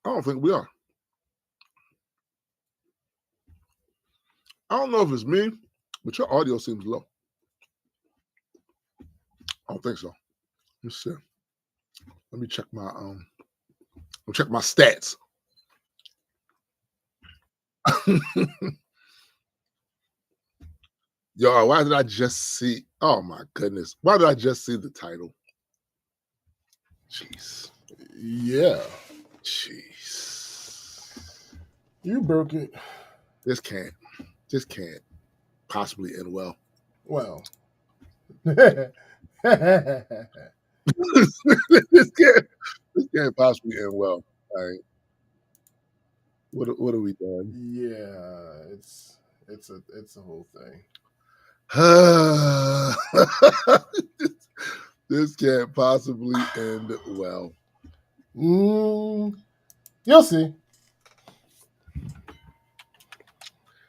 I don't think we are. I don't know if it's me, but your audio seems low. I don't think so. Let's see. Let me check my stats. Yo, why did I just see? Oh my goodness. Why did I just see the title? Jeez. Yeah. Jeez. You broke it. This can't possibly end well. Well. this can't possibly end well. All right. What are we doing? Yeah, it's a whole thing. This can't possibly end well. You'll see.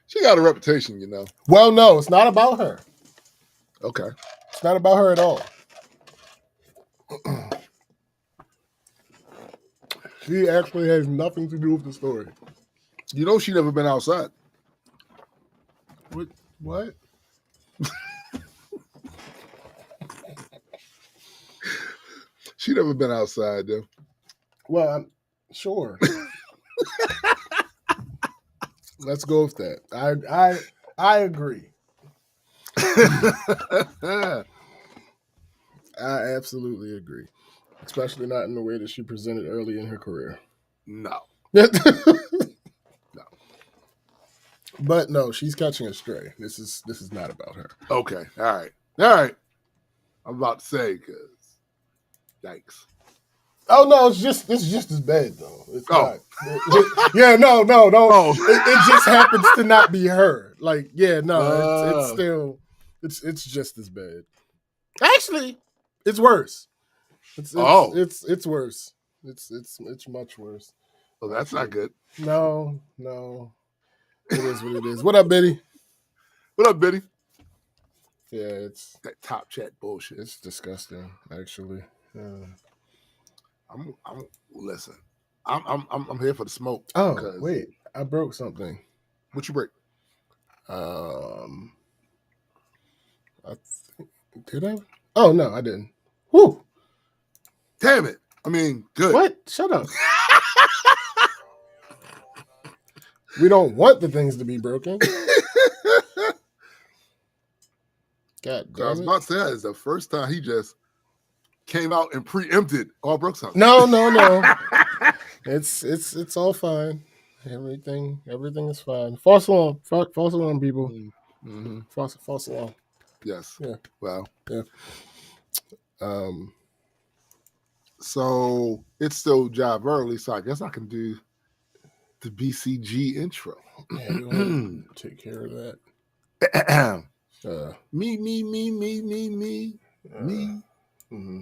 She got a reputation, you know. Well, no, it's not about her. Okay. It's not about her at all. She actually has nothing to do with the story. You know she never been outside. What? She never been outside, though. Well, I'm sure. Let's go with that. I agree. I absolutely agree. Especially not in the way that she presented early in her career. No. No. But no, she's catching a stray. This is not about her. Okay. All right. I'm about to say, because yikes. Oh no, it's just as bad though. It's not. Yeah, no. Oh. It just happens to not be her. Like, yeah, no, it's still it's just as bad. Actually, it's worse. It's worse. It's much worse. Well, that's not good. No. It is what it is. What up, Betty? What up, Betty? Yeah, it's that top chat bullshit. It's disgusting, actually. Listen. I'm here for the smoke. Oh, wait, I broke something. What you break? Did I? Oh no, I didn't. Whew. Damn it. I mean, good. What? Shut up. We don't want the things to be broken. God damn it. I was about to say, it's the first time he just came out and preempted all broke something. No. It's all fine. Everything is fine. False alarm, people. Mm-hmm. False alarm. Yes. Yeah. Wow. Yeah. So it's still job early, so I guess I can do the BCG intro. Yeah, you want to take care of that. Me. Mm-hmm.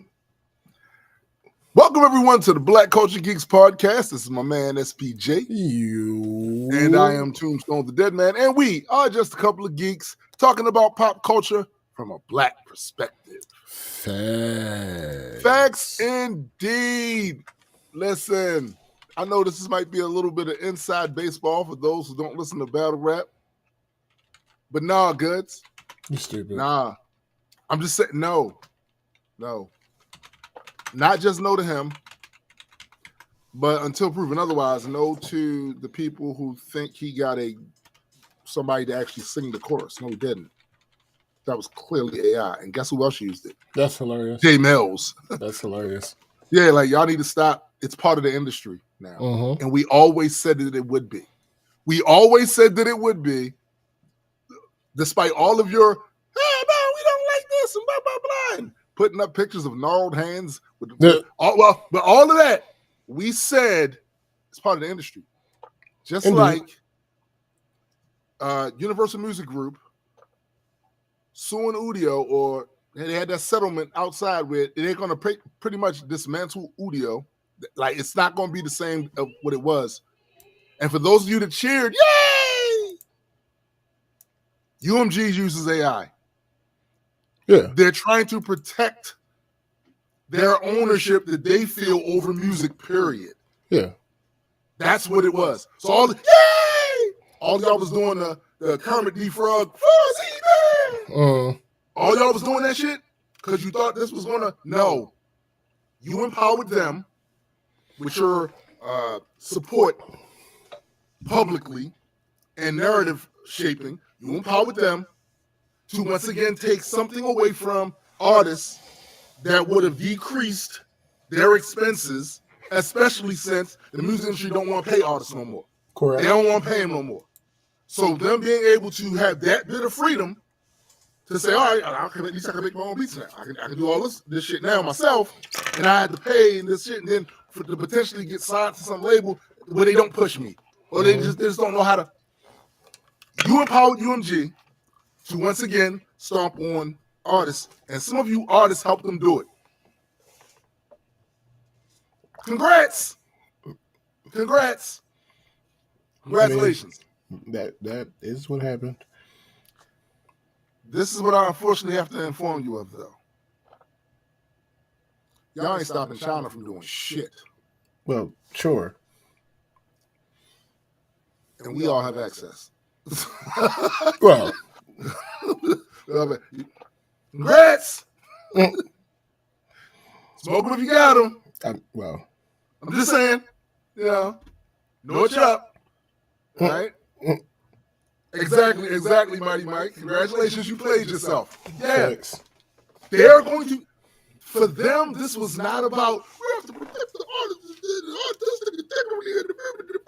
Welcome everyone to the Black Culture Geeks podcast. This is my man SPJ. And I am Tombstone the Dead Man, and we are just a couple of geeks talking about pop culture from a black perspective. Facts indeed. Listen, I know this might be a little bit of inside baseball for those who don't listen to battle rap, but nah, goods. You stupid. Nah, I'm just saying no. Not just no to him, but until proven otherwise, no to the people who think he got somebody to actually sing the chorus. No, he didn't. That was clearly AI. And guess who else used it? That's hilarious. J Mills. That's hilarious. Yeah, like y'all need to stop. It's part of the industry now. Uh-huh. And we always said that it would be. Despite all of your, hey, no, we don't like this and blah, blah, blah. And putting up pictures of gnarled hands. But all of that, we said it's part of the industry. Just Indeed. like Universal Music Group suing Udio, or they had that settlement outside where they're going to pretty much dismantle Udio. Like, it's not going to be the same of what it was. And for those of you that cheered, yay! UMG uses AI. Yeah. They're trying to protect their ownership that they feel over music, period. Yeah. That's what it was. So all y'all was doing the Kermit D. Frog, Fuzzy Man. All y'all was doing that shit because you thought this was gonna. No, you empowered them with your support publicly and narrative shaping. You empowered them to once again take something away from artists that would have decreased their expenses, especially since the music industry don't want to pay artists no more. Correct. They don't want to pay them no more. So them being able to have that bit of freedom to say, all right, at least I can make my own beats now. I can do all this shit now myself, and I had to pay and this shit, and then to potentially get signed to some label where they don't push me, or they just don't know how to. You empowered UMG to once again stomp on artists, and some of you artists helped them do it. Congrats! Congratulations. I mean, that is what happened. This is what I unfortunately have to inform you of, though. Y'all ain't stopping China from doing shit. Well, sure. And we all have access. Well, congrats! Smoke them if you got them. I'm just saying, know what's up. Right? Exactly, Mighty Mike. Congratulations, you played yourself. Yeah. Thanks. They're going to, for them, this was not about, we have to protect the artistic integrity.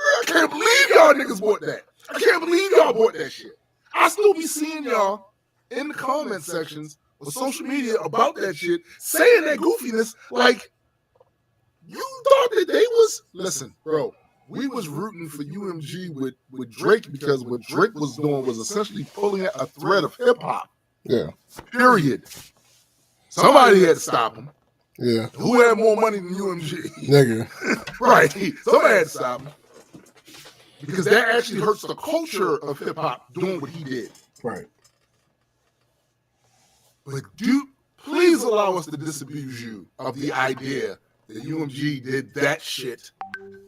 I can't believe y'all niggas bought that. I can't believe y'all bought that shit. I still be seeing y'all in the comment sections of social media about that shit, saying that goofiness, like, you thought that they was, listen, bro, we was rooting for UMG with Drake because what Drake was doing was essentially pulling a thread of hip-hop. Yeah. Period. Somebody had to stop him. Yeah. Who had more money than UMG? Nigga. Right. Somebody had to stop him. Because that actually hurts the culture of hip-hop doing what he did. Right. But please allow us to disabuse you of the idea that UMG did that shit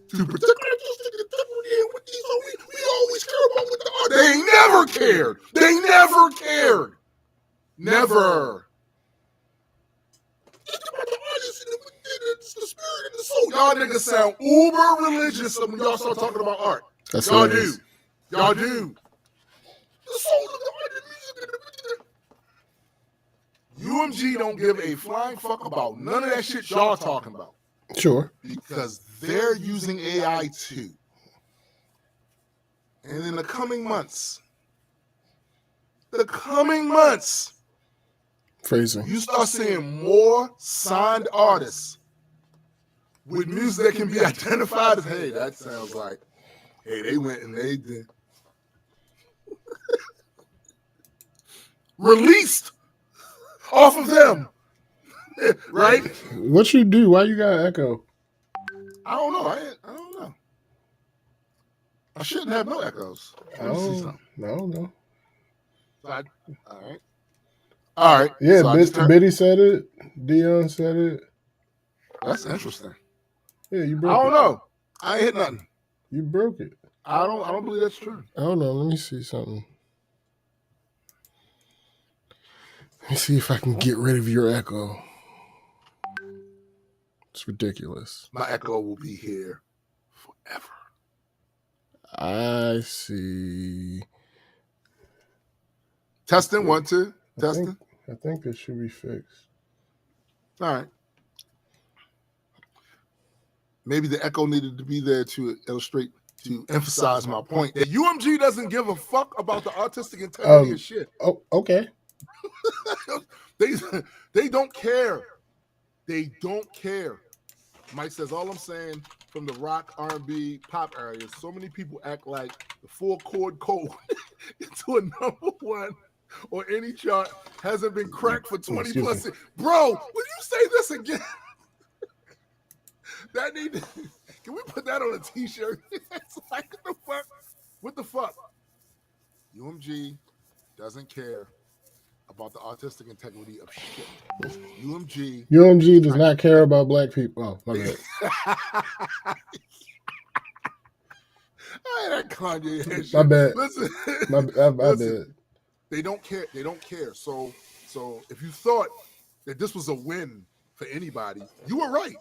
to protect artistic integrity and with these. We always care about what the art. They never cared. They never cared. Never. It's about the artist and it's the spirit and the soul. Y'all niggas sound uber religious when y'all start talking about art. That's y'all what do. Y'all do. The soul of the art and music. UMG don't give a flying fuck about none of that shit y'all talking about. Sure. Because they're using AI too. And in the coming months, phrasing, you start seeing more signed artists with music that can be identified as, hey, that sounds like, hey, they went and they did. Released off of them. Right? What you do? Why you got echo? I don't know. I don't know. I shouldn't have no echoes. Let me see something. I don't know. All right. Yeah, so Biddy said it. Dion said it. That's interesting. Yeah, you broke it. I don't know. I ain't hit nothing. You broke it. I don't believe that's true. I don't know. Let me see something. Let me see if I can get rid of your echo. It's ridiculous. My echo will be here forever. I see. Testing, 1, 2. Testing. I think it should be fixed. All right. Maybe the echo needed to be there to illustrate, to emphasize my point that UMG doesn't give a fuck about the artistic integrity of shit. Oh, okay. They don't care. They don't care. Mike says, all I'm saying from the rock, R&B, pop areas, so many people act like the 4-chord code into a #1 or any chart hasn't been cracked for 20 plus years. Bro, will you say this again? Can we put that on a t-shirt? It's like, what the fuck? UMG doesn't care about the artistic integrity of shit. UMG does not care about black people. Oh, my bad. That Kanye shit. My bad. Listen, my listen. bad. They don't care. They don't care. So if you thought that this was a win for anybody, you were right.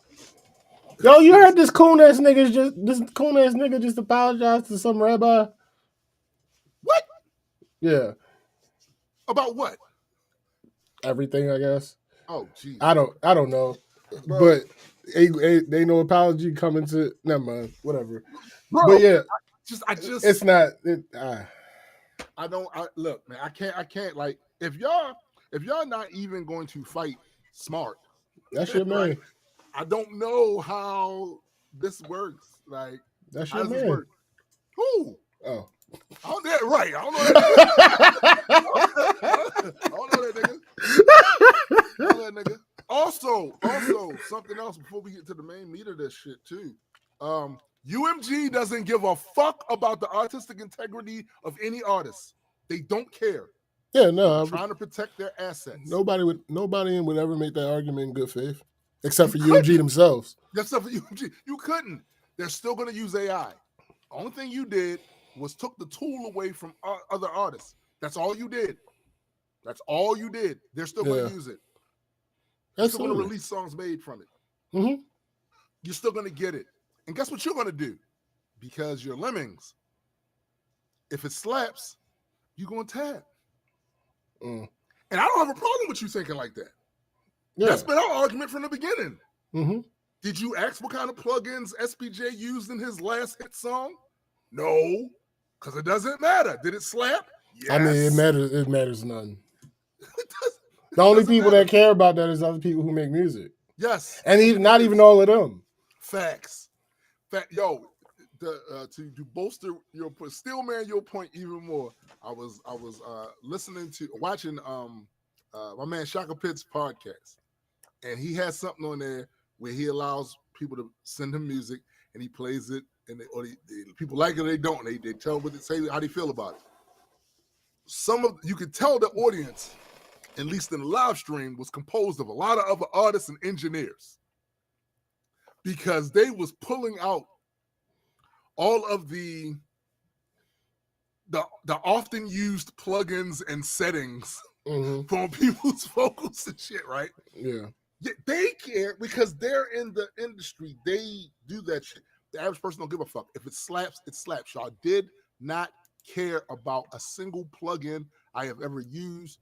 Yo, you heard this coon ass nigga just apologized to some rabbi? What? Yeah. About what? Everything, I guess. Oh, geez. I don't know. Bro. But ain't no apology coming to. Never mind. Whatever. Bro, but yeah, I just. It's not. I don't. Look, man. I can't. Like, if y'all not even going to fight smart, that's your man. Right? I don't know how this works. Like, that's your man. Work? Who? Oh. I don't know that, right. I don't know that nigga. I don't know that nigga. I don't know that nigga. Also, something else before we get to the main meat of this shit too. UMG doesn't give a fuck about the artistic integrity of any artist. They don't care. Yeah, no. They're trying to protect their assets. Nobody would ever make that argument in good faith, except for UMG themselves. Except for UMG, you couldn't. They're still going to use AI. Only thing you did was took the tool away from other artists. That's all you did. That's all you did. They're still going to use it. They're still going to release songs made from it. Mm-hmm. You're still going to get it. And guess what you're going to do? Because you're lemmings. If it slaps, you're going to tap. Mm. And I don't have a problem with you thinking like that. Yeah. That's been our argument from the beginning. Mm-hmm. Did you ask what kind of plugins SPJ used in his last hit song? No, because it doesn't matter. Did it slap? Yes. I mean, it matters none. The only people that care about that is other people who make music. Yes. And not even all of them. Facts. Yo, to bolster your point, still man your point even more. I was watching my man Shaka Pitt's podcast, and he has something on there where he allows people to send him music and he plays it, and people like it or they don't. They tell what they say, how they feel about it. You could tell the audience, at least in the live stream, was composed of a lot of other artists and engineers, because they was pulling out all of the often used plugins and settings from people's vocals and shit, right? Yeah. They care because they're in the industry. They do that shit. The average person don't give a fuck. If it slaps, it slaps. Y'all did not care about a single plugin I have ever used,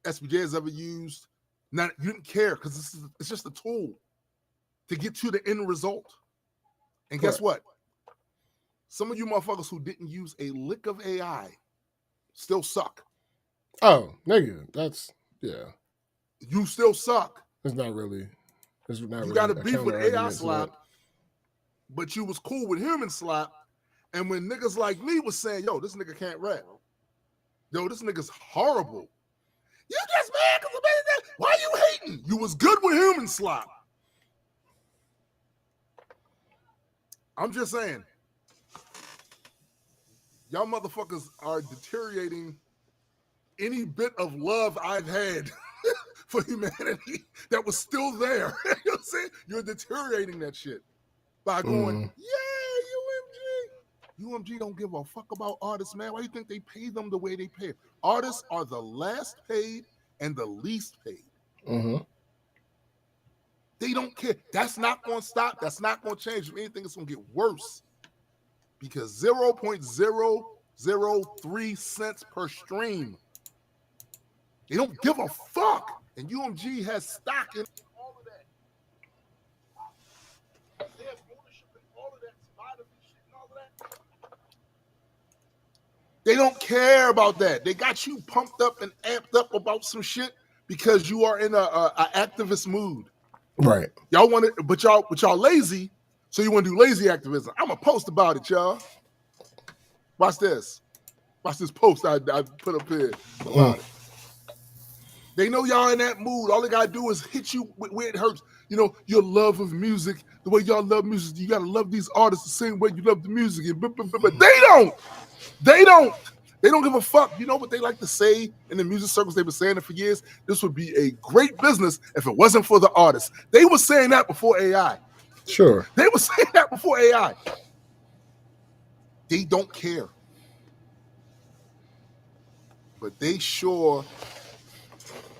SBJ has ever used. You didn't care because it's just a tool to get to the end result. And guess what? Some of you motherfuckers who didn't use a lick of AI still suck. Oh, nigga, yeah. You still suck. It's not really. You got a beef with AI slap, but you was cool with human slap. And when niggas like me was saying, yo, this nigga can't rap. Yo, this nigga's horrible. You just mad because why you hating? You was good with human slap. I'm just saying. Y'all motherfuckers are deteriorating any bit of love I've had for humanity that was still there. You know what I'm saying? You're deteriorating that shit by going, yeah, UMG don't give a fuck about artists, man. Why do you think they pay them the way they pay? Artists are the last paid and the least paid. Mm-hmm. They don't care. That's not going to stop. That's not going to change. If anything, it's going to get worse. Because 0.003 cents per stream. They don't give a fuck. And UMG has stock in all of that. They have ownership in all of that, shit and all of that. They don't care about that. They got you pumped up and amped up about some shit because you are in a activist mood. Right. Y'all want it, but y'all lazy, so you want to do lazy activism. I'm gonna post about it, y'all. Watch this. Watch this post I put up here about it. They know y'all in that mood. All they gotta do is hit you where it hurts. You know, your love of music, the way y'all love music. You gotta love these artists the same way you love the music. But they don't. They don't give a fuck. You know what they like to say in the music circles? They've been saying it for years. This would be a great business if it wasn't for the artists. They were saying that before AI. Sure. They were saying that before AI. they don't care. But they sure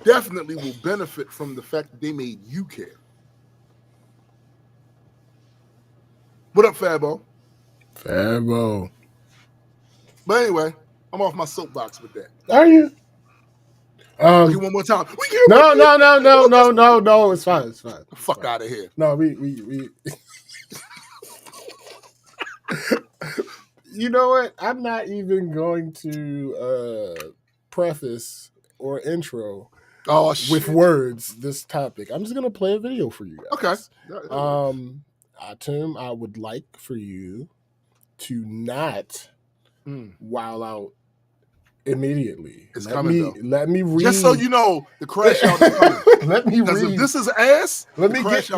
definitely will benefit from the fact that they made you care. What up, Fabo? Fabo. But anyway, I'm off my soapbox with that. Are you? Okay, one more time. No. It's fine. Fuck out of here. No, we. You know what? I'm not even going to preface or intro with words this topic. I'm just gonna play a video for you guys. Okay. Tim, I would like for you to not wow out immediately. It's coming though. Let me read. Just so you know, the crash out is coming. Let me read. If this is ass, let me get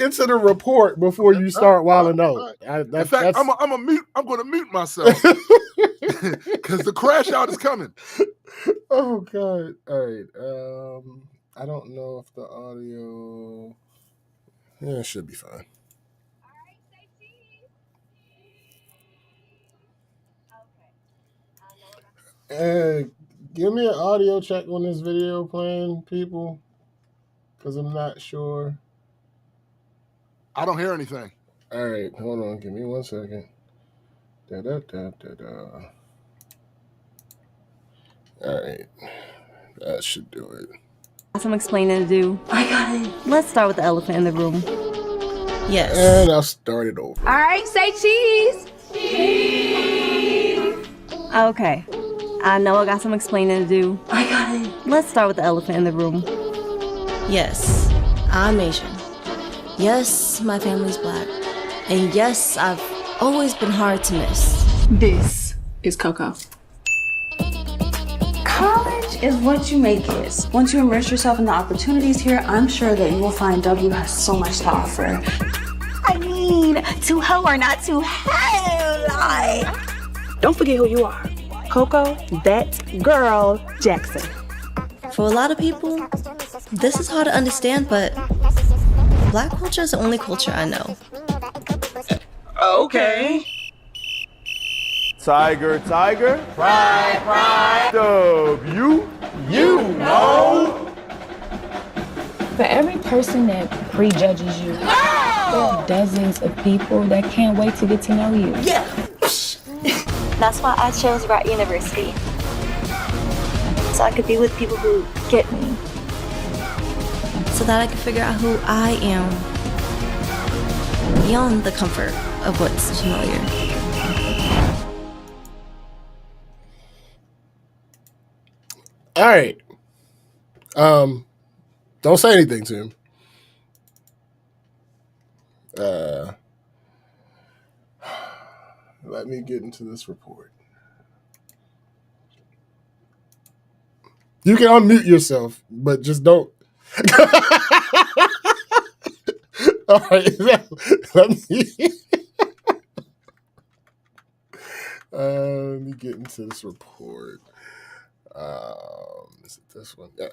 into the report before you start wilding out. In fact, I'm going to mute myself because the crash out is coming. Oh God! All right. I don't know if the audio. Yeah, it should be fine. Give me an audio check on this video playing, people, because I'm not sure. I don't hear anything. All right, hold on. Give me 1 second. All right, that should do it. Some explaining to do. I got it. Let's start with the elephant in the room. Yes. And I'll start it over. All right, say cheese. Cheese. Okay. I know I got some explaining to do. I got it. Let's start with the elephant in the room. Yes, I'm Asian. Yes, my family's black. And yes, I've always been hard to miss. This is Coco. College is what you make it. Once you immerse yourself in the opportunities here, I'm sure that you will find W has so much to offer. I mean, too hoe or not too hoe, like. Don't forget who you are. Coco, that girl, Jackson. For a lot of people, this is hard to understand, but black culture is the only culture I know. Okay. Tiger, pride, W, you know. For every person that prejudges you, there are dozens of people that can't wait to get to know you. Yeah. That's why I chose Wright University. So I could be with people who get me. So that I can figure out who I am beyond the comfort of what's familiar. All right. Don't say anything to him. Let me get into this report. You can unmute yourself, but just don't. All right. Let me get into this report. Is it this one? Yeah.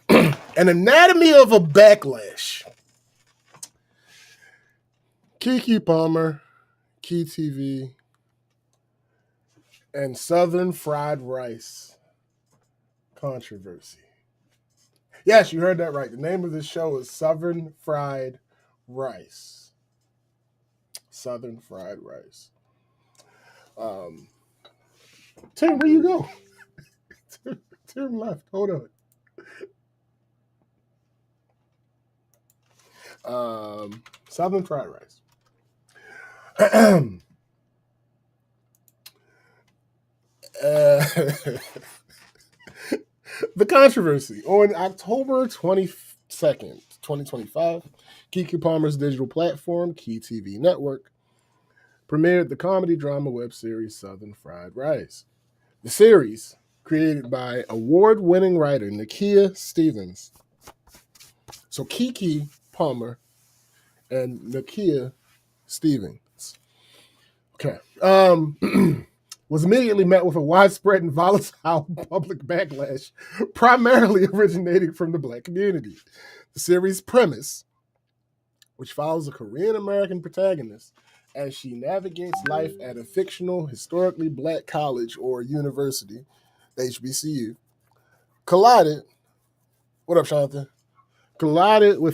An Anatomy of a Backlash. Keke Palmer, Key TV, and Southern Fried Rice Controversy. Yes, you heard that right. The name of this show is Southern Fried Rice. Southern Fried Rice. Tim, where you go? Tim left. Hold on. Southern Fried Rice. The controversy. On October 22nd, 2025, Keke Palmer's digital platform, Key TV Network, premiered the comedy drama web series Southern Fried Rice. The series, created by award-winning writer Nakia Stevens. So Keke Palmer and Nakia Stevens. Okay. Was immediately met with a widespread and volatile public backlash, primarily originating from the Black community. The series' premise, which follows a Korean-American protagonist as she navigates life at a fictional, historically black college or university, HBCU, collided with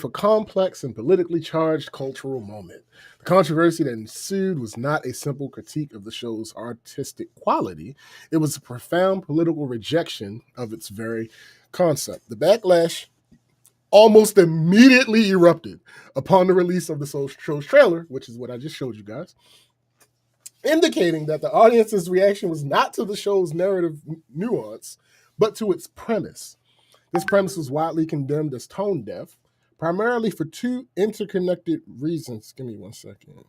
a complex and politically charged cultural moment. The controversy that ensued was not a simple critique of the show's artistic quality. It was a profound political rejection of its very concept. The backlash almost immediately erupted upon the release of the show's trailer, which is what I just showed you guys, indicating that the audience's reaction was not to the show's narrative nuance, but to its premise. This premise was widely condemned as tone deaf, primarily for two interconnected reasons. Give me 1 second.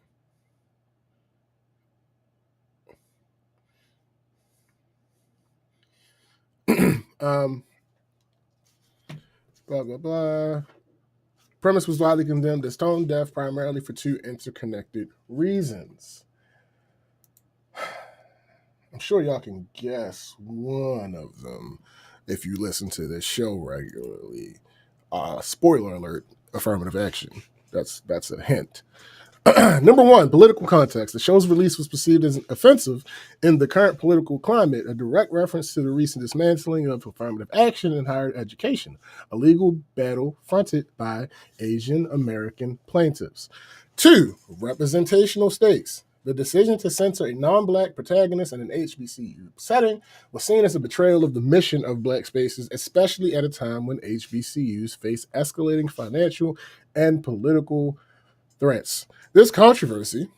Blah, blah, blah. Premise was widely condemned as tone deaf, primarily for two interconnected reasons. I'm sure y'all can guess one of them if you listen to this show regularly. Spoiler alert, affirmative action. That's a hint. Number one, political context. The show's release was perceived as offensive in the current political climate, a direct reference to the recent dismantling of affirmative action in higher education, a legal battle fronted by Asian American plaintiffs. 2, representational stakes. The decision to censor a non-black protagonist in an HBCU setting was seen as a betrayal of the mission of black spaces, especially at a time when HBCUs face escalating financial and political threats. This controversy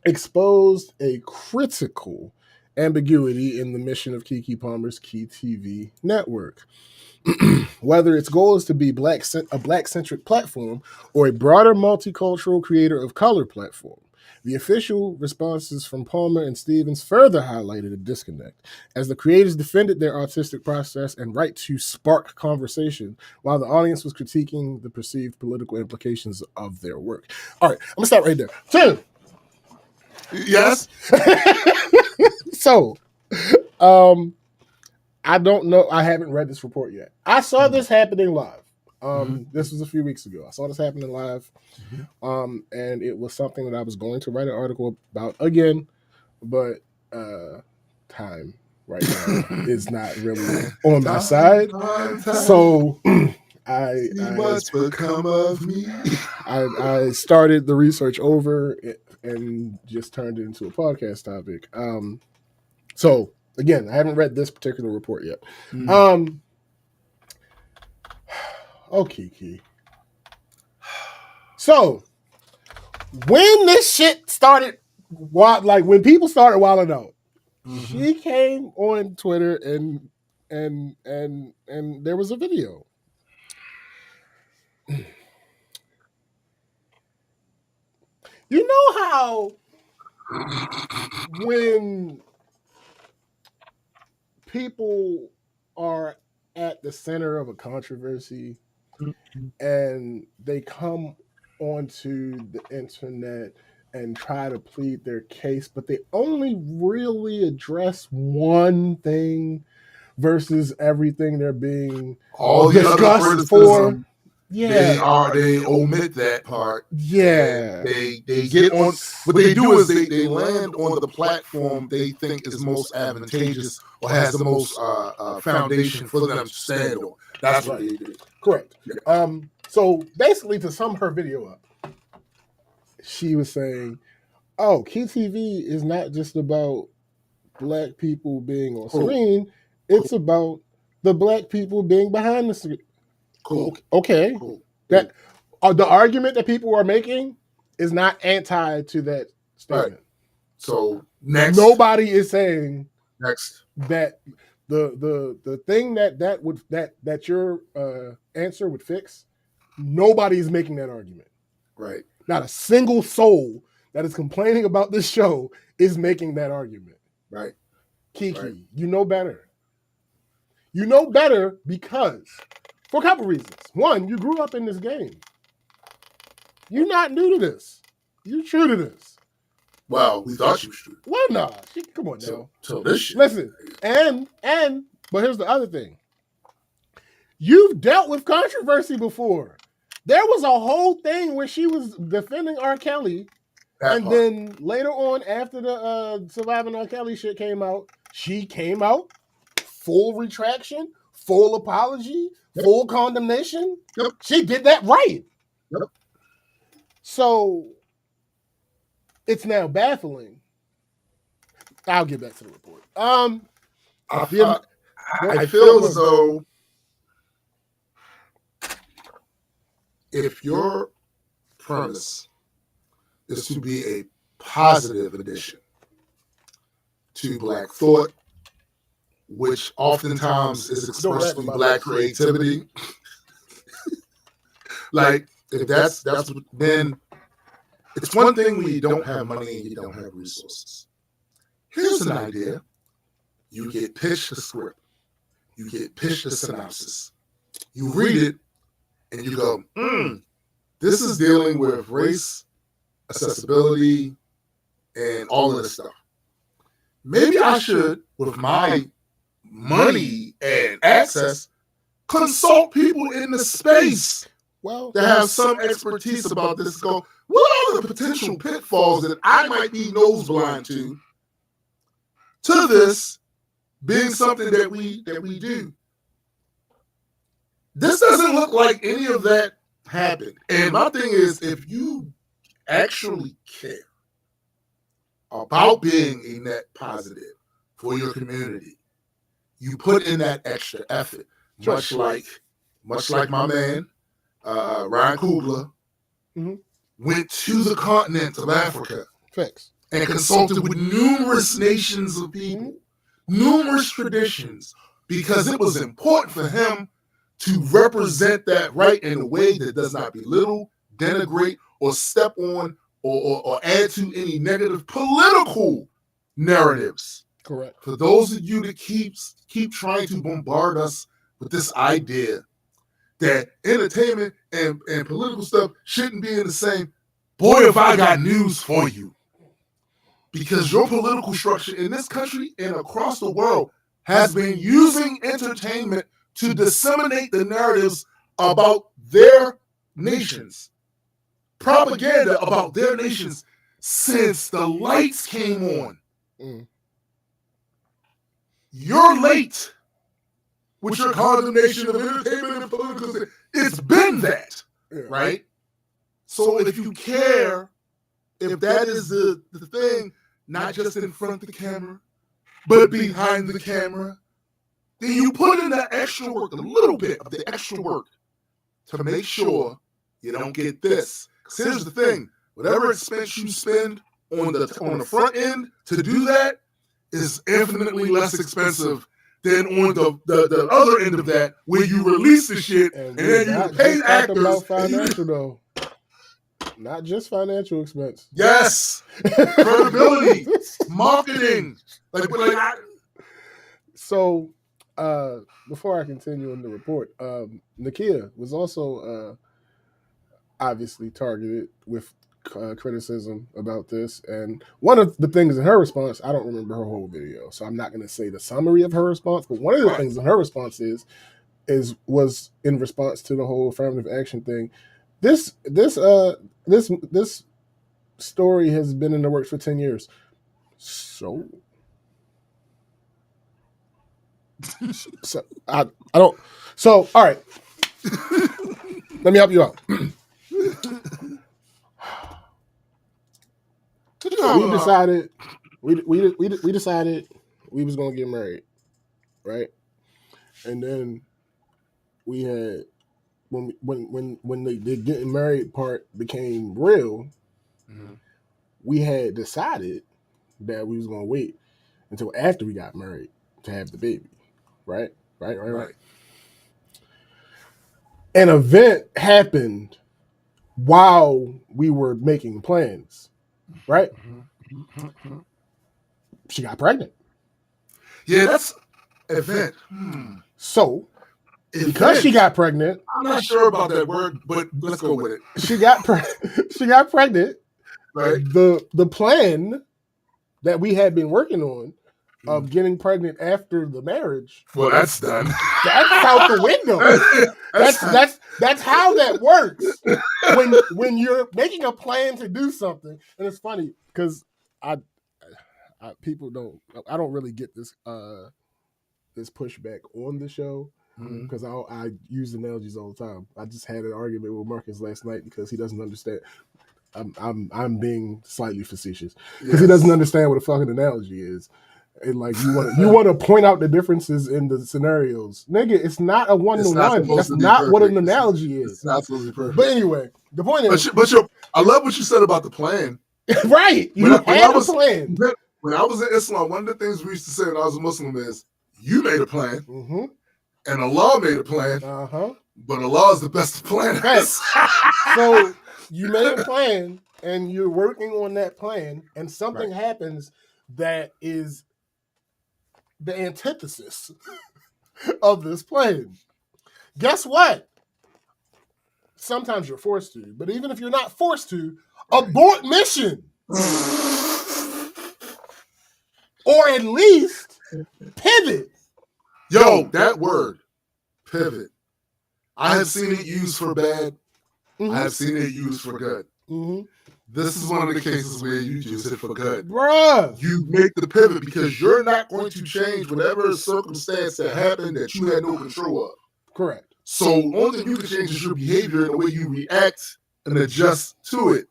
exposed a critical ambiguity in the mission of Keke Palmer's Key TV network. Whether its goal is to be a black-centric platform or a broader multicultural creator of color platform. The official responses from Palmer and Stevens further highlighted a disconnect, as the creators defended their artistic process and right to spark conversation, while the audience was critiquing the perceived political implications of their work. All right, I'm gonna stop right there. 2. Yes. So, I don't know. I haven't read this report yet. I saw this happening live. This was a few weeks ago. I saw this happening live. And it was something that I was going to write an article about again, but time right now is not really on my side. So I what's become of me. I started the research over and just turned it into a podcast topic. So again, I haven't read this particular report yet. Oh, Keke. So when this shit started, like when people started wilding out, she came on Twitter and there was a video. You know how when people are at the center of a controversy and they come onto the internet and try to plead their case, but they only really address one thing versus everything they're being all discussed for. Yeah, they omit that part. Yeah, they get on. What they do is they land on the platform they think is most advantageous or has the most foundation for them to stand on. That's what they do. Correct. Yeah. So basically, to sum her video up, she was saying, "Oh, KTV is not just about black people being on screen; it's about the black people being behind the screen." Cool. Okay. Cool. That the argument that people are making is not anti to that statement. Right. So next, nobody is saying that the thing that your answer would fix. Nobody is making that argument. Right. Not a single soul that is complaining about this show is making that argument. Right. Keke, right. You know better. You know better because. For a couple reasons. One, you grew up in this game. You're not new to this. You're true to this. Well, we thought you were true. Well, nah. Come on now. So this shit. Listen, but here's the other thing. You've dealt with controversy before. There was a whole thing where she was defending R. Kelly And then later on, after the Surviving R. Kelly shit came out, she came out, full retraction, full apology, full condemnation. Yep. She did that right. Yep. So it's now baffling. I'll get back to the report. I feel as though if your premise is to be a positive addition to Black thought, which oftentimes is expressed through Black creativity, like if that's then it's one thing when you don't have money and you don't have resources. Here's an idea. You get pitched a script. You get pitched a synopsis. You read it and you go, this is dealing with race, accessibility, and all of this stuff. Maybe I should, with my money and access, consult people in the space that have some expertise about this. Go, what are the potential pitfalls that I might be nose blind to this being something that we do? This doesn't look like any of that happened. And my thing is, if you actually care about being a net positive for your community, you put in that extra effort, much like my man Ryan Coogler went to the continent of Africa and consulted with numerous nations of people, numerous traditions, because it was important for him to represent that right in a way that does not belittle, denigrate, or step on or add to any negative political narratives. Correct. For those of you that keep trying to bombard us with this idea that entertainment and political stuff shouldn't be in the same, boy, have I got news for you. Because your political structure in this country and across the world has been using entertainment to disseminate the narratives about their nations, propaganda about their nations since the lights came on. You're late with your condemnation of entertainment and political. It's been that, right? So if you care, if that is the thing, not just in front of the camera, but behind the camera, then you put in that extra work, a little bit of the extra work to make sure you don't get this. Because here's the thing, whatever expense you spend on the front end to do that is infinitely less expensive than on the other end of that, where you release the shit and then you pay actors. About financial though. Not just financial expense. Yes. Credibility, marketing. So before I continue in the report, Nakia was also obviously targeted with criticism about this. And one of the things in her response, I don't remember her whole video, so I'm not going to say the summary of her response, but one of the things in her response was in response to the whole affirmative action thing. This story has been in the works for 10 years. So I don't. So all right, let me help you out. We decided we decided we was gonna get married, right? And then we had when the getting married part became real, we had decided that we was gonna wait until after we got married to have the baby, right? An event happened while we were making plans, right? She got pregnant. Yeah, that's event. So, because she got pregnant, I'm not sure about that word, but let's go with it. She got pregnant. Right. The plan that we had been working on of getting pregnant after the marriage. Well, that's done. That's out the window. That's how that works. When you're making a plan to do something, and it's funny because I don't really get this pushback on the show because I use analogies all the time. I just had an argument with Marcus last night because he doesn't understand. I'm being slightly facetious because he doesn't understand what a fucking analogy is. And like you want to point out the differences in the scenarios, nigga. It's not a 1-to-1. That's not what an analogy is. It's not supposed to be perfect. But anyway, the point is, I love what you said about the plan. Right? You had a plan. When I was in Islam, one of the things we used to say when I was a Muslim is, "You made a plan, and Allah made a plan, but Allah is the best planners." Right. So you made a plan, and you're working on that plan, and something happens that is the antithesis of this plan. Guess what? Sometimes you're forced to, but even if you're not forced to, abort mission. Or at least pivot. Yo, that word, pivot. I have seen it used for bad. I have seen it used for good. This is one of the cases where you use it for good. Bruh. You make the pivot because you're not going to change whatever circumstance that happened that you had no control of. Correct. So only thing you can change is your behavior and the way you react and adjust to it.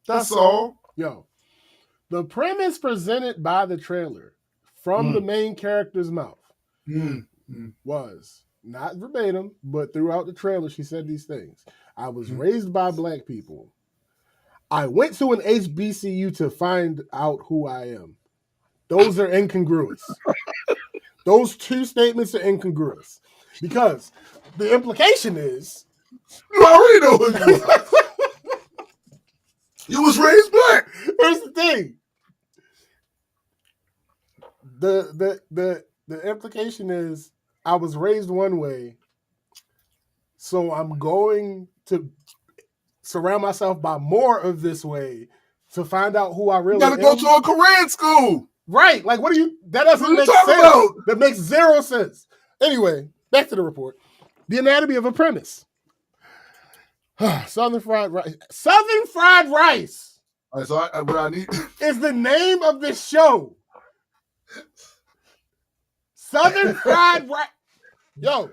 That's all. Yo, the premise presented by the trailer from the main character's mouth was not verbatim, but throughout the trailer, she said these things. I was raised by black people. I went to an HBCU to find out who I am. Those are incongruous. Those two statements are incongruous because the implication is you already know who you are. You was raised black. Here's the thing. The implication is I was raised one way, so I'm going to surround myself by more of this way to find out who I really am. You gotta go to a Korean school. Right. Like, that doesn't make sense. About? That makes zero sense. Anyway, back to the report. The anatomy of a premise. Southern fried rice. Southern fried rice. All right, so what I need is the name of this show. Southern fried rice. Yo.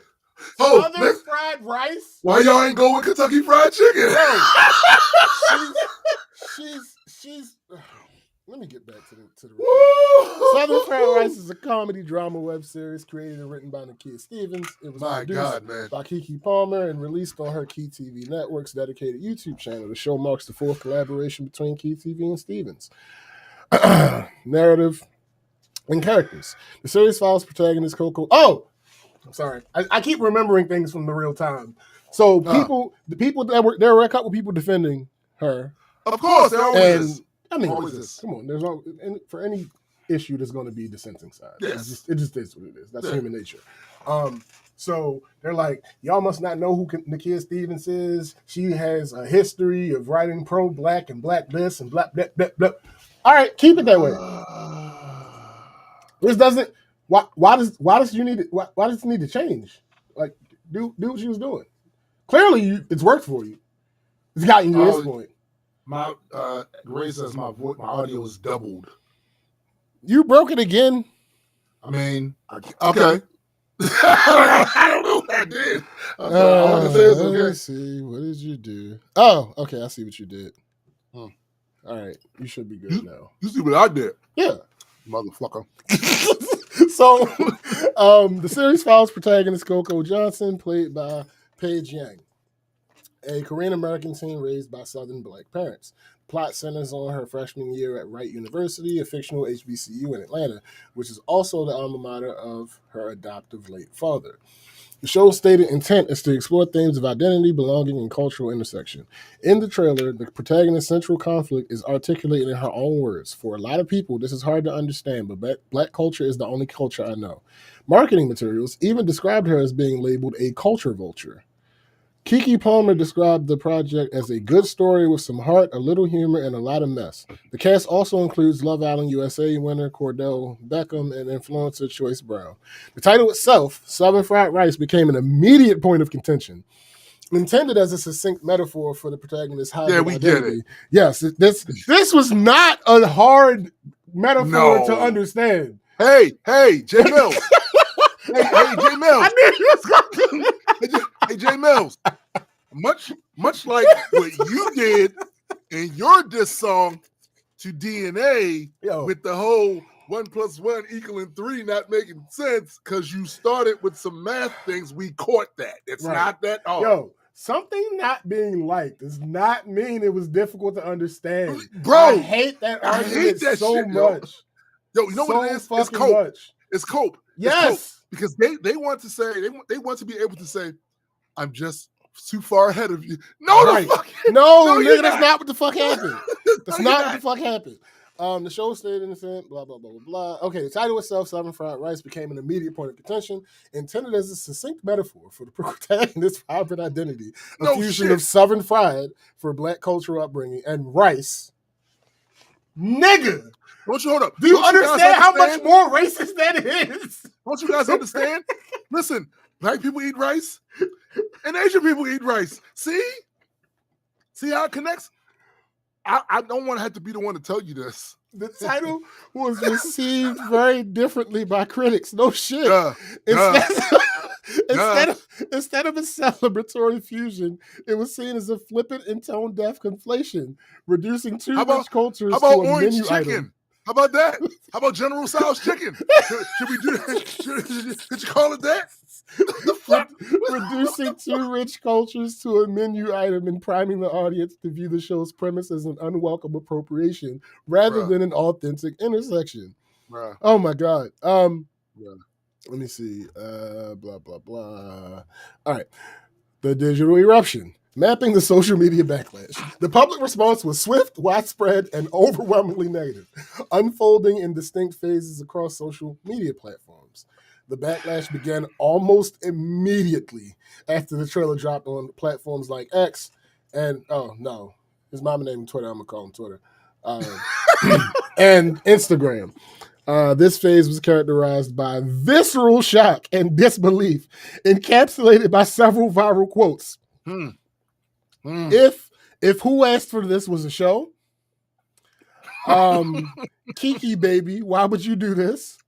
Southern fried rice. Why y'all ain't go with Kentucky Fried Chicken? Yo, she's. Let me get back to the report. Southern Fried Rice is a comedy drama web series created and written by Nakia Stevens. It was produced by Keke Palmer and released on her Key TV Network's dedicated YouTube channel. The show marks the fourth collaboration between Key TV and Stevens. Narrative and characters. The series follows protagonist Coco. Oh, I'm sorry. I keep remembering things from the real time. So there were a couple people defending her. Of course, there always is. I mean, come on. There's for any issue, there's going to be dissenting side. Yes. It just is what it is. That's human nature. So they're like, y'all must not know who Nakia Stevens is. She has a history of writing pro-black and black this and black blah, blah, blah. All right, keep it that way. This doesn't. Why does it need to change? Like, do what she was doing. Clearly, it's worked for you. It's gotten you to this point. My Gray says my audio is doubled. You broke it again. I mean, okay. I don't know what I did. Let's see. What did you do? Oh, okay. I see what you did. All right. You should be good now. You see what I did? Yeah. Motherfucker. So, the series follows protagonist Coco Johnson, played by Paige Yang, a Korean-American teen raised by Southern black parents. Plot centers on her freshman year at Wright University, a fictional HBCU in Atlanta, which is also the alma mater of her adoptive late father. The show's stated intent is to explore themes of identity, belonging, and cultural intersection. In the trailer, the protagonist's central conflict is articulated in her own words. For a lot of people, this is hard to understand, but black culture is the only culture I know. Marketing materials even described her as being labeled a culture vulture. Keke Palmer described the project as a good story with some heart, a little humor, and a lot of mess. The cast also includes Love Island USA winner Cordell Beckham and influencer Choice Brown. The title itself, Southern Fried Rice, became an immediate point of contention. Intended as a succinct metaphor for the protagonist's hybrid identity. Yes, this was not a hard metaphor to understand. Hey, J Mills. hey, J Mills. Hey, J Mills. Much like what you did in your diss song to DNA with the whole 1 + 1 = 3 not making sense because you started with some math things. We caught that. It's not that hard. Yo, something not being liked does not mean it was difficult to understand. Bro, I hate that argument so shit, much. Yo, you know what it is? It's cope. It's cope. Yes. It's cope. Because they want to say, they want to be able to say, I'm just too far ahead of you. No, right. the fuck. No, nigga, that's not what the fuck happened. That's not what the fuck happened. The show stayed innocent, blah, blah, blah, blah, blah. Okay, the title itself, Southern Fried Rice, became an immediate point of contention, intended as a succinct metaphor for the protagonist's hybrid identity, a fusion of Southern fried for Black cultural upbringing and rice. Nigga! Don't you hold up? Do you understand how much more racist that is? Don't you guys understand? Listen, Black people eat rice and Asian people eat rice. See how it connects? I don't want to have to be the one to tell you this. The title was received very differently by critics. No shit. Instead of a celebratory fusion, it was seen as a flippant and tone-deaf conflation, reducing two rich cultures to a menu item. How about that? How about General Tso's chicken? Should we do that? Should you call it that? Reducing two rich cultures to a menu item and priming the audience to view the show's premise as an unwelcome appropriation rather than an authentic intersection. Oh my God. Let me see. Blah, blah, blah. All right. The digital eruption. Mapping the social media backlash. The public response was swift, widespread, and overwhelmingly negative, unfolding in distinct phases across social media platforms. The backlash began almost immediately after the trailer dropped on platforms like X and, oh no, his mama named him Twitter, I'm going to call him Twitter, and Instagram. This phase was characterized by visceral shock and disbelief, encapsulated by several viral quotes. If Who Asked for This was a show, Kiki baby, why would you do this?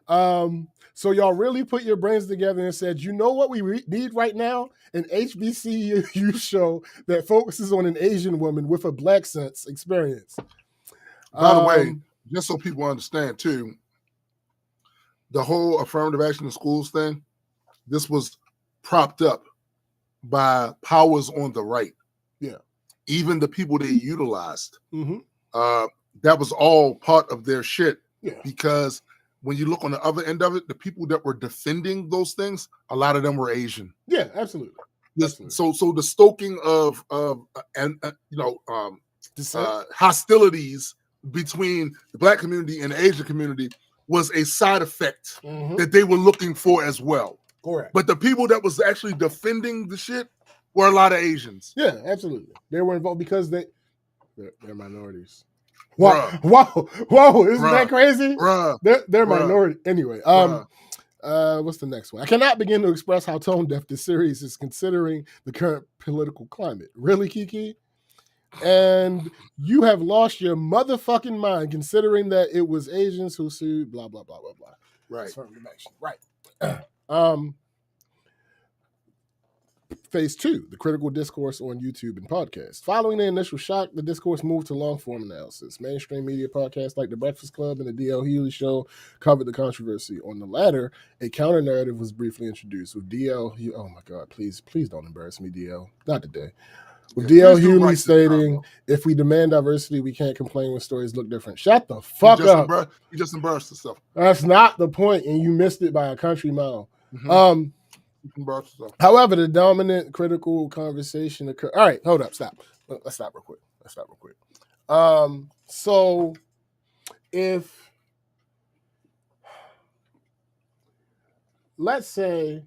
So y'all really put your brains together and said, you know what we need right now? An HBCU show that focuses on an Asian woman with a Black sense experience. By the way, just so people understand too, the whole affirmative action in schools thing, this was propped up by powers on the right. Yeah. Even the people they utilized. That was all part of their shit. Yeah. Because when you look on the other end of it, the people that were defending those things, a lot of them were Asian. Yeah, absolutely. So the stoking of hostilities between the Black community and the Asian community was a side effect that they were looking for as well. Correct. But the people that was actually defending the shit were a lot of Asians. Yeah, absolutely. They were involved because they're minorities. Wow, isn't that crazy? They're minority. Anyway, what's the next one? I cannot begin to express how tone deaf this series is considering the current political climate. Really, Kiki? And you have lost your motherfucking mind considering that it was Asians who sued, blah, blah, blah, blah, blah. Right. Right. Phase 2, the critical discourse on YouTube and podcasts. Following the initial shock, the discourse moved to long-form analysis. Mainstream media podcasts like The Breakfast Club and The D.L. Hughley Show covered the controversy. On the latter, a counter-narrative was briefly introduced with D.L. Oh my God, please don't embarrass me, D.L. Not today. With D.L. Hughley stating, if we demand diversity, we can't complain when stories look different. Shut the fuck up. You just embarrassed yourself. That's not the point, and you missed it by a country mile. However, the dominant critical conversation occurred. All right, hold up, stop. Let's stop real quick. So if, let's say,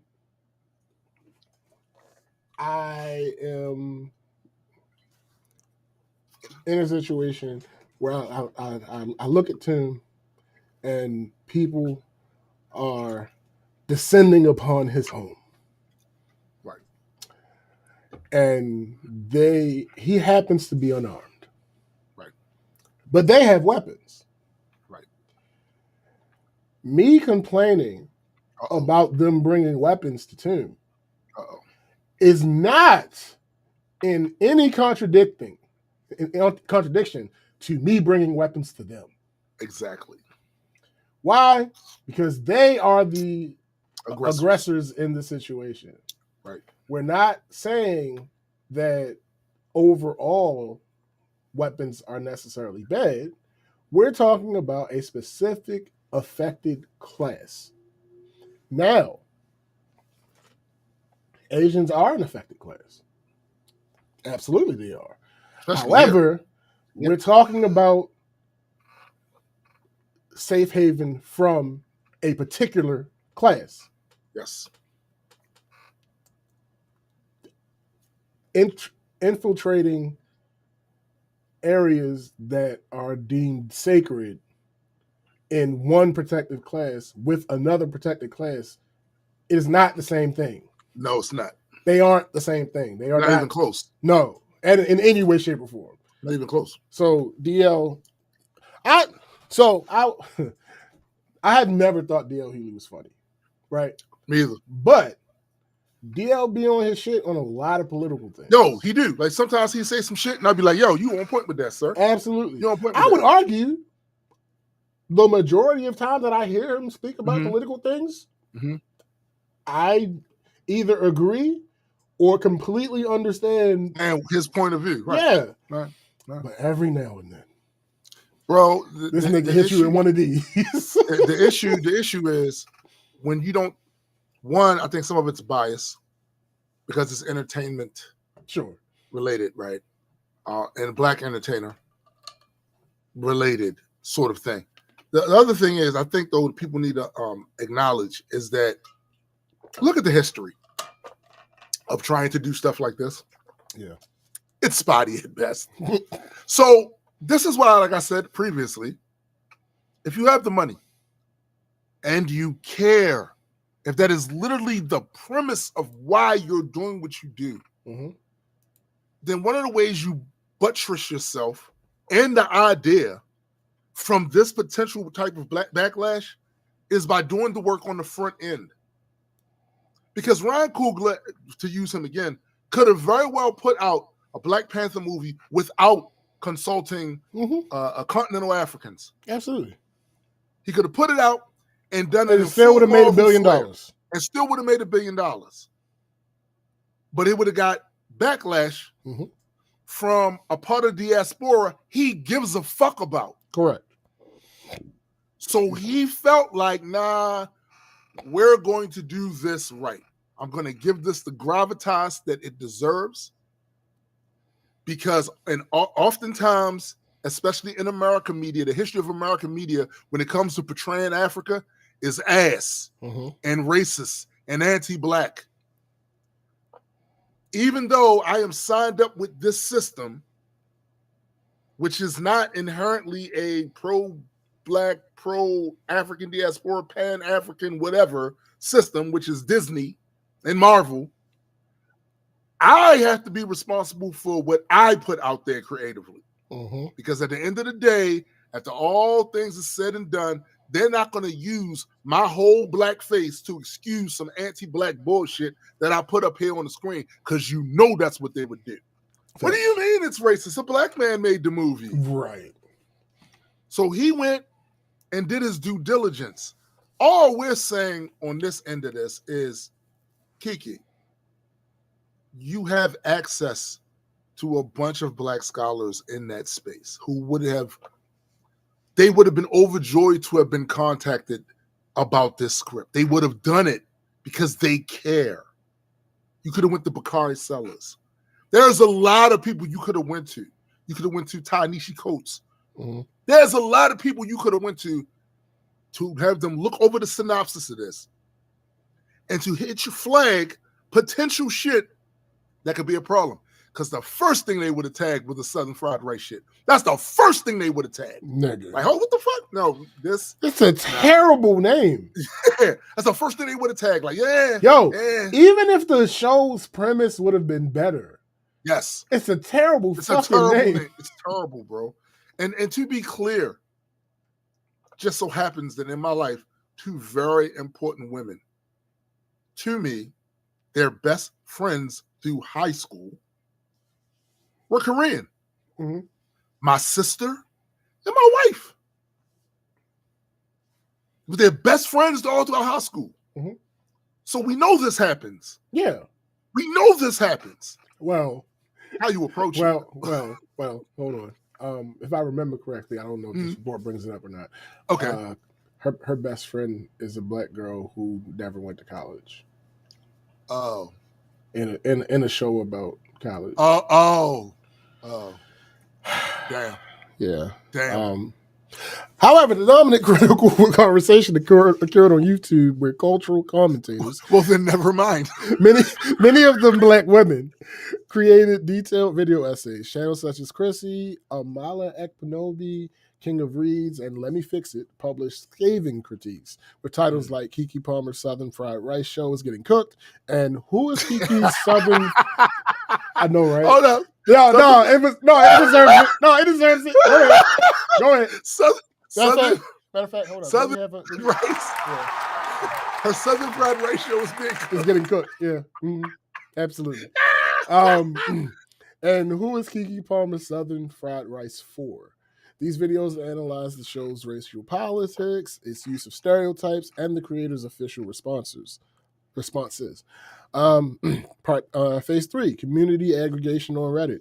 I am in a situation where I look at Tim and people are descending upon his home. Right. And he happens to be unarmed. Right. But they have weapons. Right. Me complaining about them bringing weapons to Tim is not in any contradiction to me bringing weapons to them. Exactly. Why? Because they are the aggressors in the situation. Right. We're not saying that overall weapons are necessarily bad. We're talking about a specific affected class. Now, Asians are an affected class. Absolutely they are. Especially However, we're talking about safe haven from a particular class. Yes. Infiltrating areas that are deemed sacred in one protected class with another protected class is not the same thing. No, it's not. They aren't the same thing. They are not even close. No, and in any way, shape, or form. Not even close. So DL, I had never thought DL Hughley was funny, right? Me either. But DL be on his shit on a lot of political things. Yo, he do. Like sometimes he say some shit, and I'll be like, "Yo, you on point with that, sir?" Absolutely. You on point. I would argue the majority of time that I hear him speak about political things, I either agree or completely understand and his point of view. Right. Yeah. Right. But every now and then, bro, this nigga hits you in one of these. the issue is when you don't. One, I think some of it's bias because it's entertainment, related, right? And black entertainer related sort of thing. The other thing is, I think though people need to acknowledge is that look at the history of trying to do stuff like this. Yeah, it's spotty at best. So this is why, like I said previously, if you have the money and you care. If that is literally the premise of why you're doing what you do, then one of the ways you buttress yourself and the idea from this potential type of backlash is by doing the work on the front end. Because Ryan Coogler, to use him again, could have very well put out a Black Panther movie without consulting continental Africans. Absolutely. He could have put it out and done it. And still would have made $1 billion. And still would have made $1 billion. But it would have got backlash from a part of the diaspora he gives a fuck about. Correct. So he felt like, nah, we're going to do this right. I'm going to give this the gravitas that it deserves. Because oftentimes, especially in American media, the history of American media, when it comes to portraying Africa, is ass and racist and anti-black. Even though I am signed up with this system, which is not inherently a pro-black, pro-African diaspora, pan-African, whatever system, which is Disney and Marvel, I have to be responsible for what I put out there creatively. Because at the end of the day, after all things are said and done, they're not going to use my whole black face to excuse some anti-black bullshit that I put up here on the screen, because you know that's what they would do. What do you mean it's racist? A black man made the movie. Right. So he went and did his due diligence. All we're saying on this end of this is, Kiki, you have access to a bunch of black scholars in that space who would have been overjoyed to have been contacted about this script. They would have done it because they care. You could have went to Bakari Sellers. There's a lot of people you could have went to. You could have went to Ta-Nehisi Coates. There's a lot of people you could have went to have them look over the synopsis of this and to hit your flag potential shit that could be a problem. Because the first thing they would have tagged was the Southern fried rice shit. That's the first thing they would have tagged. Nigga. Like, oh, what the fuck? No, this. It's a terrible name. Yeah, that's the first thing they would have tagged. Like, yeah. Yo, yeah. even if the show's premise would have been better. Yes. It's a terrible fucking name. It's terrible, bro. And to be clear, just so happens that in my life, two very important women, to me, their best friends through high school, were Korean. Mm-hmm. My sister and my wife. They're best friends all throughout high school. Mm-hmm. So we know this happens. Yeah. We know this happens. Well. How you approach it. Well, hold on. If I remember correctly, I don't know if this report brings it up or not. Okay. Her best friend is a black girl who never went to college. Oh. In a show about college. Oh. Damn. Yeah. Damn. However, the dominant critical conversation occurred on YouTube with cultural commentators. Well, then never mind. Many of them black women created detailed video essays. Channels such as Chrissy, Amala Ekpanobi, King of Reeds, and Let Me Fix It published scathing critiques with titles like Keke Palmer's Southern Fried Rice Show is Getting Cooked and Who is Keke's Southern... I know, right? Hold up. It deserves it. Go ahead. Southern matter of fact, hold on. Southern rice. Yeah. Her Southern fried rice show is getting cooked. Yeah, absolutely. And who is Keke Palmer's Southern Fried Rice for? These videos analyze the show's racial politics, its use of stereotypes, and the creator's official responses. Phase 3, community aggregation on Reddit.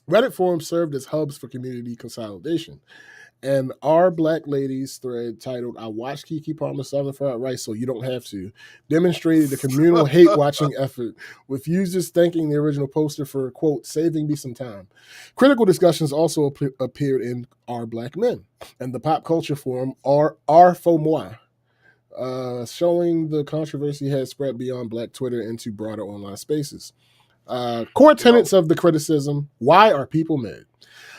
Reddit forums served as hubs for community consolidation. And our Black Ladies thread titled, I watched Keke Palmer's Southern Fried Rice so you don't have to, demonstrated a communal hate-watching effort, with users thanking the original poster for, quote, saving me some time. Critical discussions also appeared in Our Black Men and the pop culture forum, R for Moi, showing the controversy had spread beyond Black Twitter into broader online spaces. Core tenets of the criticism, why are people mad?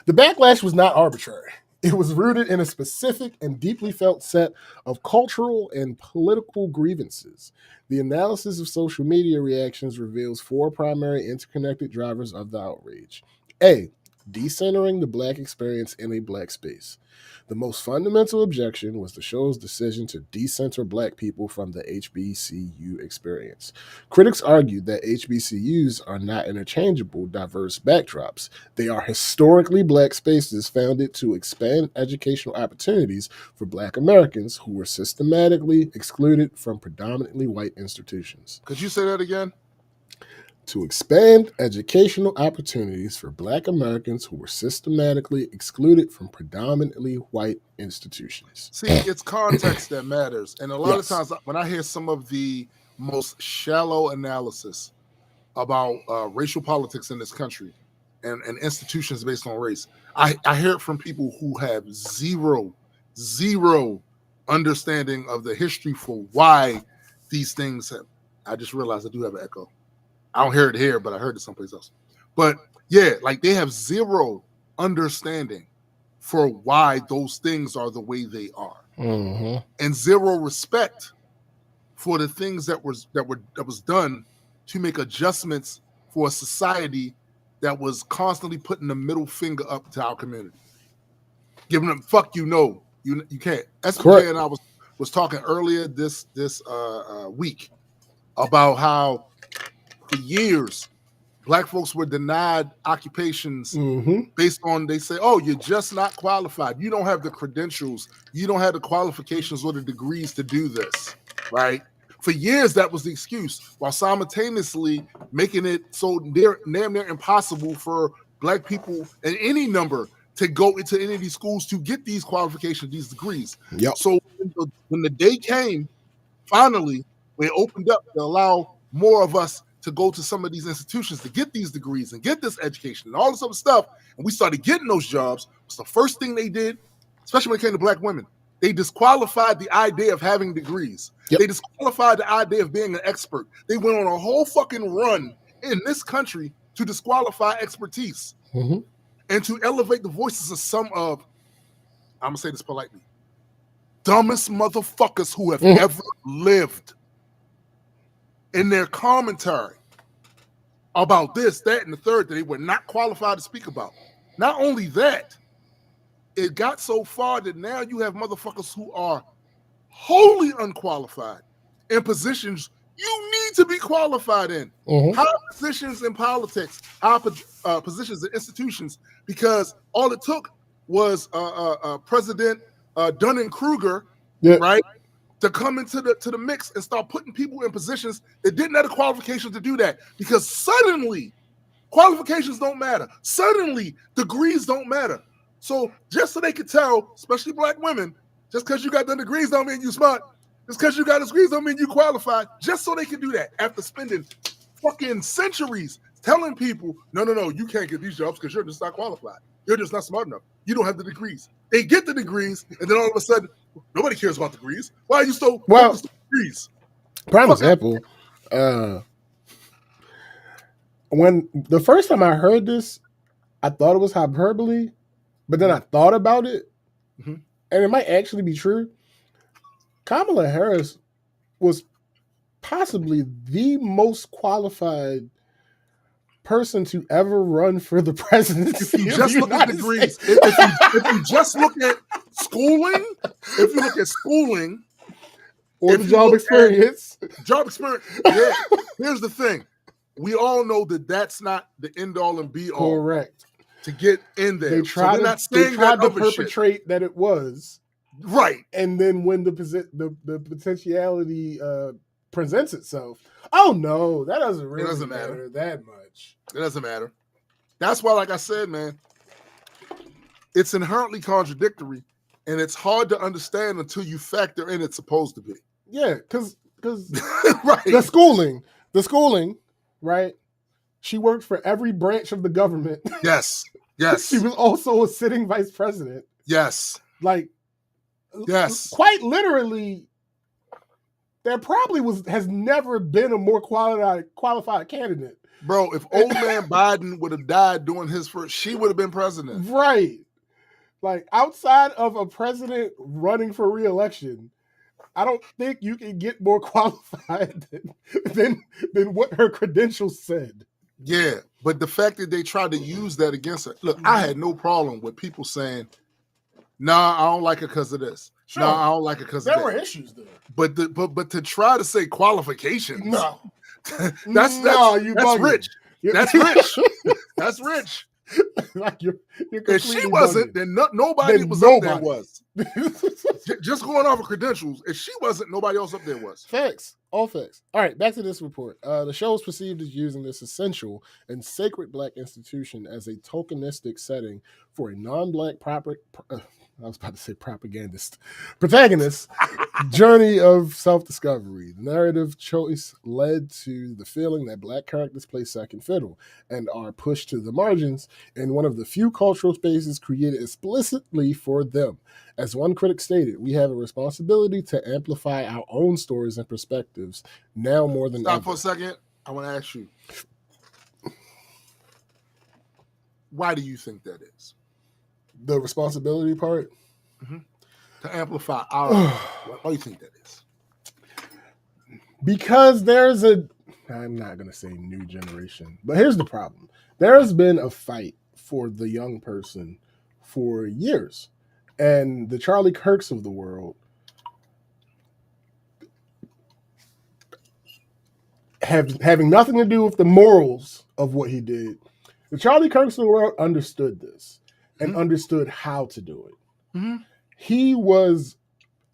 The backlash was not arbitrary. It was rooted in a specific and deeply felt set of cultural and political grievances. The analysis of social media reactions reveals 4 primary interconnected drivers of the outrage. A, decentering the Black experience in a Black space. The most fundamental objection was the show's decision to decenter Black people from the HBCU experience. Critics argued that HBCUs are not interchangeable, diverse backdrops. They are historically Black spaces founded to expand educational opportunities for Black Americans who were systematically excluded from predominantly white institutions. Could you say that again? To expand educational opportunities for Black Americans who were systematically excluded from predominantly white institutions. See, it's context that matters. And a lot of times when I hear some of the most shallow analysis about racial politics in this country and institutions based on race, I hear it from people who have zero understanding of the history for why these things have. I just realized I do have an echo. I don't hear it here, but I heard it someplace else. But yeah, like they have zero understanding for why those things are the way they are, and zero respect for the things that was done to make adjustments for a society that was constantly putting the middle finger up to our community, giving them "fuck you, no, you can't." SPJ and I was talking earlier this week about how, for years, Black folks were denied occupations based on, they say, oh, you're just not qualified. You don't have the credentials. You don't have the qualifications or the degrees to do this, right? For years, that was the excuse, while simultaneously making it so damn near impossible for Black people in any number to go into any of these schools to get these qualifications, these degrees. Yep. So when the day came, finally, when it opened up to allow more of us to go to some of these institutions to get these degrees and get this education and all this other stuff, and we started getting those jobs, was the first thing they did, especially when it came to Black women. They disqualified the idea of having degrees. Yep. They disqualified the idea of being an expert. They went on a whole fucking run in this country to disqualify expertise and to elevate the voices of some of, I'm going to say this politely, dumbest motherfuckers who have ever lived in their commentary about this, that, and the third that they were not qualified to speak about. Not only that, it got so far that now you have motherfuckers who are wholly unqualified in positions you need to be qualified in. High positions in politics, high positions in institutions, because all it took was President Dunning-Kruger, right, to come into the mix and start putting people in positions that didn't have the qualifications to do that. Because suddenly, qualifications don't matter. Suddenly, degrees don't matter. So just so they could tell, especially black women, just because you got the degrees don't mean you smart. Just because you got degrees don't mean you qualified. Just so they can do that after spending fucking centuries telling people, no, you can't get these jobs because you're just not qualified. You're just not smart enough. You don't have the degrees. They get the degrees, and then all of a sudden, nobody cares about degrees. Why are you so focused on degrees? Prime example, when the first time I heard this, I thought it was hyperbole, but then I thought about it, and it might actually be true. Kamala Harris was possibly the most qualified person to ever run for the presidency. If you just look at degrees, if you just look at schooling, if you look at schooling, or the job experience, yeah. Here's the thing: we all know that that's not the end all and be all. Correct. To get in there, they tried to perpetrate that it was right, and then when the potentiality presents itself, oh no, that doesn't really matter that much. It doesn't matter. That's why, like I said, man, it's inherently contradictory, and it's hard to understand until you factor in it's supposed to be. Yeah, because right. the schooling, right? She worked for every branch of the government. Yes. She was also a sitting vice president. Yes. Quite literally, there probably has never been a more qualified candidate. Bro, if old man Biden would have died doing his first, she would have been president. Right. Like, outside of a president running for re-election, I don't think you can get more qualified than what her credentials said. Yeah, but the fact that they tried to use that against her. Look, I had no problem with people saying, nah, I don't like her because of this. Sure. Nah, I don't like her because of that. There were issues there. But to try to say qualifications, no. that's rich. That's rich. That's rich. Like you're if she wasn't, then nobody was up there was. Just going off of credentials, if she wasn't, nobody else up there was. Facts. All facts. All right, back to this report. The show is perceived as using this essential and sacred Black institution as a tokenistic setting for a non-Black protagonist journey of self-discovery. The narrative choice led to the feeling that Black characters play second fiddle and are pushed to the margins in one of the few cultural spaces created explicitly for them. As one critic stated, we have a responsibility to amplify our own stories and perspectives now more than ever. Stop for a second. I want to ask you, why do you think that is? The responsibility part? Mm-hmm. To amplify our why do you think that is? Because I'm not going to say new generation, but here's the problem. There has been a fight for the young person for years. And the Charlie Kirks of the world having nothing to do with the morals of what he did. The Charlie Kirks of the world understood this and understood how to do it. Mm-hmm. He was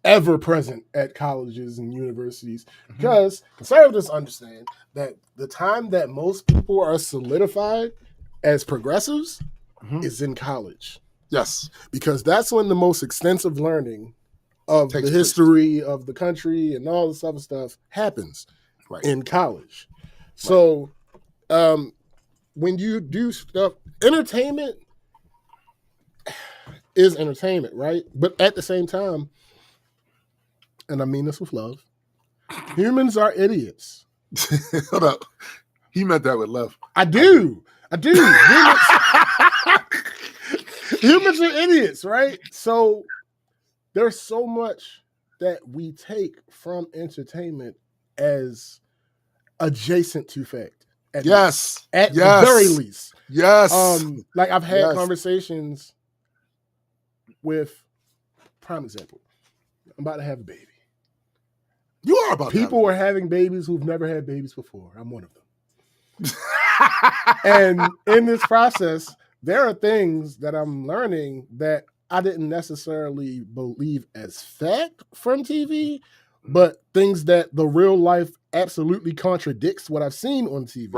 ever present at colleges and universities because conservatives understand that the time that most people are solidified as progressives is in college. Yes. Because that's when the most extensive learning of the history of the country and all this other stuff happens in college. So when you do stuff, entertainment is entertainment, right? But at the same time, and I mean this with love, humans are idiots. Hold up. He meant that with love. I do. Humans are idiots, right? So there's so much that we take from entertainment as adjacent to fact. At the very least. Yes. Like I've had conversations with, prime example, I'm about to have a baby. You are about People are having babies who've never had babies before. I'm one of them. And in this process, there are things that I'm learning that I didn't necessarily believe as fact from TV, but things that the real life absolutely contradicts what I've seen on TV.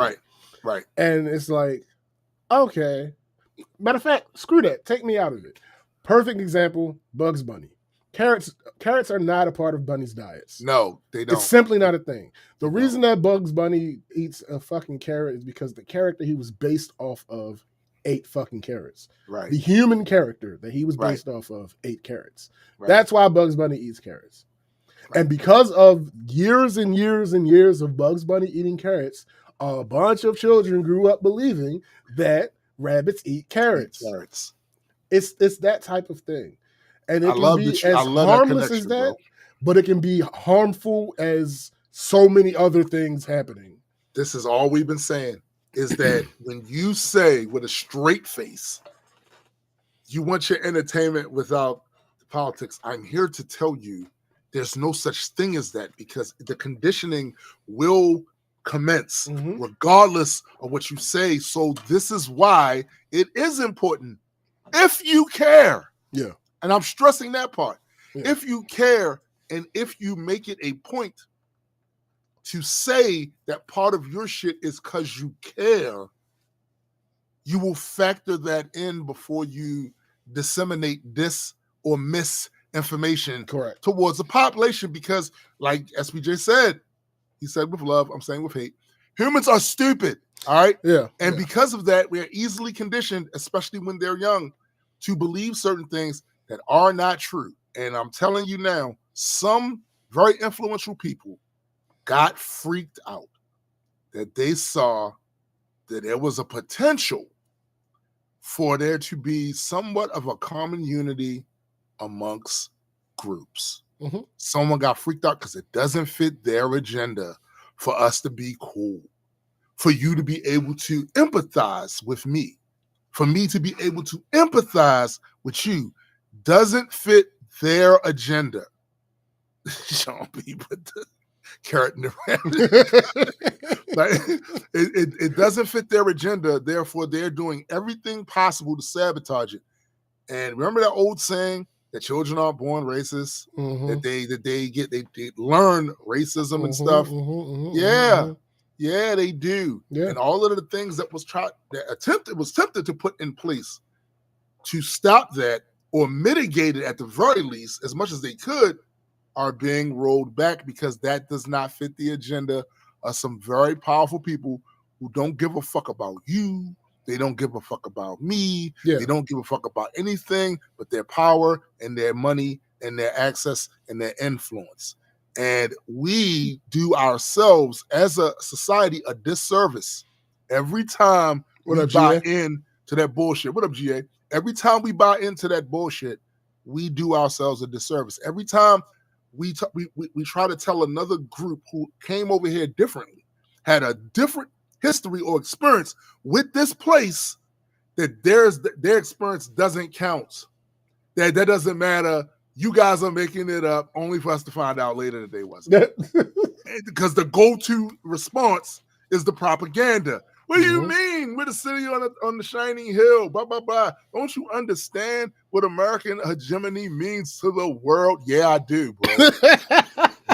Right. And it's like, okay. Matter of fact, screw that. Take me out of it. Perfect example, Bugs Bunny. Carrots are not a part of Bunny's diets. No, they don't. It's simply not a thing. The reason that Bugs Bunny eats a fucking carrot is because the character he was based off of ate fucking carrots. Right. The human character that he was based off of ate carrots. Right. That's why Bugs Bunny eats carrots. Right. And because of years and years and years of Bugs Bunny eating carrots, a bunch of children grew up believing that rabbits eat carrots. It's that type of thing. And it can be as harmless as that, but it can be harmful as so many other things happening. This is all we've been saying, is that when you say with a straight face, you want your entertainment without the politics, I'm here to tell you there's no such thing as that, because the conditioning will commence regardless of what you say. So this is why it is important, if you care. Yeah. And I'm stressing that part. Yeah. If you care, and if you make it a point to say that part of your shit is because you care, you will factor that in before you disseminate this or misinformation towards the population. Because, like SPJ said, he said with love, I'm saying with hate, humans are stupid. All right? Yeah. And because of that, we're easily conditioned, especially when they're young, to believe certain things that are not true. And I'm telling you now, some very influential people got freaked out that they saw that there was a potential for there to be somewhat of a common unity amongst groups. Someone got freaked out because it doesn't fit their agenda for us to be cool, for you to be able to empathize with me, for me to be able to empathize with you. Doesn't fit their agenda. Sean B put the carrot in the rabbit. Like, it doesn't fit their agenda. Therefore, they're doing everything possible to sabotage it. And remember that old saying that children aren't born racist, that they learn racism and stuff. Yeah, they do. Yeah. And all of the things that was attempted to put in place to stop that, or mitigate it at the very least as much as they could, are being rolled back because that does not fit the agenda of some very powerful people who don't give a fuck about you. They don't give a fuck about me. Yeah. They don't give a fuck about anything but their power and their money and their access and their influence. And we do ourselves as a society a disservice every time we buy into that bullshit. What up, GA? Every time we buy into that bullshit, we do ourselves a disservice. Every time we try to tell another group who came over here differently, had a different history or experience with this place, that their experience doesn't count. That doesn't matter. You guys are making it up only for us to find out later that they wasn't. Because the go-to response is the propaganda. What do you mean? We're the city on the shining hill, blah, blah, blah. Don't you understand what American hegemony means to the world? Yeah, I do, bro.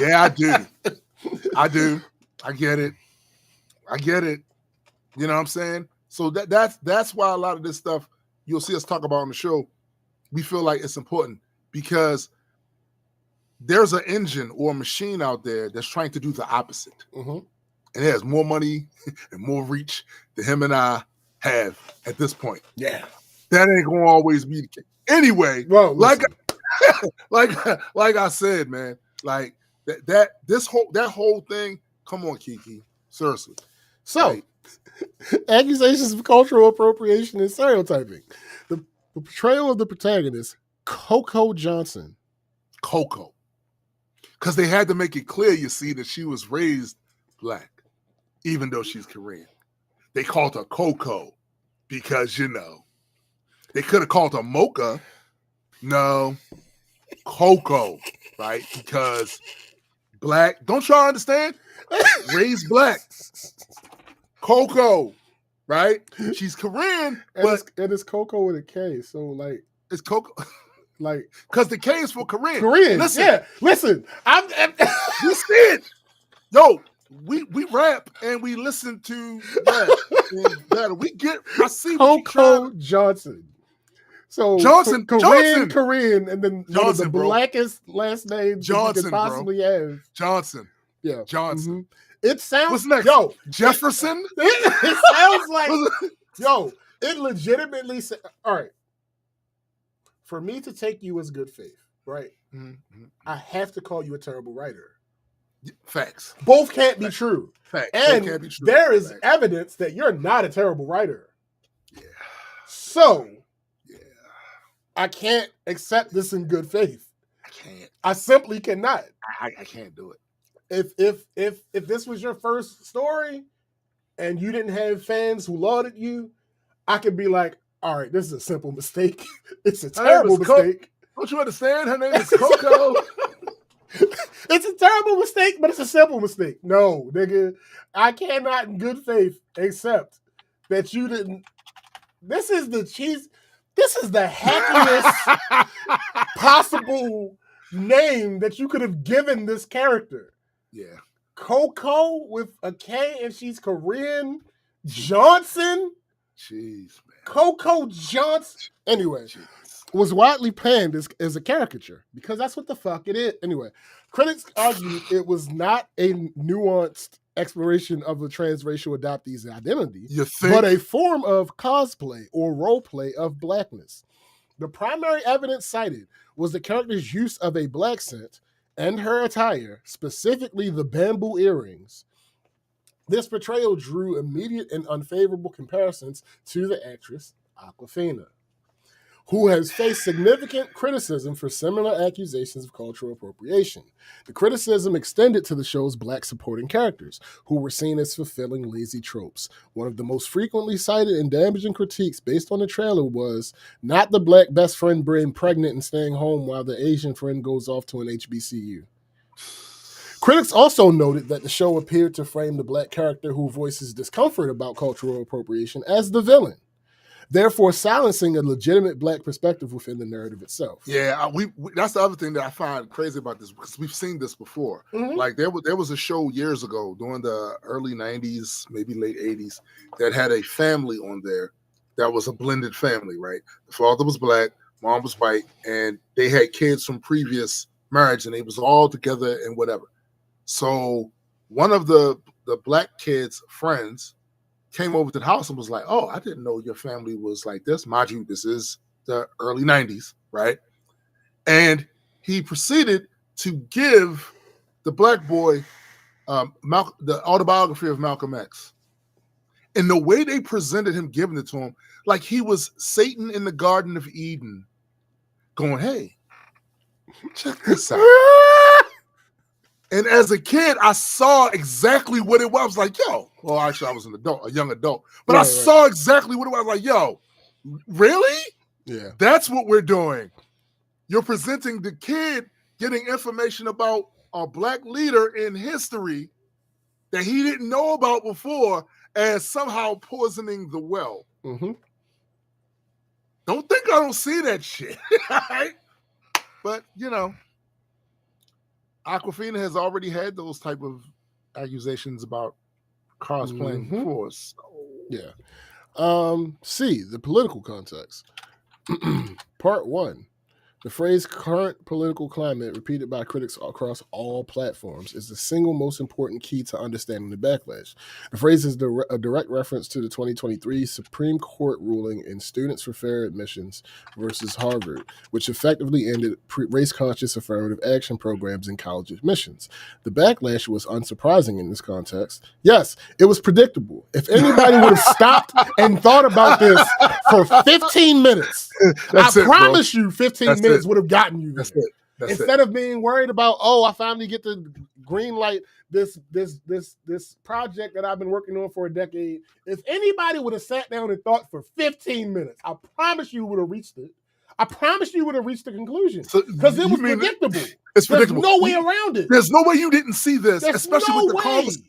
Yeah, I do. I do. I get it. You know what I'm saying? So that's why a lot of this stuff you'll see us talk about on the show, we feel like it's important, because there's an engine or a machine out there that's trying to do the opposite. And it has more money and more reach than him and I have at this point. Yeah. That ain't gonna always be the case. Anyway, well, like I said, man, like that whole thing, come on, Kiki. Seriously. So Accusations of cultural appropriation and stereotyping. The portrayal of the protagonist, Coco Johnson. Coco. Because they had to make it clear, you see, that she was raised black, even though she's Korean. They called her Coco because, they could have called her Mocha. No, Coco, right? Because black. Don't y'all understand? Raised black. Coco, right? She's Korean, but it's Coco with a K. So like it's Coco, like because the K is for Korean. Korean. Listen. Listen. Yo, we rap and we listen to rap. We get. I see Coco Johnson. So Johnson, Korean, and then Johnson, one of the bro. blackest last names Johnson, you could possibly have. Johnson. Yeah. Johnson. Mm-hmm. It sounds. What's next? Yo, Jefferson. It sounds like. Yo, it legitimately. All right. For me to take you as good faith, right? Mm-hmm. I have to call you a terrible writer. Facts. Both can't be true. Facts. And can't be true. there is evidence that you're not a terrible writer. Yeah. So. I can't accept this in good faith. I can't. I simply cannot. I can't do it. If this was your first story and you didn't have fans who lauded you, I could be like, all right, this is a simple mistake. It's a terrible mistake. Don't you understand? Her name is Coco. It's a terrible mistake, but it's a simple mistake. No, nigga, I cannot in good faith accept that you didn't. This is the hackiest possible name that you could have given this character. Yeah. Coco with a K and she's Korean. Johnson. Jeez, man. Coco Johnson. Anyway, was widely panned as a caricature because that's what the fuck it is. Anyway, critics argued it was not a nuanced exploration of a transracial adoptee's identity, but a form of cosplay or roleplay of blackness. The primary evidence cited was the character's use of a black scent and her attire, specifically the bamboo earrings. This portrayal drew immediate and unfavorable comparisons to the actress Awkwafina, who has faced significant criticism for similar accusations of cultural appropriation. The criticism extended to the show's black supporting characters, who were seen as fulfilling lazy tropes. One of the most frequently cited and damaging critiques based on the trailer was not the black best friend being pregnant and staying home while the Asian friend goes off to an HBCU. Critics also noted that the show appeared to frame the black character who voices discomfort about cultural appropriation as the villain, therefore silencing a legitimate black perspective within the narrative itself. Yeah, we that's the other thing that I find crazy about this, because we've seen this before. Mm-hmm. Like there was a show years ago during the early 90s, maybe late 80s, that had a family on there that was a blended family, right? The father was black, mom was white, and they had kids from previous marriage, and they was all together and whatever. So one of the black kids' friends came over to the house and was like, oh, I didn't know your family was like this. Mind you, this is the early 90s, right? And he proceeded to give the black boy the autobiography of Malcolm X. And the way they presented him giving it to him, like he was Satan in the Garden of Eden going, hey, check this out. And as a kid, I saw exactly what it was. I was like, yo. Well, actually, I was a young adult. But I saw exactly what it was. I was like, yo, really? Yeah. That's what we're doing. You're presenting the kid getting information about a black leader in history that he didn't know about before as somehow poisoning the well. Mm-hmm. Don't think I don't see that shit. Right? But, Awkwafina has already had those type of accusations about cosplaying before. So. Yeah. C, the political context. Part 1. The phrase current political climate, repeated by critics across all platforms, is the single most important key to understanding the backlash. The phrase is a direct reference to the 2023 Supreme Court ruling in Students for Fair Admissions versus Harvard, which effectively ended race-conscious affirmative action programs in college admissions. The backlash was unsurprising in this context. Yes, it was predictable. If anybody would have stopped and thought about this for 15 minutes, I promise you 15 minutes would have gotten you there. Instead of being worried about, I finally get to green light this project that I've been working on for a decade. If anybody would have sat down and thought for 15 minutes, I promise you would have reached it. I promise you would have reached the conclusion. Because it was predictable. It's predictable. There's no way around it. There's no way you didn't see this, There's especially no with the way. conversation.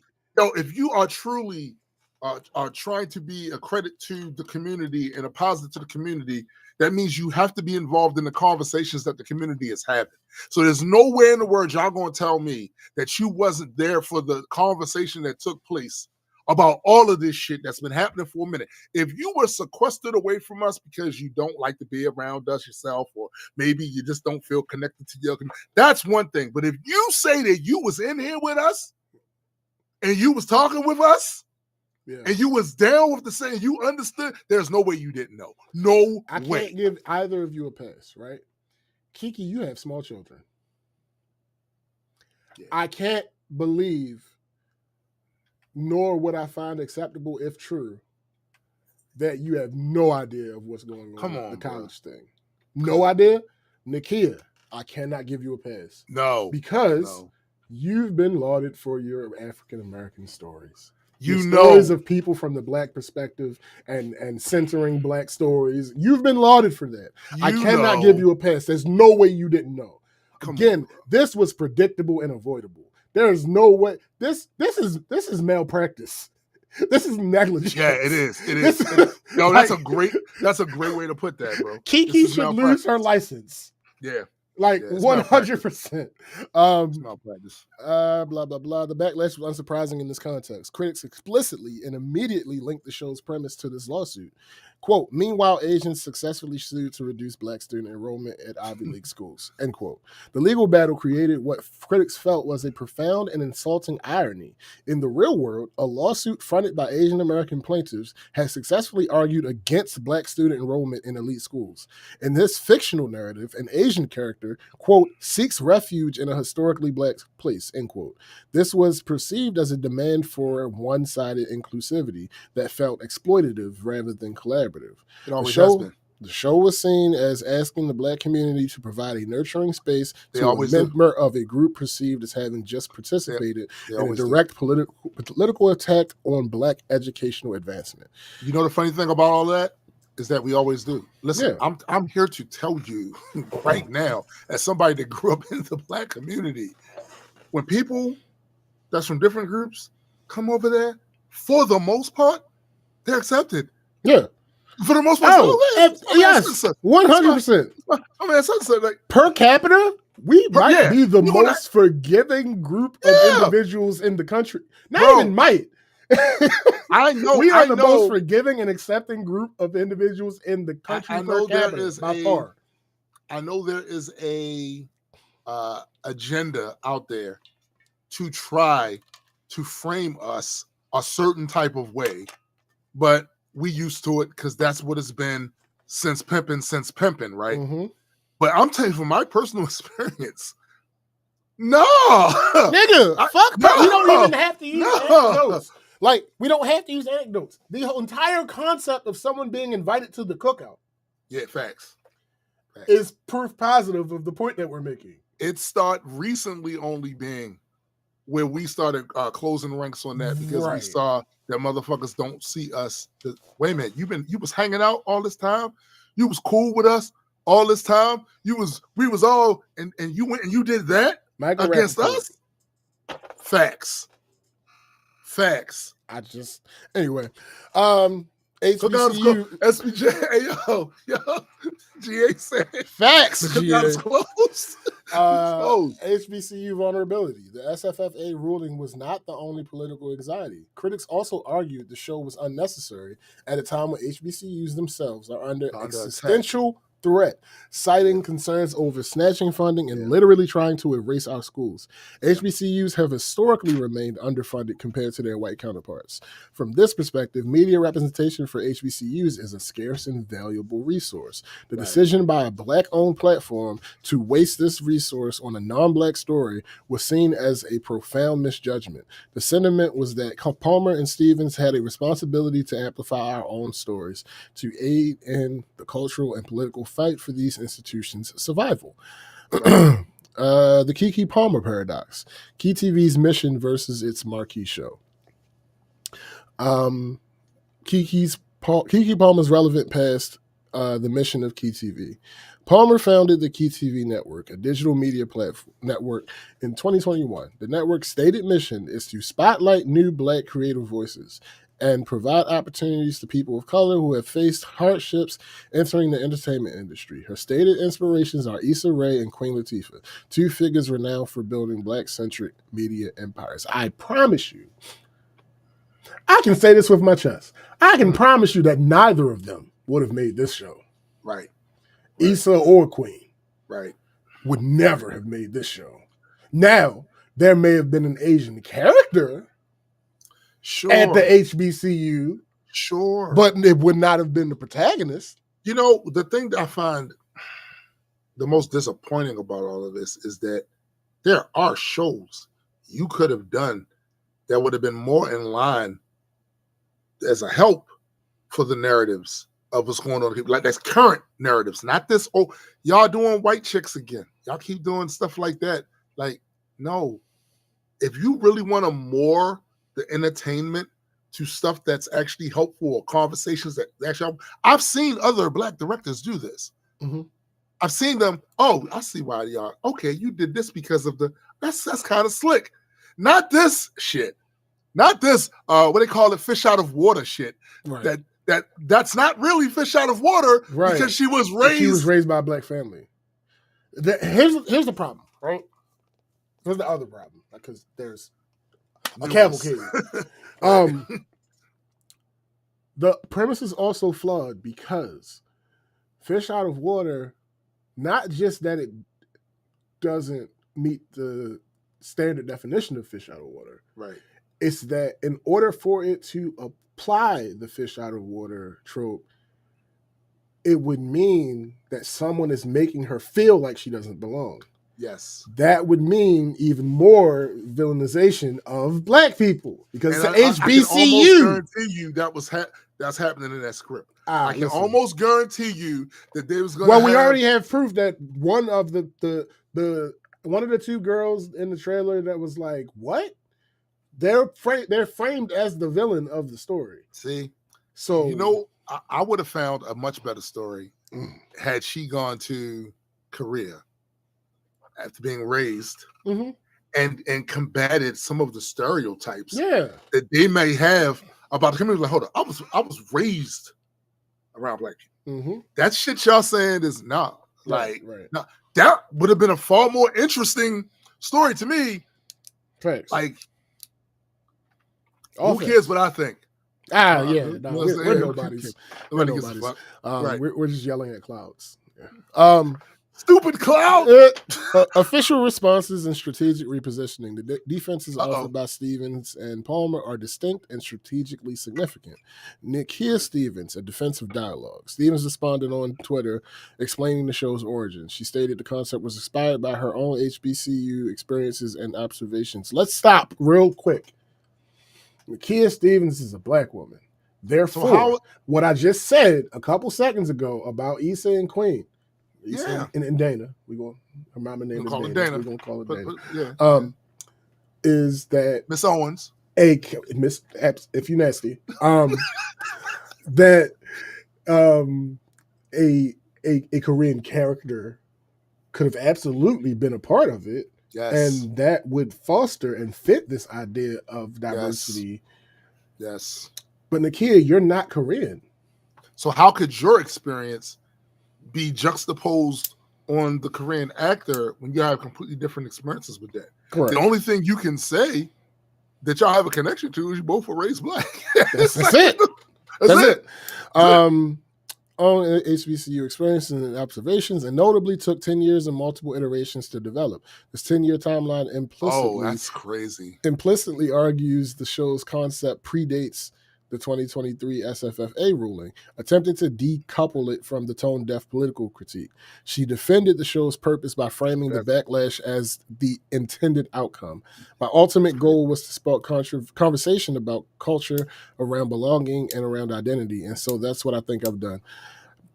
If you are truly are trying to be a credit to the community and a positive to the community, that means you have to be involved in the conversations that the community is having. So there's nowhere in the world y'all going to tell me that you wasn't there for the conversation that took place about all of this shit that's been happening for a minute. If you were sequestered away from us because you don't like to be around us yourself, or maybe you just don't feel connected to your community, that's one thing. But if you say that you was in here with us and you was talking with us, and you was down with the saying, you understood, there's no way you didn't know. No I way. Can't give either of you a pass, right? Kiki, you have small children. Yeah. I can't believe, nor would I find acceptable if true, that you have no idea of what's going on with the college thing. No idea? Nakia, I cannot give you a pass. No. Because you've been lauded for your African-American stories. Stories of people from the Black perspective and centering Black stories. You've been lauded for that. I cannot give you a pass. There's no way you didn't know. This was predictable and avoidable. There is no way. This is malpractice. This is negligence. Yeah, it is. It is. Yo, that's a great way to put that, bro. Kiki should lose her license. Yeah. 100%. Malpractice. Blah, blah, blah. The backlash was unsurprising in this context. Critics explicitly and immediately linked the show's premise to this lawsuit. Quote, meanwhile, Asians successfully sued to reduce Black student enrollment at Ivy League schools, end quote. The legal battle created what critics felt was a profound and insulting irony. In the real world, a lawsuit fronted by Asian American plaintiffs has successfully argued against Black student enrollment in elite schools. In this fictional narrative, an Asian character, quote, seeks refuge in a historically Black place, end quote. This was perceived as a demand for one-sided inclusivity that felt exploitative rather than collaborative. It always has been. The show was seen as asking the Black community to provide a nurturing space to a member of a group perceived as having just participated in a direct political attack on Black educational advancement. You know the funny thing about all that is that we always do. Listen, I'm here to tell you right now, as somebody that grew up in the Black community, when people that's from different groups come over there, for the most part, they're accepted. Yeah. For the most part, yes, 100%. I mean, it's like per capita, we might be the most forgiving group of individuals in the country. Not even might. I know we are the most forgiving and accepting group of individuals in the country. I know per capita, by far. I know there is a agenda out there to try to frame us a certain type of way, but we used to it because that's what it's been since pimping, right? Mm-hmm. But I'm telling you from my personal experience, no, nigga, fuck. No, we don't even have to use anecdotes. Like, we don't have to use anecdotes. The whole entire concept of someone being invited to the cookout, facts, is proof positive of the point that we're making. It started recently only being where we started closing ranks on that because we saw that motherfuckers don't see us. Wait a minute, you was hanging out all this time, you was cool with us all this time, we was all and you went and you did that against us. Facts. Anyway, HBCU SPJ, hey, yo, GA said facts. GA closed. HBCU vulnerability. The SFFA ruling was not the only political anxiety. Critics also argued the show was unnecessary at a time when HBCUs themselves are under existential threat, citing concerns over snatching funding and literally trying to erase our schools. HBCUs have historically remained underfunded compared to their white counterparts. From this perspective, media representation for HBCUs is a scarce and valuable resource. The decision by a Black-owned platform to waste this resource on a non-Black story was seen as a profound misjudgment. The sentiment was that Palmer and Stevens had a responsibility to amplify our own stories, to aid in the cultural and political fight for these institutions' survival. The Keke Palmer paradox. Key TV's mission versus its marquee show. Keke Palmer's relevant past the mission of Key TV. Palmer founded the Key TV network, a digital media platform network, in 2021. The network's stated mission is to spotlight new Black creative voices and provide opportunities to people of color who have faced hardships entering the entertainment industry. Her stated inspirations are Issa Rae and Queen Latifah, two figures renowned for building Black-centric media empires. I promise you, I can say this with my chest. I can promise you that neither of them would have made this show. Right. Issa or Queen. Right. Would never have made this show. Now, there may have been an Asian character at the HBCU. Sure. But it would not have been the protagonist. You know, the thing that I find the most disappointing about all of this is that there are shows you could have done that would have been more in line as a help for the narratives of what's going on. Like that's current narratives, not this, oh, y'all doing white chicks again. Y'all keep doing stuff like that. Like, no. If you really want to more the entertainment to stuff that's actually helpful or conversations that actually help. I've seen other Black directors do this. Mm-hmm. I've seen them, oh, I see why y'all, okay, you did this because of that's kind of slick. Not this shit. Not this, what they call it, fish out of water shit. Right. That's not really fish out of water, right? Because she was raised by a Black family. Here's the problem, right? Here's the other problem, because there's a cavalcade. The premise is also flawed because fish out of water, not just that it doesn't meet the standard definition of fish out of water, right? It's that in order for it to apply the fish out of water trope, it would mean that someone is making her feel like she doesn't belong. Yes. That would mean even more villainization of Black people because it's the HBCU. I can almost guarantee you that's happening in that script. I can almost guarantee you that they was going to Well, we already have proof that one of the one of the two girls in the trailer that was like, what? They're framed as the villain of the story. See? So, you know, I would have found a much better story had she gone to Korea after being raised and combated some of the stereotypes that they may have about the community. Like, hold on, I was raised around Black people. That shit y'all saying is not like no, that would have been a far more interesting story to me. Facts. Like, who cares what I think? We're nobodies. We're nobodies. We're just yelling at clouds. Stupid cloud. Official responses and strategic repositioning. The defenses offered by Stevens and Palmer are distinct and strategically significant. Nakia Stevens, a defensive dialogue. Stevens responded on Twitter explaining the show's origins. She stated the concept was inspired by her own HBCU experiences and observations. Let's stop real quick. Nakia Stevens is a Black woman. Therefore, what I just said a couple seconds ago about Issa and Queen, and Dana, her mama name is Dana. We're gonna call her Dana. Is that Miss Owens? Miss, if you nasty, that a Korean character could have absolutely been a part of it. Yes. And that would foster and fit this idea of diversity. Yes. But Nakia, you're not Korean. So how could your experience be juxtaposed on the Korean actor when you have completely different experiences with that? Correct. The only thing you can say that y'all have a connection to is you both were raised Black. That's it. That's it. own HBCU experiences and observations, and notably took 10 years and multiple iterations to develop. This 10-year timeline that's crazy. Implicitly argues the show's concept predates the 2023 SFFA ruling, attempting to decouple it from the tone-deaf political critique. She defended the show's purpose by framing the backlash as the intended outcome. My ultimate goal was to spark conversation about culture, around belonging, and around identity, and so that's what I think I've done.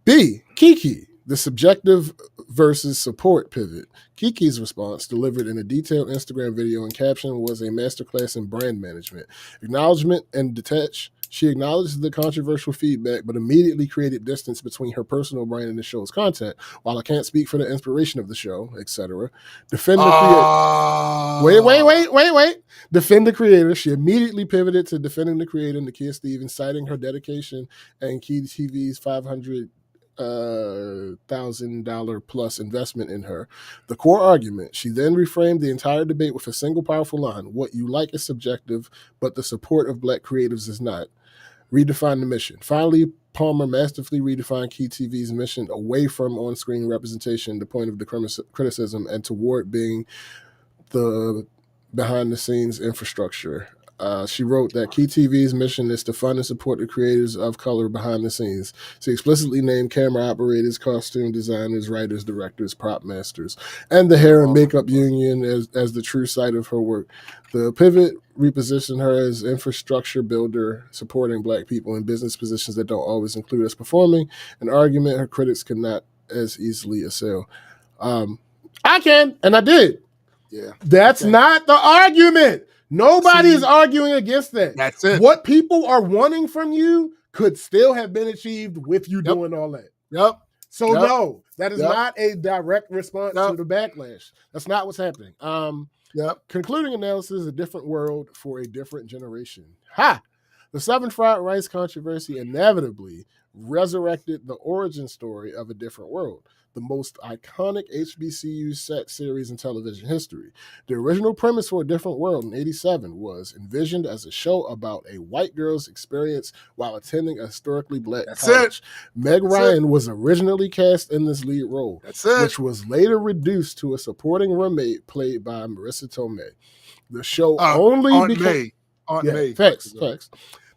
B, Kiki, the subjective versus support pivot. Kiki's response, delivered in a detailed Instagram video and caption, was a masterclass in brand management. Acknowledgement and detach. She acknowledged the controversial feedback, but immediately created distance between her personal brand and the show's content. While I can't speak for the inspiration of the show, etc. Defend the creator. Wait. Defend the creator. She immediately pivoted to defending the creator, Nakia Stevens, citing her dedication and Key TV's $500,000 plus investment in her. The core argument. She then reframed the entire debate with a single powerful line: "What you like is subjective, but the support of Black creatives is not." Redefine the mission. Finally, Palmer masterfully redefined Key TV's mission away from on-screen representation, the point of the criticism, and toward being the behind-the-scenes infrastructure. She wrote that Key TV's mission is to fund and support the creators of color behind the scenes. She explicitly named camera operators, costume designers, writers, directors, prop masters, and the hair and makeup union as the true site of her work. The pivot repositioned her as infrastructure builder, supporting Black people in business positions that don't always include us performing, an argument her critics could not as easily assail. I can, and I did. Yeah. That's not the argument. Nobody is arguing against that. That's it. What people are wanting from you could still have been achieved with you doing all that. Yep. So no, that is not a direct response to the backlash. That's not what's happening. Concluding analysis: a different world for a different generation. Ha! The Southern fried rice controversy inevitably resurrected the origin story of A Different World, the most iconic HBCU set series in television history. The original premise for A Different World in '87 was envisioned as a show about a white girl's experience while attending a historically Black college. Meg Ryan was originally cast in this lead role, which was later reduced to a supporting roommate played by Marissa Tomei. The show Facts.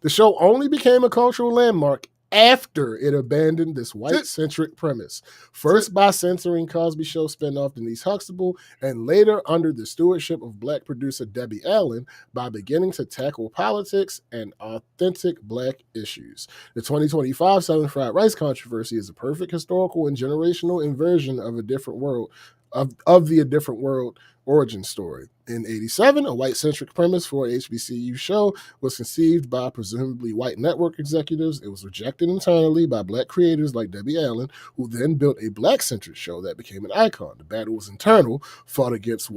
The show only became a cultural landmark after it abandoned this white-centric premise, first by censoring Cosby Show spinoff Denise Huxtable, and later under the stewardship of Black producer Debbie Allen by beginning to tackle politics and authentic Black issues. The 2025 Southern Fried Rice controversy is a perfect historical and generational inversion of A Different World, of the A Different World origin story. In '87, a white-centric premise for a HBCU show was conceived by presumably white network executives. It was rejected internally by Black creators like Debbie Allen, who then built a Black-centric show that became an icon. The battle was internal, fought against a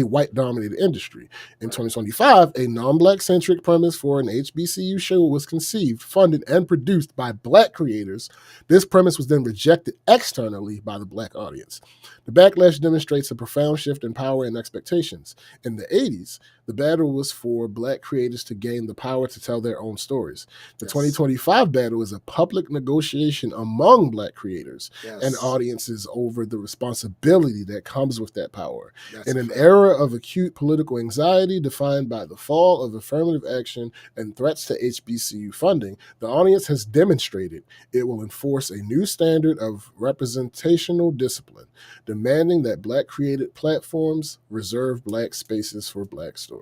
white-dominated industry. In 2025, a non-Black-centric premise for an HBCU show was conceived, funded, and produced by Black creators. This premise was then rejected externally by the Black audience. The backlash demonstrates a profound shift in power and expectations. In the 80s, the battle was for Black creators to gain the power to tell their own stories. The 2025 battle is a public negotiation among Black creators and audiences over the responsibility that comes with that power. In an era of acute political anxiety defined by the fall of affirmative action and threats to HBCU funding, the audience has demonstrated it will enforce a new standard of representational discipline, demanding that Black created platforms reserve Black spaces for Black stories.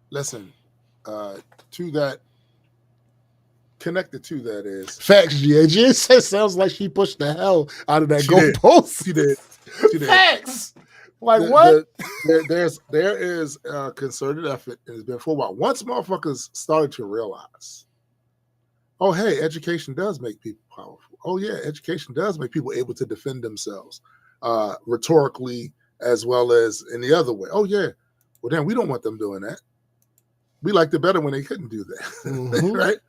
Listen, to that, connected to that is facts. GA sounds like she pushed the hell out of that goalpost. She did. Facts. Like what? There is a concerted effort. It's been for a while. Once motherfuckers started to realize, oh hey, education does make people powerful. Oh yeah, education does make people able to defend themselves rhetorically as well as in the other way. Oh yeah. Well, then we don't want them doing that. We liked it better when they couldn't do that, right?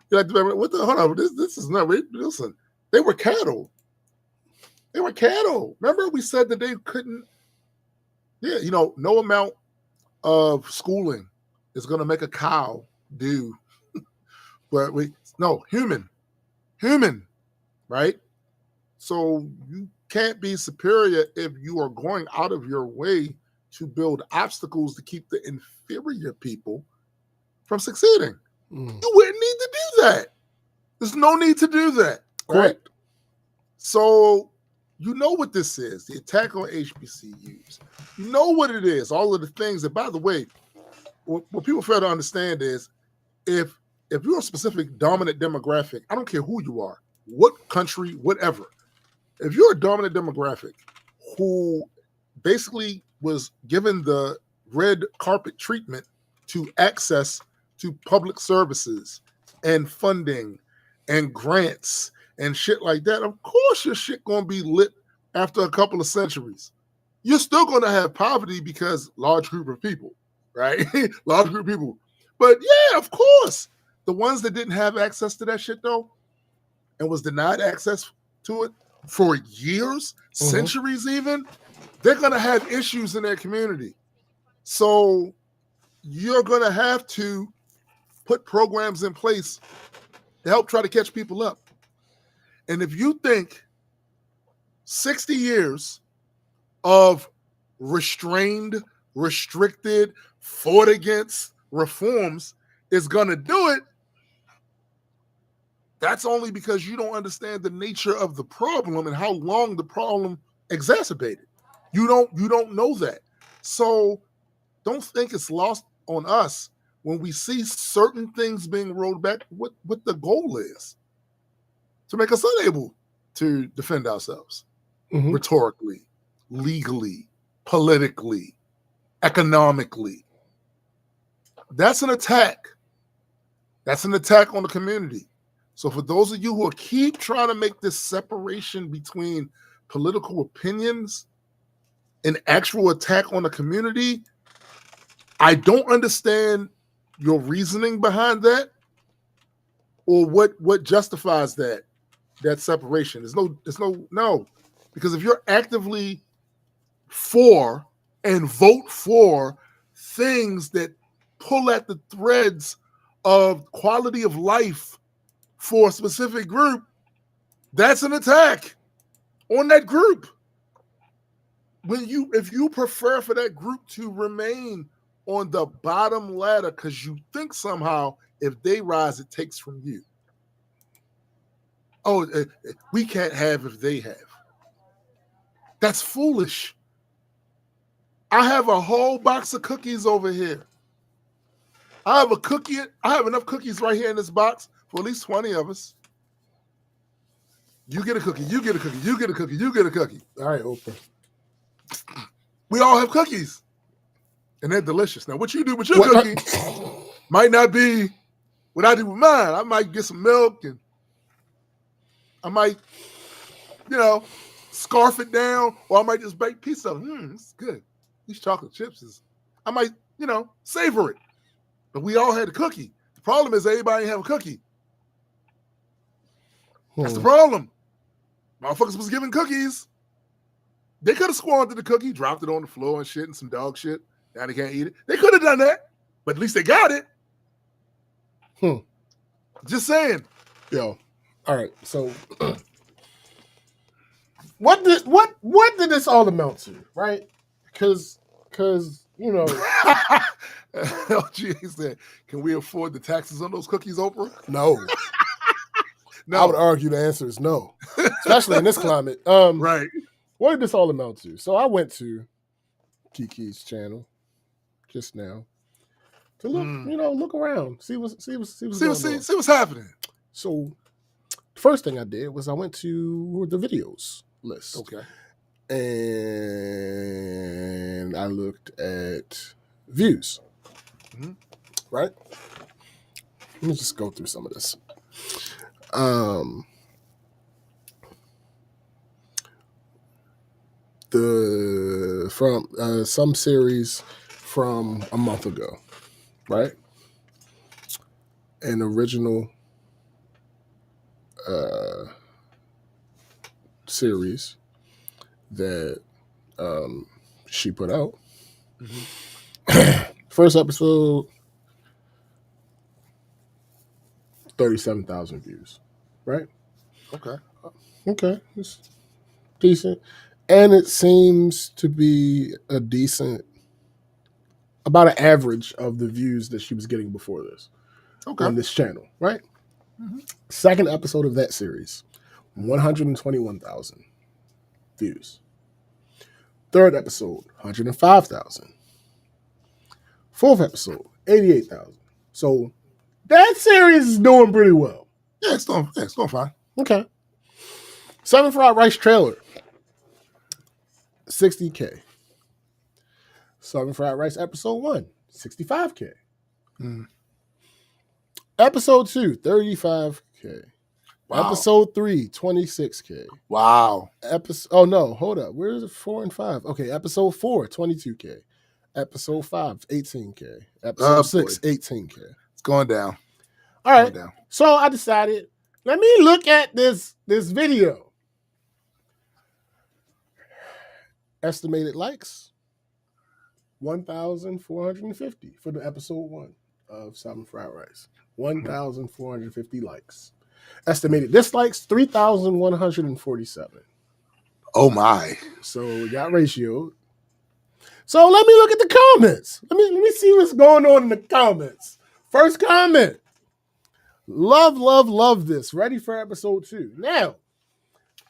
We liked it better. Hold on, this is not. Listen, they were cattle. They were cattle. Remember, we said that they couldn't. Yeah, no amount of schooling is going to make a cow do. But No, human, right? So you can't be superior if you are going out of your way to build obstacles to keep the inferior people from succeeding. You wouldn't need to do that. There's no need to do that. Right? Correct. So you know what this is, the attack on HBCUs. You know what it is, all of the things that, by the way, what people fail to understand is if you're a specific dominant demographic, I don't care who you are, what country, whatever, if you're a dominant demographic who basically was given the red carpet treatment to access to public services and funding and grants and shit like that, of course your shit gonna be lit after a couple of centuries. You're still gonna have poverty because large group of people, right? Large group of people. But yeah, of course. The ones that didn't have access to that shit though, and was denied access to it for years, centuries even, they're gonna have issues in their community. So you're gonna have to put programs in place to help try to catch people up. And if you think 60 years of restrained, restricted, fought against reforms is going to do it, that's only because you don't understand the nature of the problem and how long the problem exacerbated. You don't know that. So don't think it's lost on us when we see certain things being rolled back, what the goal is to make us unable to defend ourselves rhetorically, legally, politically, economically. That's an attack. That's an attack on the community. So for those of you who keep trying to make this separation between political opinions and actual attack on the community, I don't understand your reasoning behind that or what justifies that separation. There's no, because if you're actively for and vote for things that pull at the threads of quality of life for a specific group, that's an attack on that group. If you prefer for that group to remain on the bottom ladder because you think somehow if they rise, it takes from you. Oh, we can't have if they have. That's foolish. I have a whole box of cookies over here. I have enough cookies right here in this box for at least 20 of us. You get a cookie, you get a cookie, you get a cookie, you get a cookie. All right, Oprah. We all have cookies. And they're delicious. Now, what you do with your cookie might not be what I do with mine. I might get some milk and I might, scarf it down, or I might just bake a piece of it. This is good. These chocolate chips I might, savor it. But we all had a cookie. The problem is everybody didn't have a cookie. That's the problem. Motherfuckers was giving cookies. They could have squandered the cookie, dropped it on the floor and shit and some dog shit. Now they can't eat it. They could have done that, but at least they got it. Just saying. Yo. All right. So what did this all amount to, right? Because LG said, can we afford the taxes on those cookies, Oprah? No. No. I would argue the answer is no, especially in this climate. Right. What did this all amount to? So I went to Kiki's channel just now to look, look around, see what's happening. So the first thing I did was I went to the videos list. Okay. And I looked at views. Right? Let me just go through some of this. From some series from a month ago, right? An original series that she put out. First episode, 37,000 views. Right? Okay. It's decent. And it seems to be about an average of the views that she was getting before this on this channel, right? Mm-hmm. Second episode of that series, 121,000 views. Third episode, 105,000. Fourth episode, 88,000. So that series is doing pretty well. Yeah, it's going fine. Okay. Seven Fried Rice trailer, 60K. Southern Fried Rice episode 1, 65K. Episode 2, 35K. Wow. Episode 3, 26K. Wow. Oh no, hold up. Where's it 4 and 5? Okay, episode 4, 22K. Episode 5, 18K. Episode 6, 18K. It's going down. All right. So I decided, let me look at this video. Estimated likes, 1,450 for the episode 1 of Southern Fried Rice. 1,450 likes. Estimated dislikes, 3,147. Oh my. So we got ratioed. So let me look at the comments. Let me see what's going on in the comments. First comment. Love this. Ready for episode 2. Now,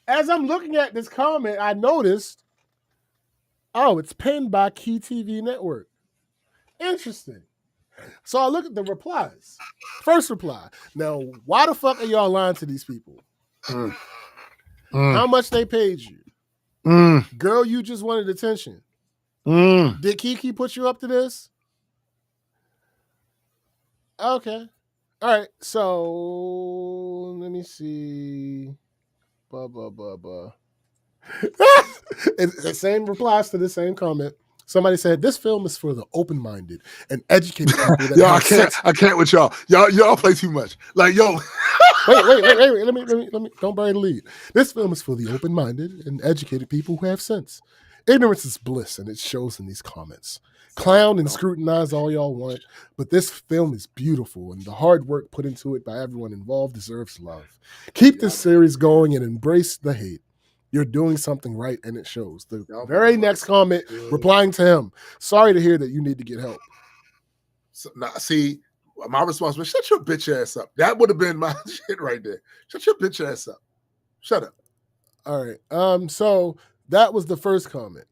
as I'm looking at this comment, I noticed, it's pinned by Key TV Network. Interesting. So I look at the replies. First reply. Now, why the fuck are y'all lying to these people? How much they paid you? Girl, you just wanted attention. Did Kiki put you up to this? Okay. All right. So let me see. The same replies to the same comment. Somebody said this film is for the open-minded and educated people. That I can't with y'all. Y'all play too much. Like, yo. wait. Let me. Don't bury the lead. This film is for the open-minded and educated people who have sense. Ignorance is bliss, and it shows in these comments. Clown and scrutinize all y'all want, but this film is beautiful, and the hard work put into it by everyone involved deserves love. Keep this series going and embrace the hate. You're doing something right, and it shows. The very next comment, replying to him, sorry to hear that you need to get help. So, see, my response was, shut your bitch ass up. That would have been my shit right there. Shut your bitch ass up. Shut up. All right. So that was the first comment.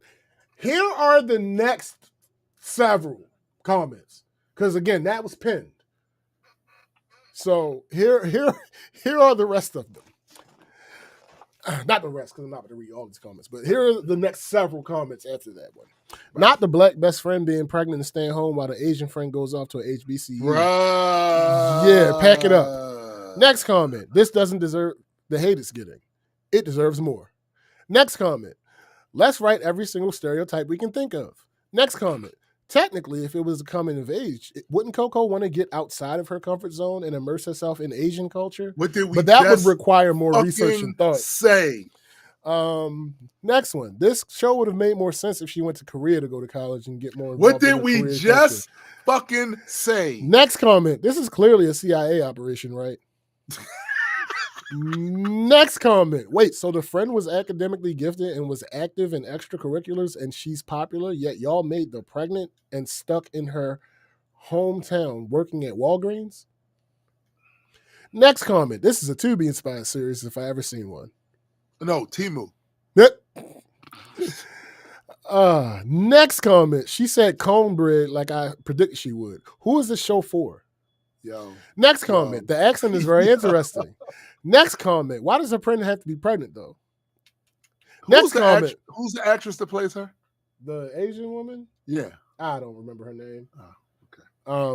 Here are the next several comments. Because, again, that was pinned. So here are the rest of them. Not the rest, because I'm not going to read all these comments, but here are the next several comments after that one. Right. Not the black best friend being pregnant and staying home while the Asian friend goes off to an HBCU. Right. Yeah, pack it up. Next comment. This doesn't deserve the hate it's getting. It deserves more. Next comment. Let's write every single stereotype we can think of. Next comment. Technically, if it was a coming of age, wouldn't Coco want to get outside of her comfort zone and immerse herself in Asian culture? What did we but that would require more research and thought. Say. Next one. This show would have made more sense if she went to Korea to go to college and get more involved. What did we just fucking say? Next comment. This is clearly a CIA operation, right? Next comment. Wait, so the friend was academically gifted and was active in extracurriculars and she's popular, yet y'all made the pregnant and stuck in her hometown working at Walgreens? Next comment. This is a Tubi inspired series if I ever seen one. No, Timu. Next comment. She said cornbread like I predicted she would. Who is this show for? Yo. Next comment. The accent is very interesting. Next comment. Why does her friend have to be pregnant, though? Next comment. Who's the actress that plays her? The Asian woman? Yeah. I don't remember her name. Oh,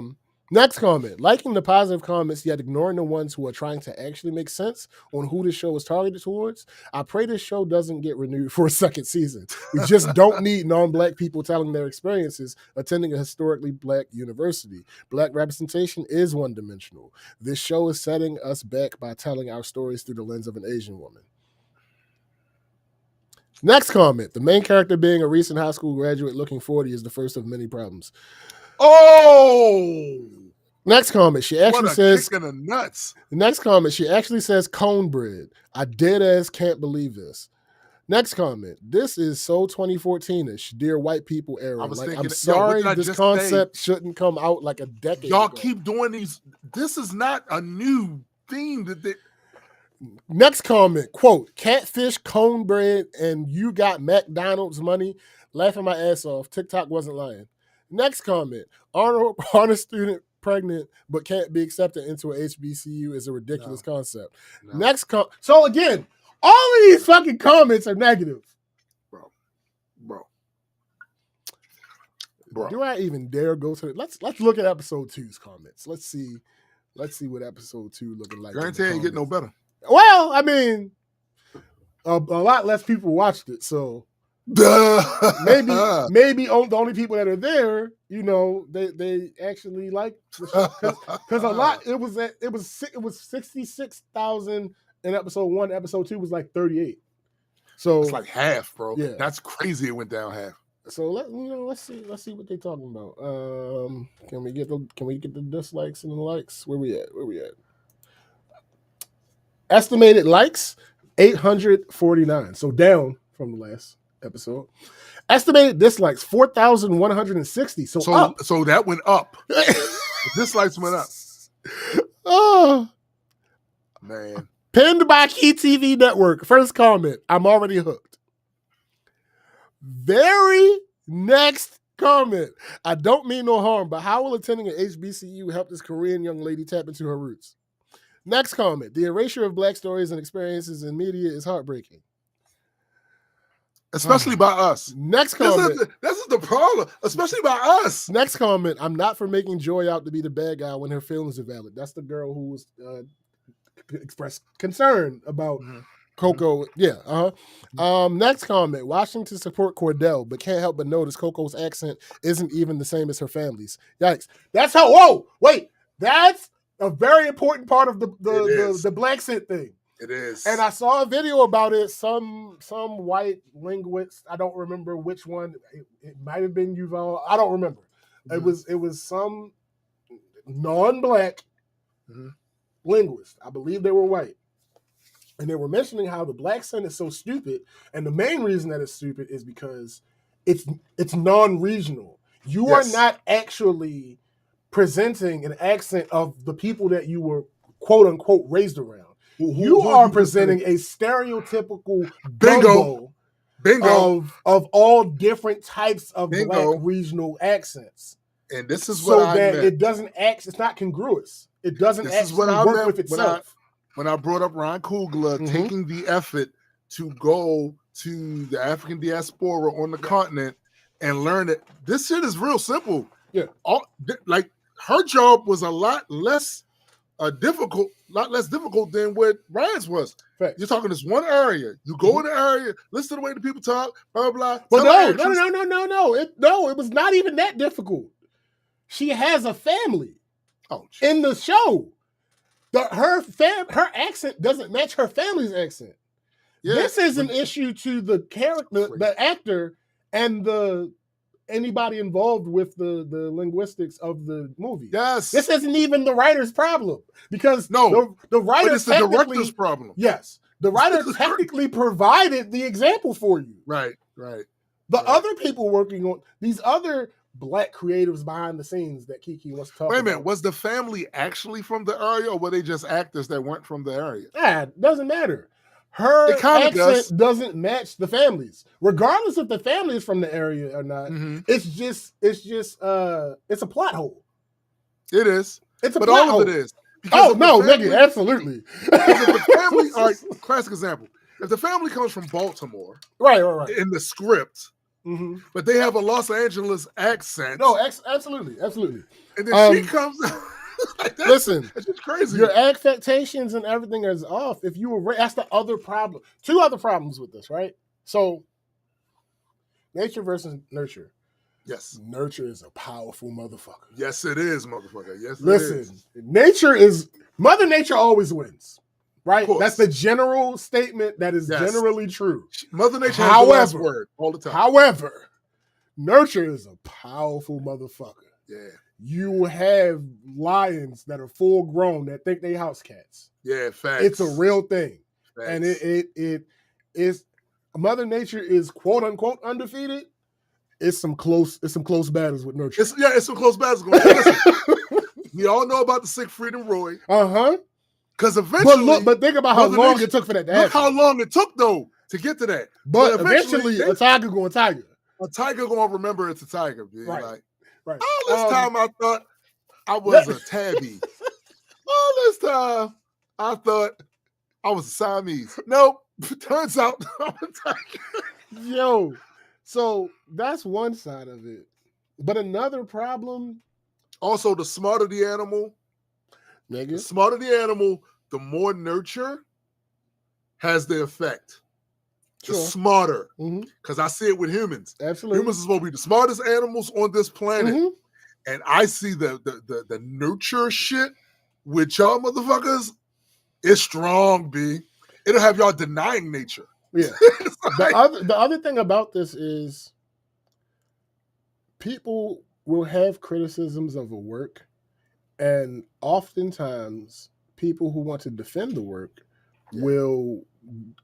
okay. Next comment. Liking the positive comments, yet ignoring the ones who are trying to actually make sense on who this show is targeted towards. I pray this show doesn't get renewed for a second season. We just don't need non-black people telling their experiences attending a historically black university. Black representation is one-dimensional. This show is setting us back by telling our stories through the lens of an Asian woman. Next comment. The main character being a recent high school graduate looking 40 is the first of many problems. Oh! Next comment, she actually says, kick in the nuts. The next comment, she actually says cornbread. I dead ass can't believe this. Next comment, this is so 2014-ish, dear white people era. I'm sorry, this concept shouldn't come out like a decade Y'all ago. keep doing these. This is not a new theme that they... Next comment, quote, catfish, cornbread, and you got McDonald's money. Laughing my ass off. TikTok wasn't lying. Next comment, honor student pregnant but can't be accepted into a HBCU is a ridiculous concept. No. Next so again, all of these fucking comments are negative. Bro. Do I even dare go to it? Let's look at episode 2's comments. Let's see what episode 2 looking like. Guarantee ain't get no better. Well, I mean, a lot less people watched it, so maybe the only people that are there, they actually like because a lot it was 66,000 in episode 1. Episode 2 was like 38. So it's like half, bro. Yeah, that's crazy. It went down half. So let's see what they're talking about. Can we get the dislikes and the likes? Where we at? Estimated likes 849. So down from the last episode. Estimated dislikes 4,160. So up. So that went up. Dislikes went up. Oh man. Pinned by Key TV Network. First comment. I'm already hooked. Very next comment. I don't mean no harm, but how will attending an HBCU help this Korean young lady tap into her roots? Next comment. The erasure of Black stories and experiences in media is heartbreaking. Especially by us. Next comment. This is the problem. Especially by us. Next comment. I'm not for making Joy out to be the bad guy when her feelings are valid. That's the girl who was expressed concern about Coco. Yeah. Next comment. Washington support Cordell, but can't help but notice Coco's accent isn't even the same as her family's. Yikes. That's how. Whoa. Wait. That's a very important part of the Black scent thing. It is. And I saw a video about it. Some white linguist. I don't remember which one. It might have been Yuval. I don't remember. Mm-hmm. It was some non-Black linguist. I believe they were white. And they were mentioning how the Black scent is so stupid. And the main reason that it's stupid is because it's non-regional. You are not actually presenting an accent of the people that you were quote unquote raised around. You are presenting a stereotypical bingo of all different types of Black regional accents. And this is what I meant. It doesn't act. It's not congruous. It doesn't actually work with itself. When I brought up Ron Coogler taking the effort to go to the African diaspora on the continent and learn it, this shit is real simple. Yeah, like her job was a lot less difficult than what Ryan's was. Fact. You're talking this one area. You go in the area, listen to the way the people talk, blah blah blah. But no. It was not even that difficult. She has a family. In the show. Her accent doesn't match her family's accent. Yeah, this is an issue to the character, the actor, and anybody involved with the linguistics of the movie. Yes. This isn't even the writer's problem. Because the writer it's the director's problem. Yes. The writer technically provided the example for you. Right. The other people working on these other Black creatives behind the scenes that Kiki wants to talk about. Wait a minute, was the family actually from the area, or were they just actors that weren't from the area? It doesn't matter. Her accent doesn't match the family's, regardless if the family is from the area or not. Mm-hmm. It's a plot hole. It is. It's a plot hole. All of it is. Nigga, absolutely. If the family, all right, classic example. If the family comes from Baltimore, right, in the script, but they have a Los Angeles accent. No, absolutely. And then she comes out. Like listen, it's just crazy. Your expectations and everything is off. If you were, that's the other problem. Two other problems with this, right? So, nature versus nurture. Yes, nurture is a powerful motherfucker. Yes, it is, motherfucker. Yes, listen, Mother Nature always wins, right? That's the general statement that is generally true. Mother Nature has the last word all the time. However, nurture is a powerful motherfucker. Yeah. you have lions that are full grown that think they house cats. Yeah, facts. It's a real thing. Facts. And it is Mother Nature is quote unquote undefeated. It's some close battles with nurture. It's some close battles going on. We all know about the Siegfried and Roy. Because eventually, but think about how long it took for that to happen. Look how long it took though to get to that. But eventually a tiger going tiger. A tiger gonna remember it's a tiger. Dude. Right. Right. All this time I thought I was a tabby. All this time I thought I was a Siamese. Nope. Turns out I'm a tiger. Yo, so that's one side of it. But another problem. Also, the smarter the animal, the smarter the animal, the more nurture has the effect. Sure. The smarter. Because I see it with humans. Absolutely. Humans is supposed to be the smartest animals on this planet. And I see the nurture shit with y'all motherfuckers. It's strong, B. It'll have y'all denying nature. Yeah. The other thing about this is people will have criticisms of a work, and oftentimes people who want to defend the work will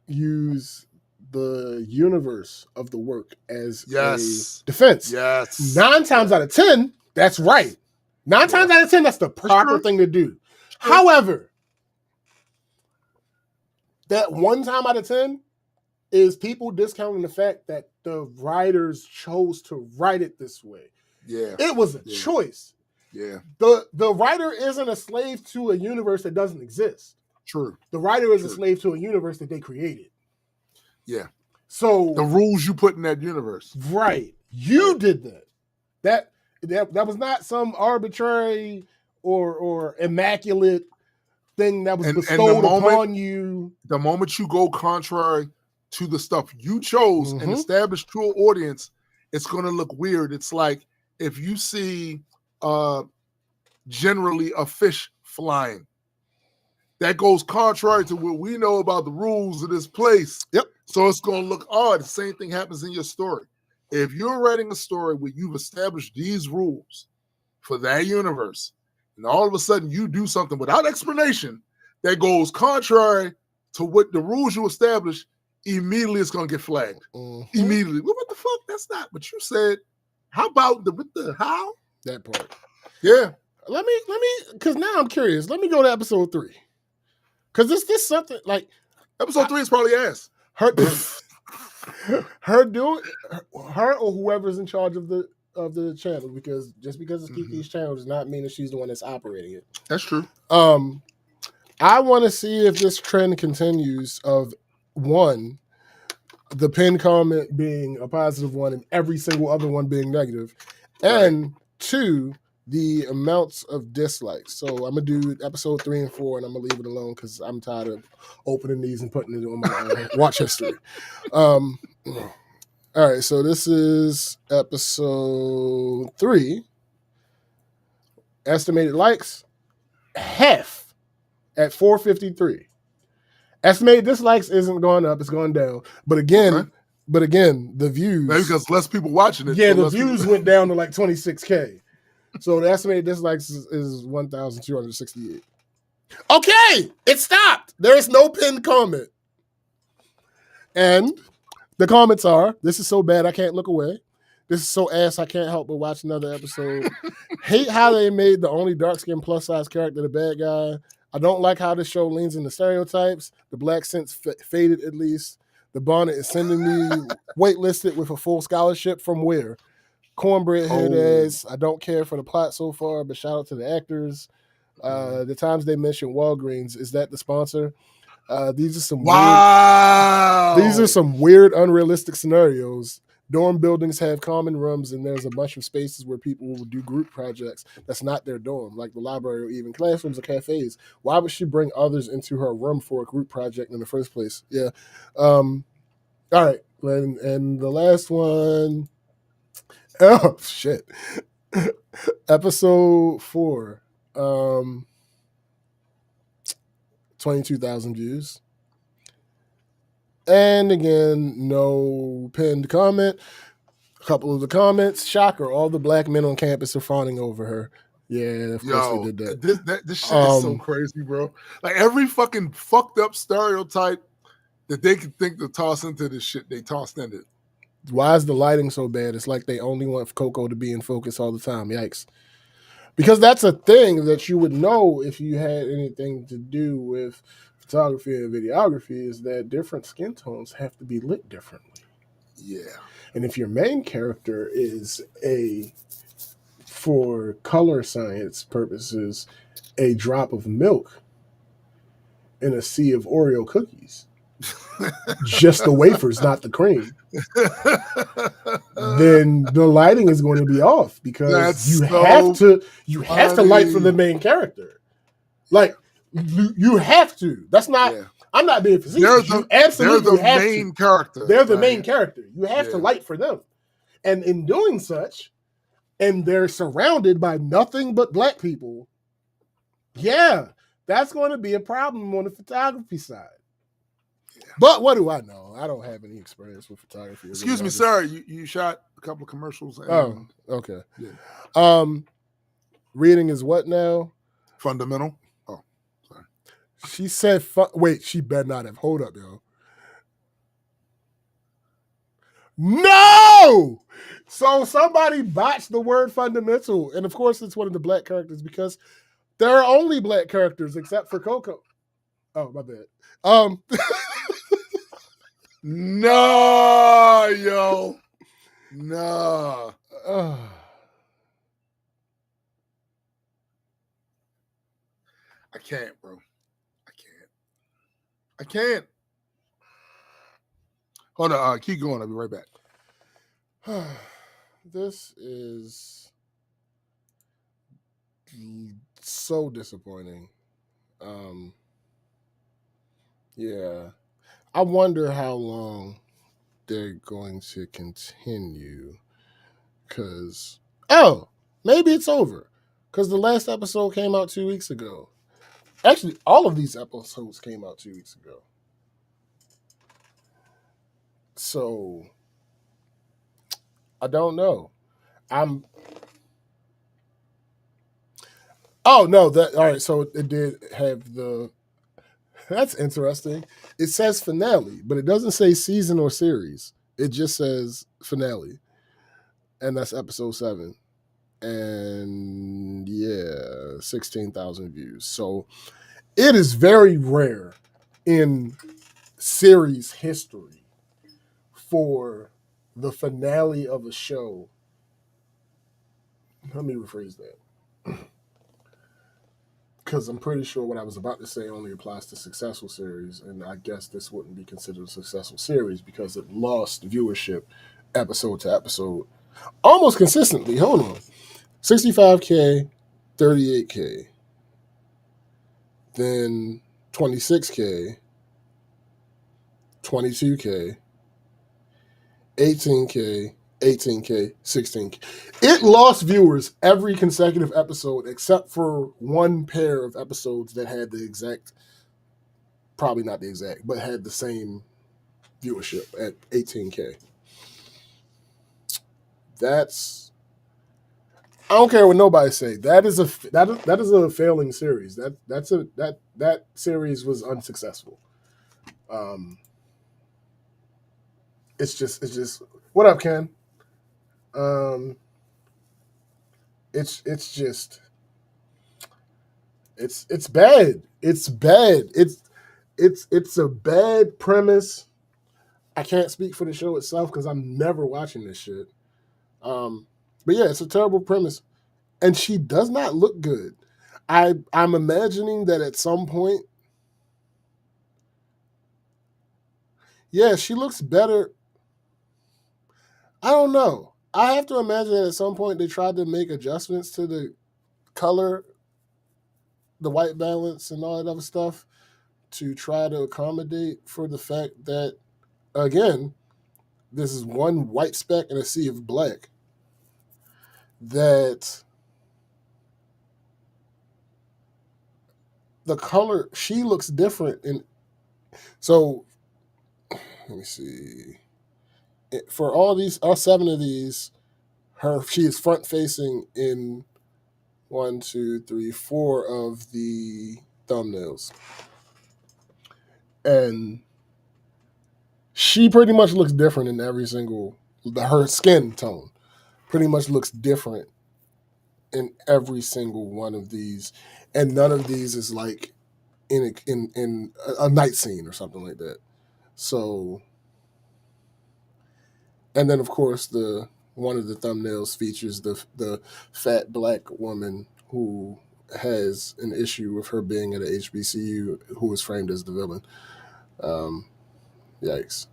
use the universe of the work as a defense. 9 times out of 10, that's right. 9 times out of 10, that's the proper thing to do. However, that 1 time out of 10 is people discounting the fact that the writers chose to write it this way. Yeah. It was a choice. Yeah. The writer isn't a slave to a universe that doesn't exist. True. The writer is a slave to a universe that they created. Yeah. So the rules you put in that universe. Right. You did that. That was not some arbitrary or immaculate thing that was bestowed upon you. The moment you go contrary to the stuff you chose and establish to an audience, it's going to look weird. It's like if you see generally a fish flying, that goes contrary to what we know about the rules of this place. Yep. So it's going to look odd. The same thing happens in your story. If you're writing a story where you've established these rules for that universe, and all of a sudden you do something without explanation that goes contrary to what the rules you established, immediately it's going to get flagged. Immediately. Well, what the fuck? That's not what you said. How about how? That part. Yeah. Let me, because now I'm curious. Let me go to episode 3. Because this something like episode 3 is probably ass. Her or whoever's in charge of the channel, because just because it's Kiki's channel does not mean that she's the one that's operating it. That's true. I want to see if this trend continues of one, the pinned comment being a positive one and every single other one being negative, and 2, the amounts of dislikes. So I'm gonna do episode 3 and 4, and I'm gonna leave it alone because I'm tired of opening these and putting it on my watch history. All right, so this is episode 3. Estimated likes, half at 453. Estimated dislikes isn't going up; it's going down. But again, the views, maybe because less people watching it. Yeah, the views went down to like 26K. So the estimated dislikes is 1,268. Okay, it stopped. There is no pinned comment. And the comments are, this is so bad I can't look away. This is so ass I can't help but watch another episode. Hate how they made the only dark-skinned plus-size character the bad guy. I don't like how this show leans into stereotypes. The black sense faded at least. The bonnet is sending me waitlisted with a full scholarship from where? Cornbread head ass. I don't care for the plot so far, but shout out to the actors. The times they mentioned Walgreens, is that the sponsor? These are some these are some weird, unrealistic scenarios. Dorm buildings have common rooms, and there's a bunch of spaces where people will do group projects. That's not their dorm, like the library or even classrooms or cafes. Why would she bring others into her room for a group project in the first place? Yeah. All right, and the last one. Oh shit! Episode 4, 22,000 views, and again, no pinned comment. A couple of the comments, shocker! All the black men on campus are fawning over her. Yeah, of course they did that. This shit is so crazy, bro. Like every fucking fucked up stereotype that they could think to toss into this shit, they tossed in it. Why is the lighting so bad? It's like they only want Coco to be in focus all the time. Yikes. Because that's a thing that you would know if you had anything to do with photography and videography, is that different skin tones have to be lit differently. Yeah. And if your main character is for color science purposes, a drop of milk in a sea of Oreo cookies, just the wafers, not the cream, then the lighting is going to be off because you have to light for the main character. Like you have to. That's not. Yeah. I'm not being facetious. You absolutely have to. They're the main character. They're the main character. You have to light for them, and in doing such, and they're surrounded by nothing but black people. Yeah, that's going to be a problem on the photography side. But what do I know? I don't have any experience with photography. Excuse me, sir. You shot a couple of commercials. And, okay. Yeah. Reading is what now? Fundamental. Oh, sorry. She said, wait, she better not have. Hold up, yo. No! So somebody botched the word fundamental. And of course, it's one of the black characters because there are only black characters except for Coco. Oh, my bad. No, yo. No. I can't, bro. I can't. Hold on. Keep going. I'll be right back. This is so disappointing. Yeah. I wonder how long they're going to continue. Because, maybe it's over. Because the last episode came out 2 weeks ago. Actually, all of these episodes came out 2 weeks ago. So, I don't know. All right, so it did have the... That's interesting. It says finale, but it doesn't say season or series. It just says finale. And that's episode 7. And 16,000 views. So it is very rare in series history for the finale of a show. Let me rephrase that. Because I'm pretty sure what I was about to say only applies to successful series, and I guess this wouldn't be considered a successful series because it lost viewership episode to episode almost consistently. Hold on. 65K, 38K, then 26K, 22K, 18K, 18K, 16K. It lost viewers every consecutive episode except for one pair of episodes that had the exact, probably not the exact, but had the same viewership at 18K. That's, I don't care what nobody say. That is a failing series. That series was unsuccessful. It's just what up, Ken? It's bad. It's bad. It's a bad premise. I can't speak for the show itself because I'm never watching this shit. But yeah, it's a terrible premise. And she does not look good. I'm imagining that at some point, she looks better. I don't know. I have to imagine that at some point they tried to make adjustments to the color, the white balance, and all that other stuff to try to accommodate for the fact that, again, this is one white speck in a sea of black. That the color, she looks different. So, let me see. For all 7 of these, she is front facing in 1, 2, 3, 4 of the thumbnails. And she pretty much looks different in every single, her skin tone pretty much looks different in every single one of these. And none of these is like in a night scene or something like that. So, and then of course one of the thumbnails features the fat black woman who has an issue with her being at a HBCU, who is framed as the villain. Yikes.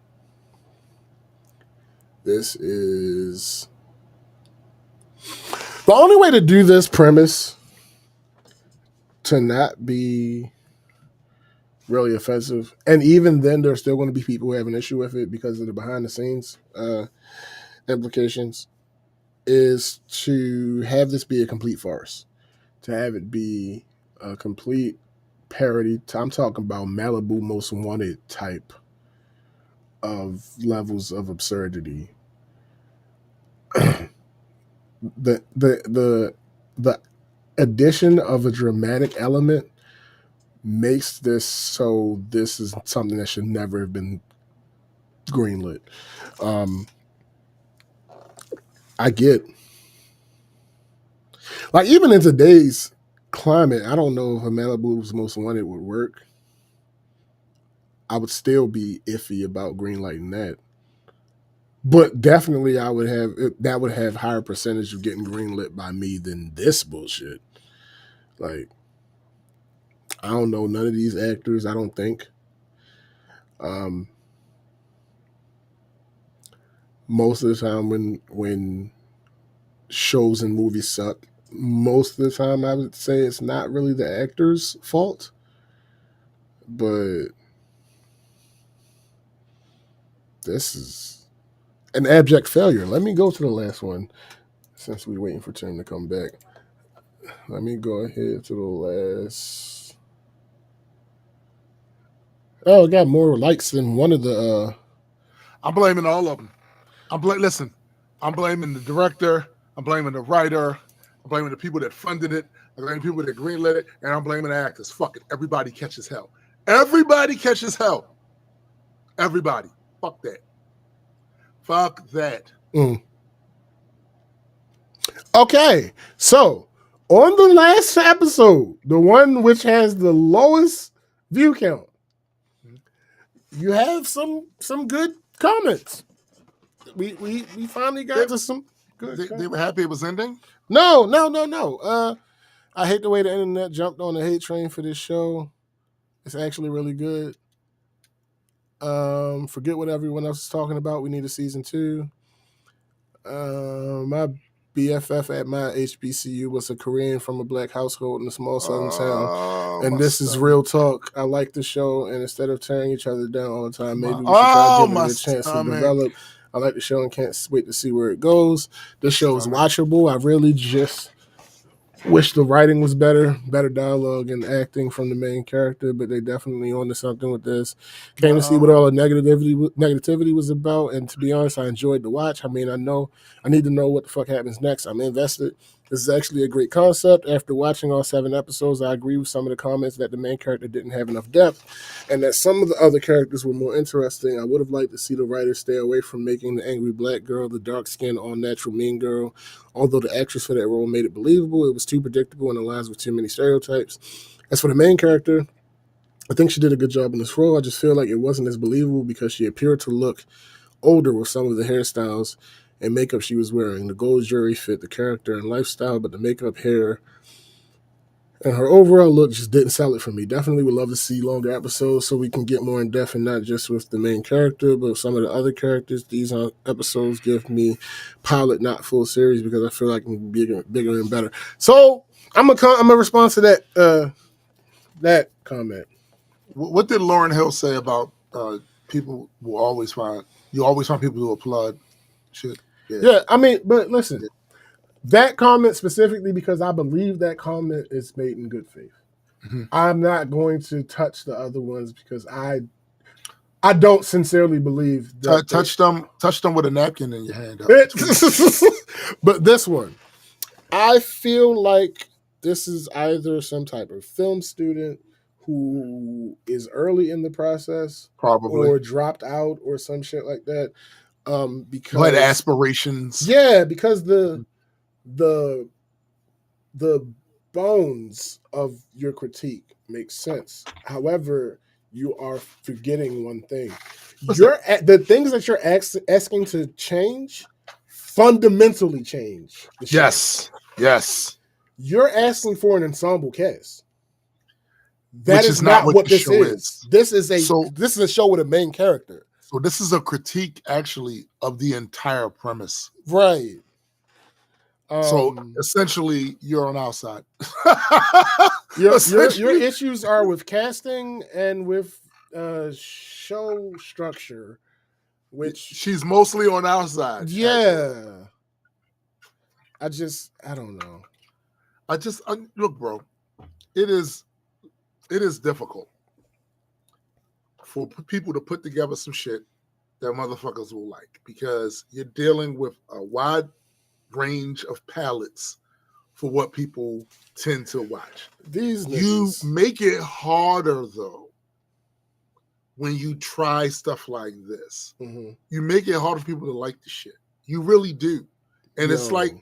This is the only way to do this premise to not be really offensive. And even then, there's still going to be people who have an issue with it because of the behind the scenes implications, is to have this be a complete farce, to have it be a complete parody. I'm talking about Malibu Most Wanted type of levels of absurdity. The addition of a dramatic element makes this so this is something that should never have been greenlit. I get, like, even in today's climate, I don't know if a Malibu's Most Wanted would work. I would still be iffy about greenlighting that. But definitely that would have higher percentage of getting greenlit by me than this bullshit. Like, I don't know none of these actors, I don't think. Most of the time when shows and movies suck, most of the time I would say it's not really the actor's fault. But this is an abject failure. Let me go to the last one since we're waiting for Tim to come back. Let me go ahead to the last. Oh, it got more likes than one of the. I'm blaming all of them. Listen, I'm blaming the director. I'm blaming the writer. I'm blaming the people that funded it. I'm blaming people that greenlit it, and I'm blaming the actors. Fuck it. Everybody catches hell. Everybody catches hell. Everybody. Fuck that. Fuck that. Okay, so on the last episode, the one which has the lowest view count, you have some good comments. We finally got to some good. They were happy it was ending? No. I hate the way the internet jumped on the hate train for this show. It's actually really good. Forget what everyone else is talking about. We need a season 2. My BFF at my HBCU was a Korean from a black household in a small southern town. And this is real talk. I like the show, and instead of tearing each other down all the time, maybe we should try giving it a chance to develop. I like the show and can't wait to see where it goes. The show is watchable. I really just wish the writing was better dialogue and acting from the main character, but they definitely on to something with this. Came to see what all the negativity was about, and to be honest, I enjoyed the watch. I mean, I need to know what the fuck happens next. I'm invested. This is actually a great concept. After watching all 7 episodes, I agree with some of the comments that the main character didn't have enough depth, and that some of the other characters were more interesting. I would have liked to see the writers stay away from making the angry black girl the dark-skinned, all-natural mean girl. Although the actress for that role made it believable, it was too predictable and aligns with too many stereotypes. As for the main character, I think she did a good job in this role. I just feel like it wasn't as believable because she appeared to look older with some of the hairstyles and makeup she was wearing. The gold jewelry fit the character and lifestyle, but the makeup, hair, and her overall look just didn't sell it for me. Definitely would love to see longer episodes so we can get more in depth, and not just with the main character, but with some of the other characters. These episodes give me pilot, not full series, because I feel like it can be bigger and better. So I'm a response to that comment. What did Lauryn Hill say about people will always find people who applaud shit? Yeah, I mean, but listen. Yeah. That comment specifically, because I believe that comment is made in good faith. Mm-hmm. I'm not going to touch the other ones because I don't sincerely believe that. Touch them with a napkin in your hand. But this one, I feel like this is either some type of film student who is early in the process, Probably, or dropped out or some shit like that. Because who had aspirations. Yeah, because the bones of your critique makes sense. However, you are forgetting one thing. The things that you're asking to change fundamentally change the show. Yes. You're asking for an ensemble cast. That Which is not what this is. This is a show with a main character. So this is a critique, actually, of the entire premise. Right. So essentially, you're on our side. Your issues are with casting and with show structure, which she's mostly on our side. Yeah. Actually. I don't know. Look, bro. It is difficult for people to put together some shit that motherfuckers will like, because you're dealing with a wide range of palettes for what people tend to watch. You make it harder, though, when you try stuff like this. Mm-hmm. You make it harder for people to like the shit. You really do. And it's like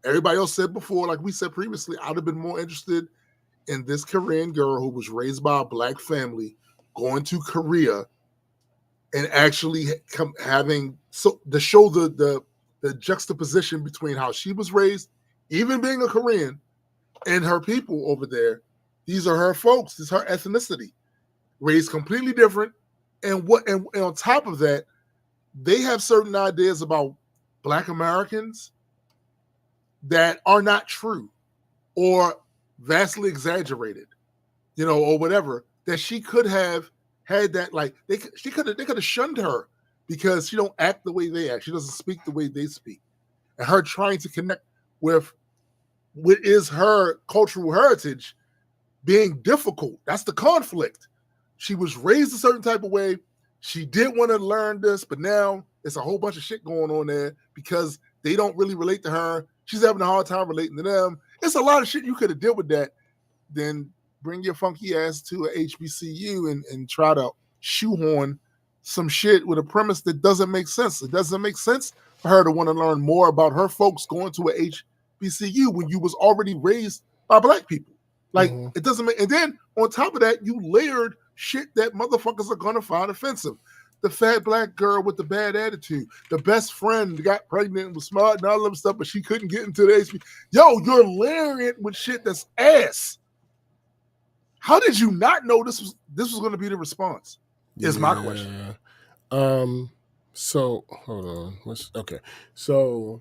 everybody else said before, like we said previously, I'd have been more interested in this Korean girl who was raised by a black family going to Korea and actually having to show the juxtaposition between how she was raised, even being a Korean, and her people over there. These are her folks. This is her ethnicity, raised completely different. And on top of that, they have certain ideas about Black Americans that are not true or vastly exaggerated, or whatever, that she could have had that, like, they could have shunned her because she don't act the way they act. She doesn't speak the way they speak. And her trying to connect with what is her cultural heritage being difficult. That's the conflict. She was raised a certain type of way. She did want to learn this, but now it's a whole bunch of shit going on there because they don't really relate to her. She's having a hard time relating to them. It's a lot of shit you could have dealt with that. Then bring your funky ass to a HBCU and try to shoehorn some shit with a premise that doesn't make sense. It doesn't make sense for her to want to learn more about her folks going to a HBCU when you was already raised by black people. Like, it doesn't make, and then on top of that, you layered shit that motherfuckers are gonna find offensive. The fat black girl with the bad attitude, the best friend got pregnant and was smart and all that stuff, but she couldn't get into the HBCU. Yo, you're layering it with shit that's ass. How did you not know this was going to be the response? Is my question. So hold on. Okay. So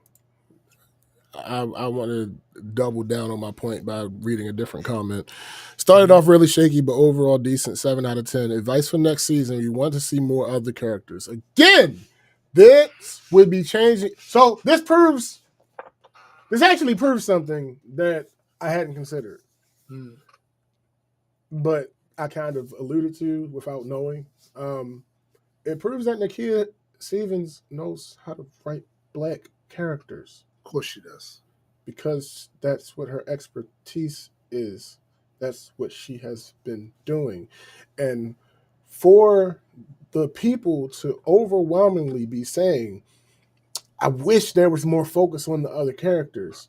I want to double down on my point by reading a different comment. Started off really shaky, but overall decent. 7 out of 10. Advice for next season: you want to see more of the characters. Again, this would be changing. So this actually proves something that I hadn't considered. But I kind of alluded to without knowing. It proves that Nakia Stevens knows how to write black characters. Of course she does. Because that's what her expertise is. That's what she has been doing. And for the people to overwhelmingly be saying, I wish there was more focus on the other characters,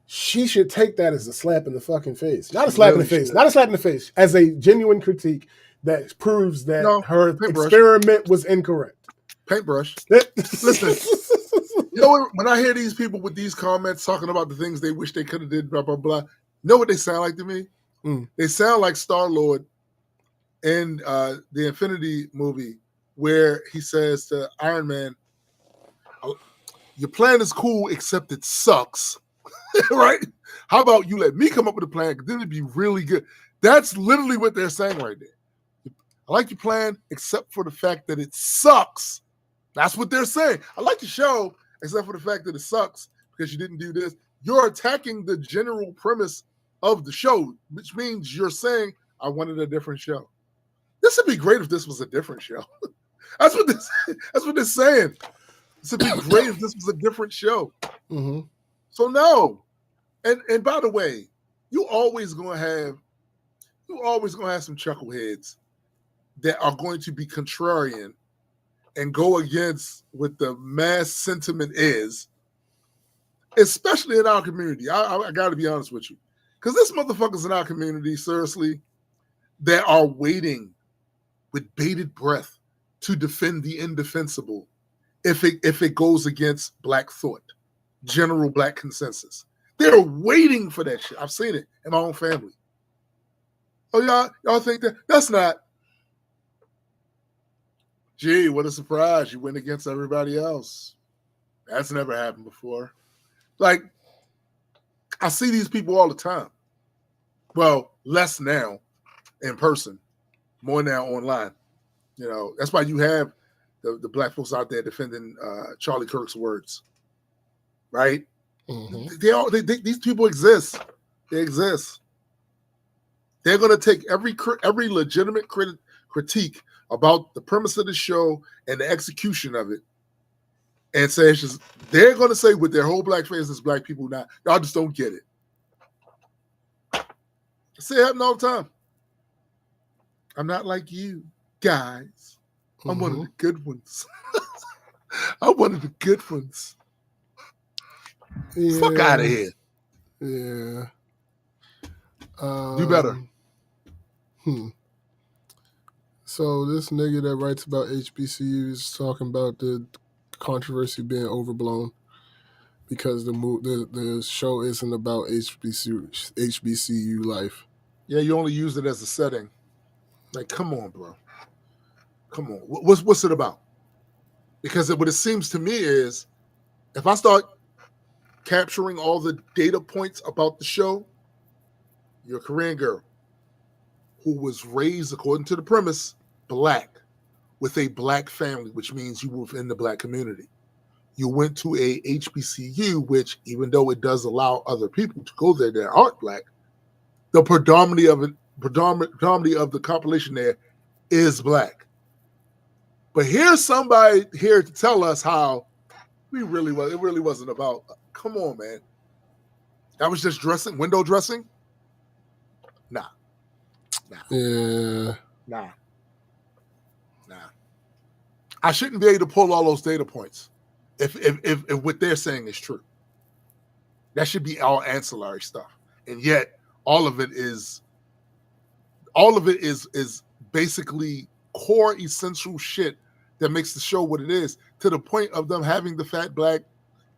she should take that as a slap in the fucking face. Not a slap in the face. Not a slap in the face. As a genuine critique that proves that her experiment was incorrect. Paintbrush. Listen, when I hear these people with these comments talking about the things they wish they could have did, blah, blah, blah, you know what they sound like to me? They sound like Star-Lord in the Infinity movie where he says to Iron Man, your plan is cool, except it sucks. Right? How about you let me come up with a plan? Because then it'd be really good. That's literally what they're saying right there. I like your plan, except for the fact that it sucks. That's what they're saying. I like the show, except for the fact that it sucks because you didn't do this. You're attacking the general premise of the show, which means you're saying, I wanted a different show. This would be great if this was a different show. That's what they're saying. This would be great if this was a different show. Mm-hmm. So no. And by the way, you always gonna have some chuckleheads that are going to be contrarian and go against what the mass sentiment is, especially in our community. I got to be honest with you, because there's motherfuckers in our community, seriously, that are waiting with bated breath to defend the indefensible if it goes against Black thought, general Black consensus. They're waiting for that shit. I've seen it in my own family. Oh, y'all think that? That's not. Gee, what a surprise. You went against everybody else. That's never happened before. Like, I see these people all the time. Well, less now in person, more now online. You know, that's why you have the Black folks out there defending Charlie Kirk's words, right? Mm-hmm. These people exist. They exist. They're going to take every legitimate critique about the premise of the show and the execution of it, and say it's just, they're going to say with their whole black faces, Black people now, y'all just don't get it. I see it happen all the time. I'm not like you guys. I'm one of the good ones. I'm one of the good ones. Yeah. Fuck out of here. Yeah. Do better. So this nigga that writes about HBCUs is talking about the controversy being overblown because the show isn't about HBCU life. Yeah, you only use it as a setting. Like, come on, bro. Come on. What's it about? Because what it seems to me is, if I start capturing all the data points about the show, you're a Korean girl who was raised, according to the premise, Black, with a Black family, which means you were within the Black community. You went to a HBCU, which, even though it does allow other people to go there that aren't Black, the predominantly of the population there is Black. But here's somebody here to tell us how it really wasn't about. Come on, man. That was just window dressing. Nah. Yeah. Nah. I shouldn't be able to pull all those data points if what they're saying is true. That should be all ancillary stuff. And yet all of it is basically core essential shit that makes the show what it is, to the point of them having the fat, Black,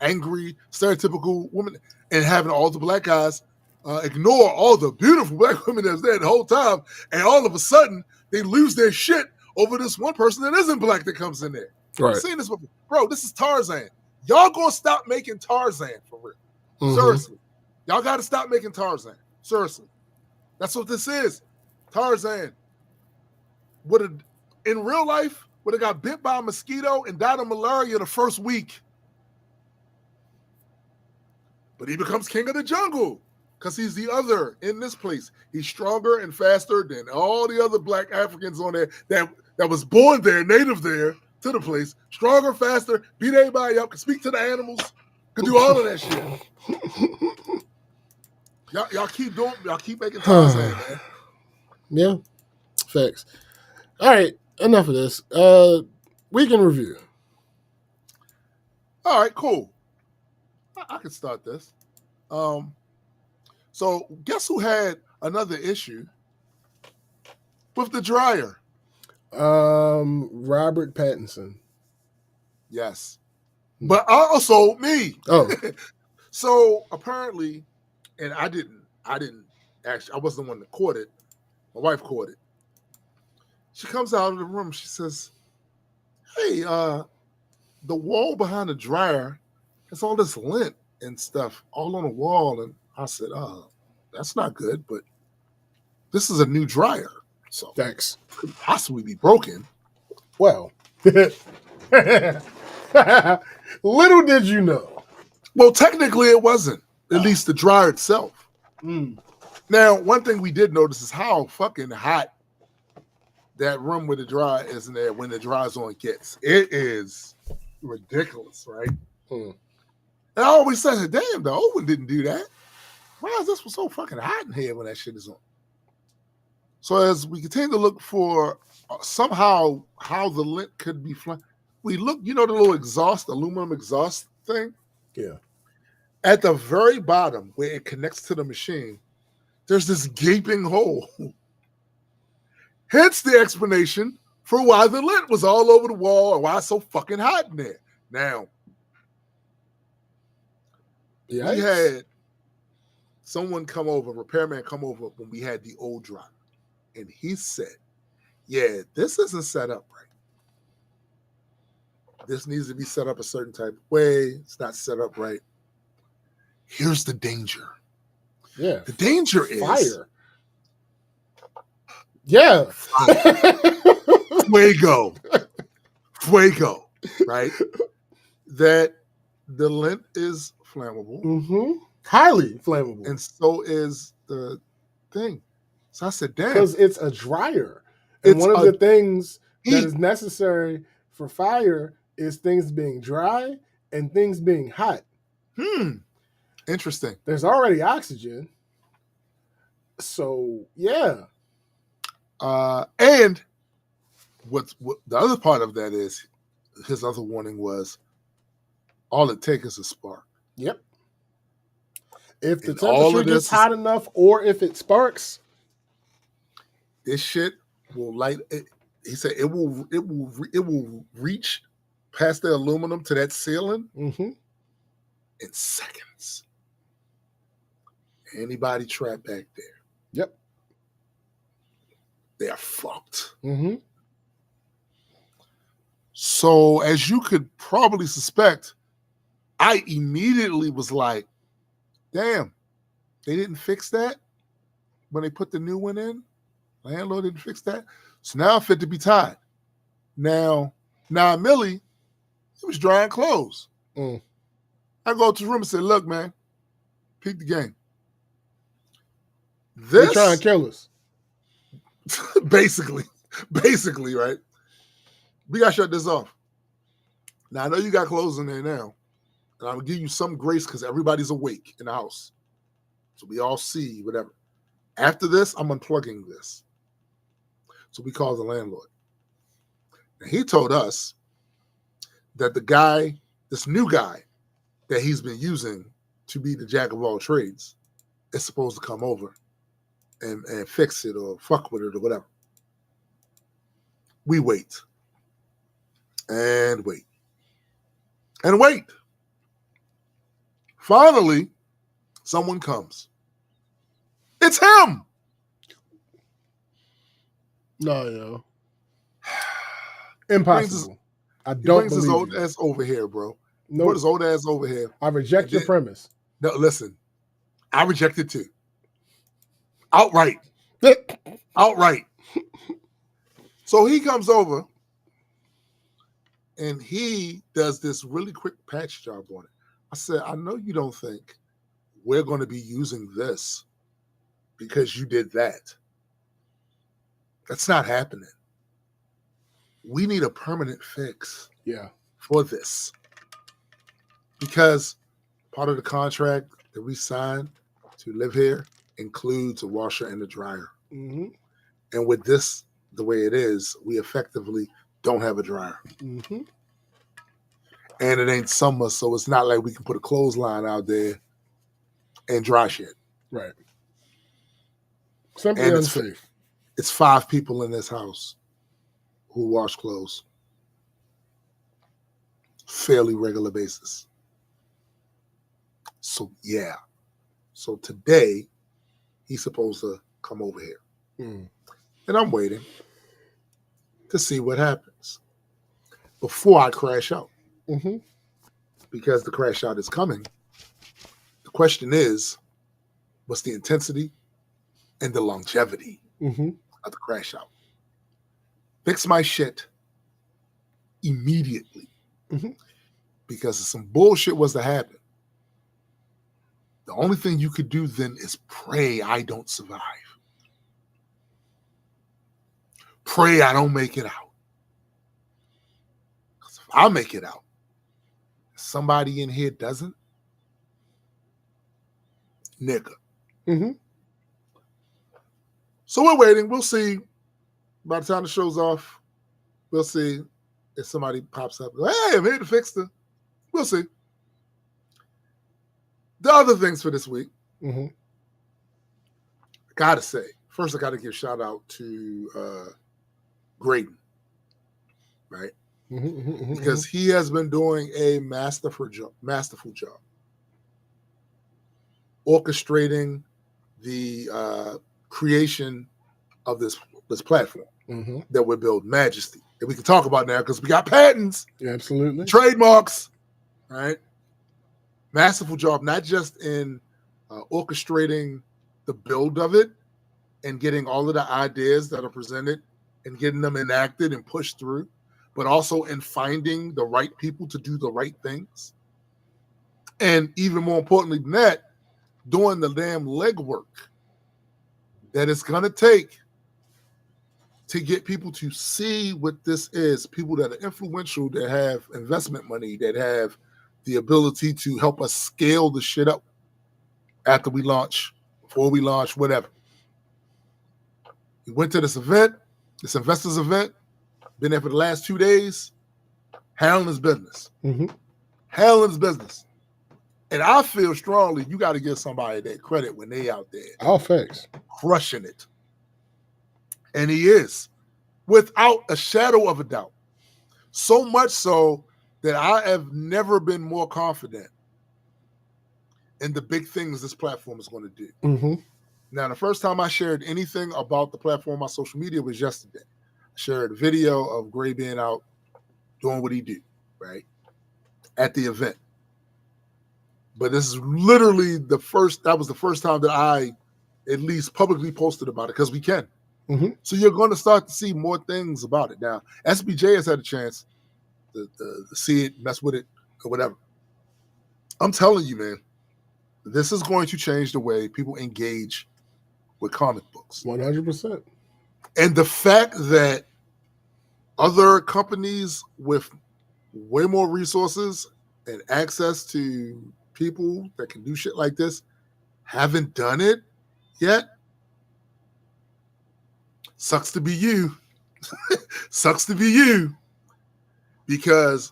angry, stereotypical woman, and having all the Black guys ignore all the beautiful Black women that's there the whole time, and all of a sudden they lose their shit over this one person that isn't Black that comes in there. Right. I've seen this before. Bro, this is Tarzan. Y'all gonna stop making Tarzan for real. Mm-hmm. Seriously. Y'all gotta stop making Tarzan. Seriously. That's what this is. Tarzan in real life would have got bit by a mosquito and died of malaria the first week. But he becomes king of the jungle because he's the other in this place. He's stronger and faster than all the other Black Africans on there that was born there, native there to the place. Stronger, faster, beat everybody up, can speak to the animals, can do all of that shit. Y'all keep making Tarzan, man. Yeah, facts. All right, enough of this. Week in review. All right, cool. I can start this. So guess who had another issue with the dryer? Robert Pattinson. Yes. But also me. Oh. So apparently, and I didn't actually, I wasn't the one that caught it. My wife caught it. She comes out of the room. She says, "Hey, the wall behind the dryer has all this lint and stuff all on the wall." And I said, that's not good, but this is a new dryer. So thanks. Could possibly be broken. Well, little did you know. Well, technically it wasn't. At least the dryer itself. Now, one thing we did notice is how fucking hot that room where the dryer is in there when the dryer's on gets. It is ridiculous, right? And I always said, damn, the old one didn't do that. why is this so fucking hot in here when that shit is on? So as we continue to look for somehow how the lint could be flying, we look, the little exhaust, aluminum exhaust thing? Yeah. At the very bottom where it connects to the machine, there's this gaping hole. Hence the explanation for why the lint was all over the wall and why it's so fucking hot in there. Now, we had someone come over, repairman come over when we had the old dryer. And he said, yeah, this isn't set up right. This needs to be set up a certain type of way. It's not set up right. Here's the danger. Yeah. The danger is fire. Yeah. Fuego. Fuego. Right? That the lint is flammable. Mm-hmm. Highly flammable. And so is the thing. So I said, damn. Because it's a dryer. And one of the things that is necessary for fire is things being dry and things being hot. Interesting. There's already oxygen. So, yeah. And what the other part of that is, his other warning was, all it takes is a spark. Yep. If the temperature gets hot enough, or if it sparks, this shit will light it. He said it will reach past the aluminum to that ceiling in seconds. Anybody trapped back there? Yep. They are fucked. So, as you could probably suspect, I immediately was like, damn, they didn't fix that when they put the new one in? Landlord didn't fix that? So now I'm fit to be tied. Now Millie, he was drying clothes. I go to the room and say, look, man, peek the game. They're trying to kill us. Basically, right? We got to shut this off. Now, I know you got clothes in there now, and I'm going to give you some grace because everybody's awake in the house. So we all see whatever. After this, I'm unplugging this. So we called the landlord. And he told us that the guy, this new guy that he's been using to be the jack of all trades, is supposed to come over and fix it or fuck with it or whatever. We wait. And wait. And wait. Finally, someone comes. It's him. No. Impossible. I don't believe his old ass over here, bro. No. Put his old ass over here. I reject your premise. No, listen. I reject it too. Outright. Outright. So he comes over and he does this really quick patch job on it. I said, I know you don't think we're going to be using this because you did that. That's not happening. We need a permanent fix for this. Because part of the contract that we signed to live here includes a washer and a dryer. And with this, the way it is, we effectively don't have a dryer. And it ain't summer, so it's not like we can put a clothesline out there and dry shit. Right. Simply unsafe. It's 5 people in this house who wash clothes. Fairly regular basis. So, yeah. So today, he's supposed to come over here. And I'm waiting to see what happens before I crash out. Because the crash out is coming. The question is, what's the intensity and the longevity of the crash out? Fix my shit immediately. Because if some bullshit was to happen, the only thing you could do then is pray I don't survive. Pray I don't make it out. Because if I make it out, somebody in here doesn't, nigga, Mm-hmm. So we're waiting. We'll see. By the time the show's off, we'll see if somebody pops up. Hey, I'm here to fix the. We'll see. The other things for this week. Mm-hmm. Gotta say, first I gotta give shout out to Graydon, right? Mm-hmm. Because he has been doing a masterful job orchestrating the creation of this platform that we're building, Majesty, that we can talk about now because we got patents, absolutely, trademarks, right? Masterful job, not just in orchestrating the build of it and getting all of the ideas that are presented and getting them enacted and pushed through, but also in finding the right people to do the right things. And even more importantly than that, doing the damn legwork that it's going to take to get people to see what this is, people that are influential, that have investment money, that have the ability to help us scale the shit up after we launch, before we launch, whatever. We went to this event, this investors event, been there for the last 2 days, handling his business. Handling his business. And I feel strongly you got to give somebody that credit when they out there. All facts. Crushing it. And he is, without a shadow of a doubt. So much so that I have never been more confident in the big things this platform is going to do. Now, the first time I shared anything about the platform on social media was yesterday. I shared a video of Gray being out doing what he do, right, at the event. But this is literally that was the first time that I at least publicly posted about it, because we can. So you're going to start to see more things about it. Now, SBJ has had a chance to see it, mess with it, or whatever. I'm telling you, man, this is going to change the way people engage with comic books. 100%. And the fact that other companies with way more resources and access to people that can do shit like this haven't done it yet, sucks to be you. Sucks to be you. Because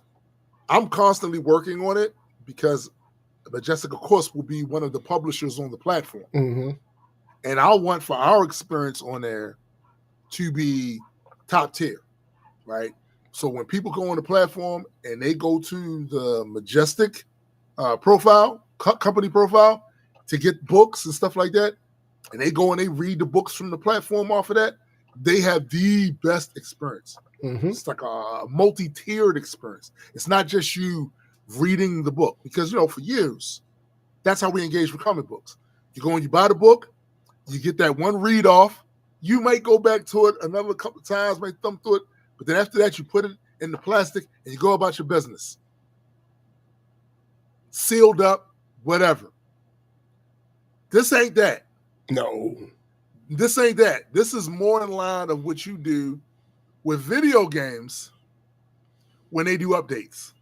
I'm constantly working on it, because Majestic, of course, will be one of the publishers on the platform. And I want for our experience on there to be top tier, right? So when people go on the platform and they go to the Majestic profile, company profile, to get books and stuff like that, and they go and they read the books from the platform off of that, they have the best experience. It's like a multi-tiered experience. It's not just you reading the book, because, you know, for years, that's how we engage with comic books. You go and you buy the book, you get that one read off, you might go back to it another couple of times, might thumb through it, but then after that, you put it in the plastic and you go about your business. Sealed up, whatever. This ain't that. No. This ain't that. This is more in line of what you do with video games when they do updates.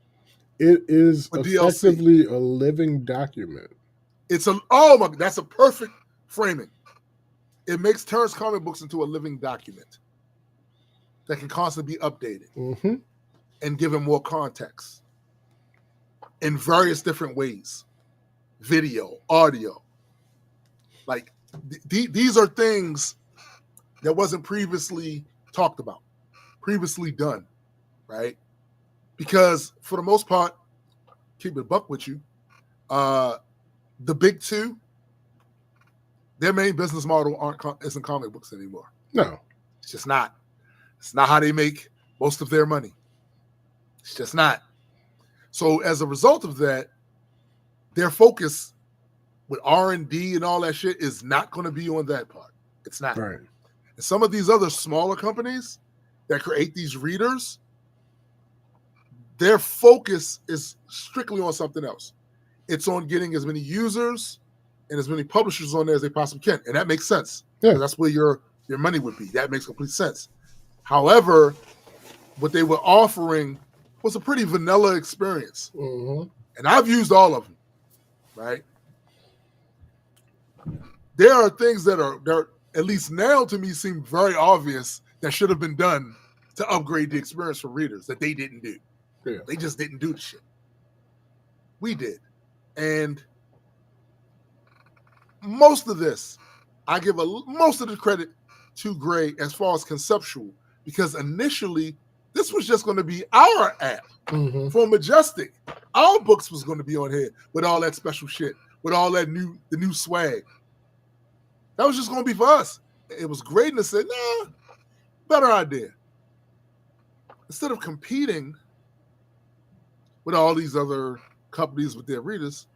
It is A effectively a living document. That's a perfect framing. It turns comic books into a living document that can constantly be updated and given more context in various different ways. Video, audio. Like, these are things that wasn't previously talked about, previously done, right? Because for the most part, keep it a buck with you, the big two, their main business model isn't comic books anymore. No. It's just not. It's not how they make most of their money. It's just not. So as a result of that, their focus with R&D and all that shit is not going to be on that part. It's not. Right. And some of these other smaller companies that create these readers, their focus is strictly on something else. It's on getting as many users and as many publishers on there as they possibly can. And that makes sense. Yeah. That's where your money would be. That makes complete sense. However, what they were offering was a pretty vanilla experience. And I've used all of them, right? there are things that are at least now to me seem very obvious that should have been done to upgrade the experience for readers that they didn't do. Yeah. They just didn't do the shit. We did. And most of this, I give most of the credit to Gray as far as conceptual, because initially this was just going to be our app for Majestic. Our books was going to be on here with all that special shit, with all that the new swag. That was just going to be for us. It was great, and I said, nah, better idea. Instead of competing with all these other companies with their readers,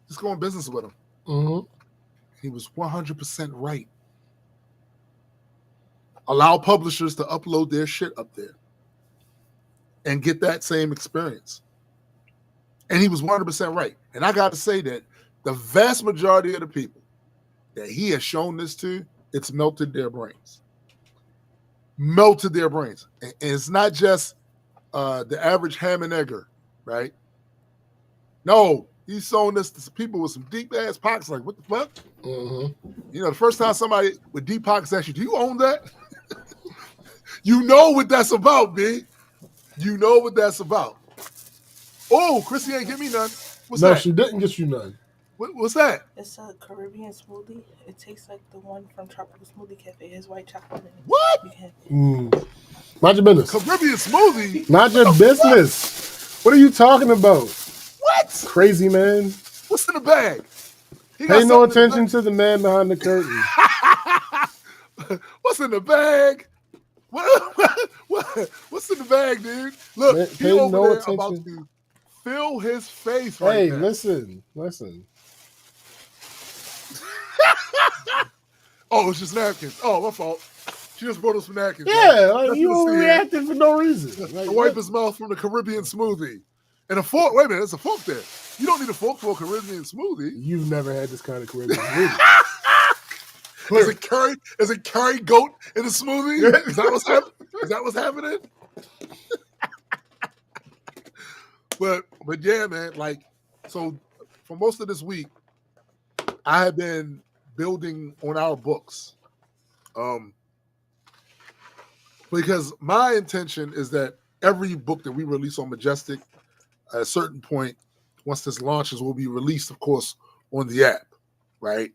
just go in business with them. He was 100% right. Allow publishers to upload their shit up there and get that same experience. And he was 100% right. And I got to say that the vast majority of the people that he has shown this to, it's melted their brains. Melted their brains. And it's not just the average ham and egger, right? No, he's showing this to people with some deep ass pockets. Like, what the fuck? You know, the first time somebody with deep pockets asks you, do you own that? You know what that's about, B. You know what that's about. Oh, Chrissy ain't give me none. What's that? No, she didn't get you none. What's that? It's a Caribbean smoothie. It tastes like the one from Tropical Smoothie Cafe. It has white chocolate in it. What? Mind your business. Caribbean smoothie? Mind your business. What are you talking about? What? Crazy man. What's in the bag? Pay no attention to the man behind the curtain. What's in the bag? What's in the bag, dude? Look, Man, he over no there attention. about to fill his face right Hey, now. listen. Oh, it's just napkins. Oh, my fault. She just brought us some napkins. Yeah, like, you overreacted for no reason. Like, wipe his mouth from the Caribbean smoothie. And a fork. Wait a minute, there's a fork there. You don't need a fork for a Caribbean smoothie. You've never had this kind of Caribbean smoothie. Is it curry goat in the smoothie? Is that what's happening? Is that what's happening? But yeah, man, like, so for most of this week, I have been building on our books. Because my intention is that every book that we release on Majestic, at a certain point, once this launches, will be released, of course, on the app, right?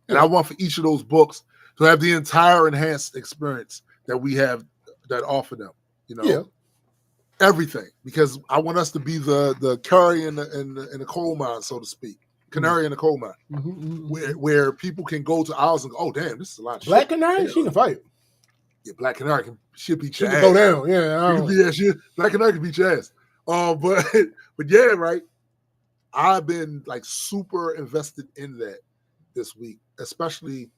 And I want for each of those books to have the entire enhanced experience that we have that offer them, you know, everything. Because I want us to be the curry in the coal mine, so to speak, canary in the coal mine, where people can go to ours and go, oh damn, this is a lot of Black shit. Canary, she can fight. Yeah, Black Canary should beat She your can ass. go down. Yeah, Black Canary can beat your ass. But yeah, right. I've been like super invested in that this week, especially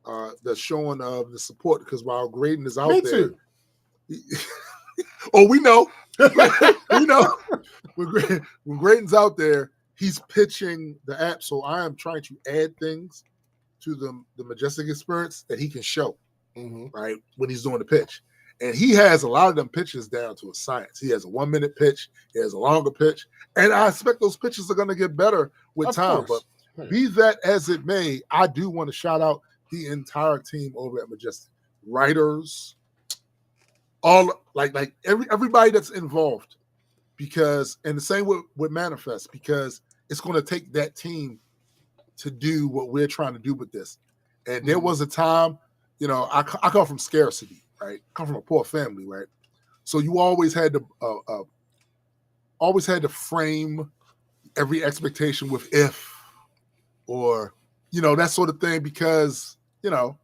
the showing of the support, because while Graydon is out there. Oh, we know. We know. When Graydon's out there, he's pitching the app. So I am trying to add things to the Majestic experience that he can show, right, when he's doing the pitch. And he has a lot of them pitches down to a science. He has a 1 minute pitch. He has a longer pitch. And I expect those pitches are going to get better with time. Course. But be that as it may, I do want to shout out the entire team over at Majestic. Writers, all like everybody that's involved. Because, and the same with Manifest, because it's going to take that team to do what we're trying to do with this. And there was a time, you know, I come from scarcity. Right, come from a poor family, right? So you always had to frame every expectation with if, or you know, that sort of thing, because you know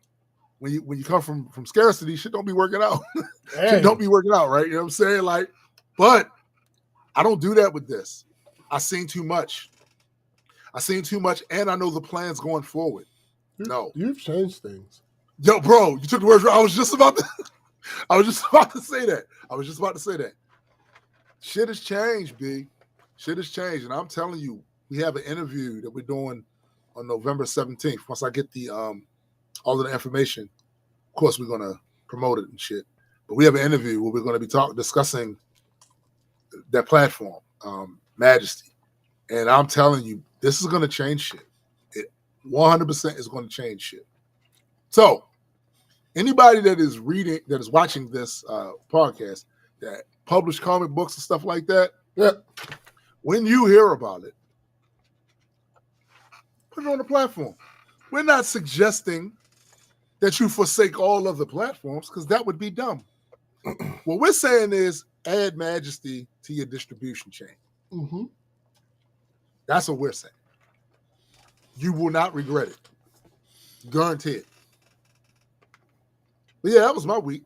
when you come from scarcity, shit don't be working out. Shit don't be working out, right? You know what I'm saying? Like, but I don't do that with this. I've seen too much, and I know the plans going forward. No, you've changed things. Yo, bro, you took the words right. I was just about to say that. Shit has changed, B. Shit has changed. And I'm telling you, we have an interview that we're doing on November 17th. Once I get the all of the information, of course we're gonna promote it and shit. But we have an interview where we're gonna be discussing that platform, Majesty. And I'm telling you, this is gonna change shit. 100% is going to change shit. So, anybody that is watching this podcast that publish comic books and stuff like that, when you hear about it, put it on the platform. We're not suggesting that you forsake all other platforms because that would be dumb. What we're saying is add majesty to your distribution chain. Mm-hmm. That's what we're saying. You will not regret it. Guaranteed. But yeah, that was my week.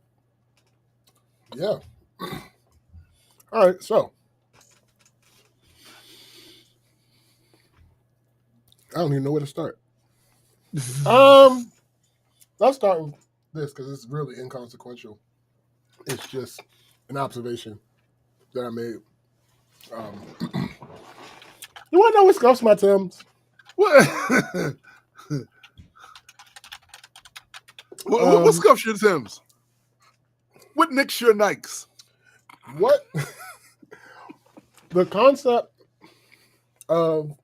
Yeah. All right, so I don't even know where to start. Let's start with this because it's really inconsequential. It's just an observation that I made. You want to know what scuffs my Timbs? What? What scuffs your Timbs? What nicks your Nikes? What? The concept of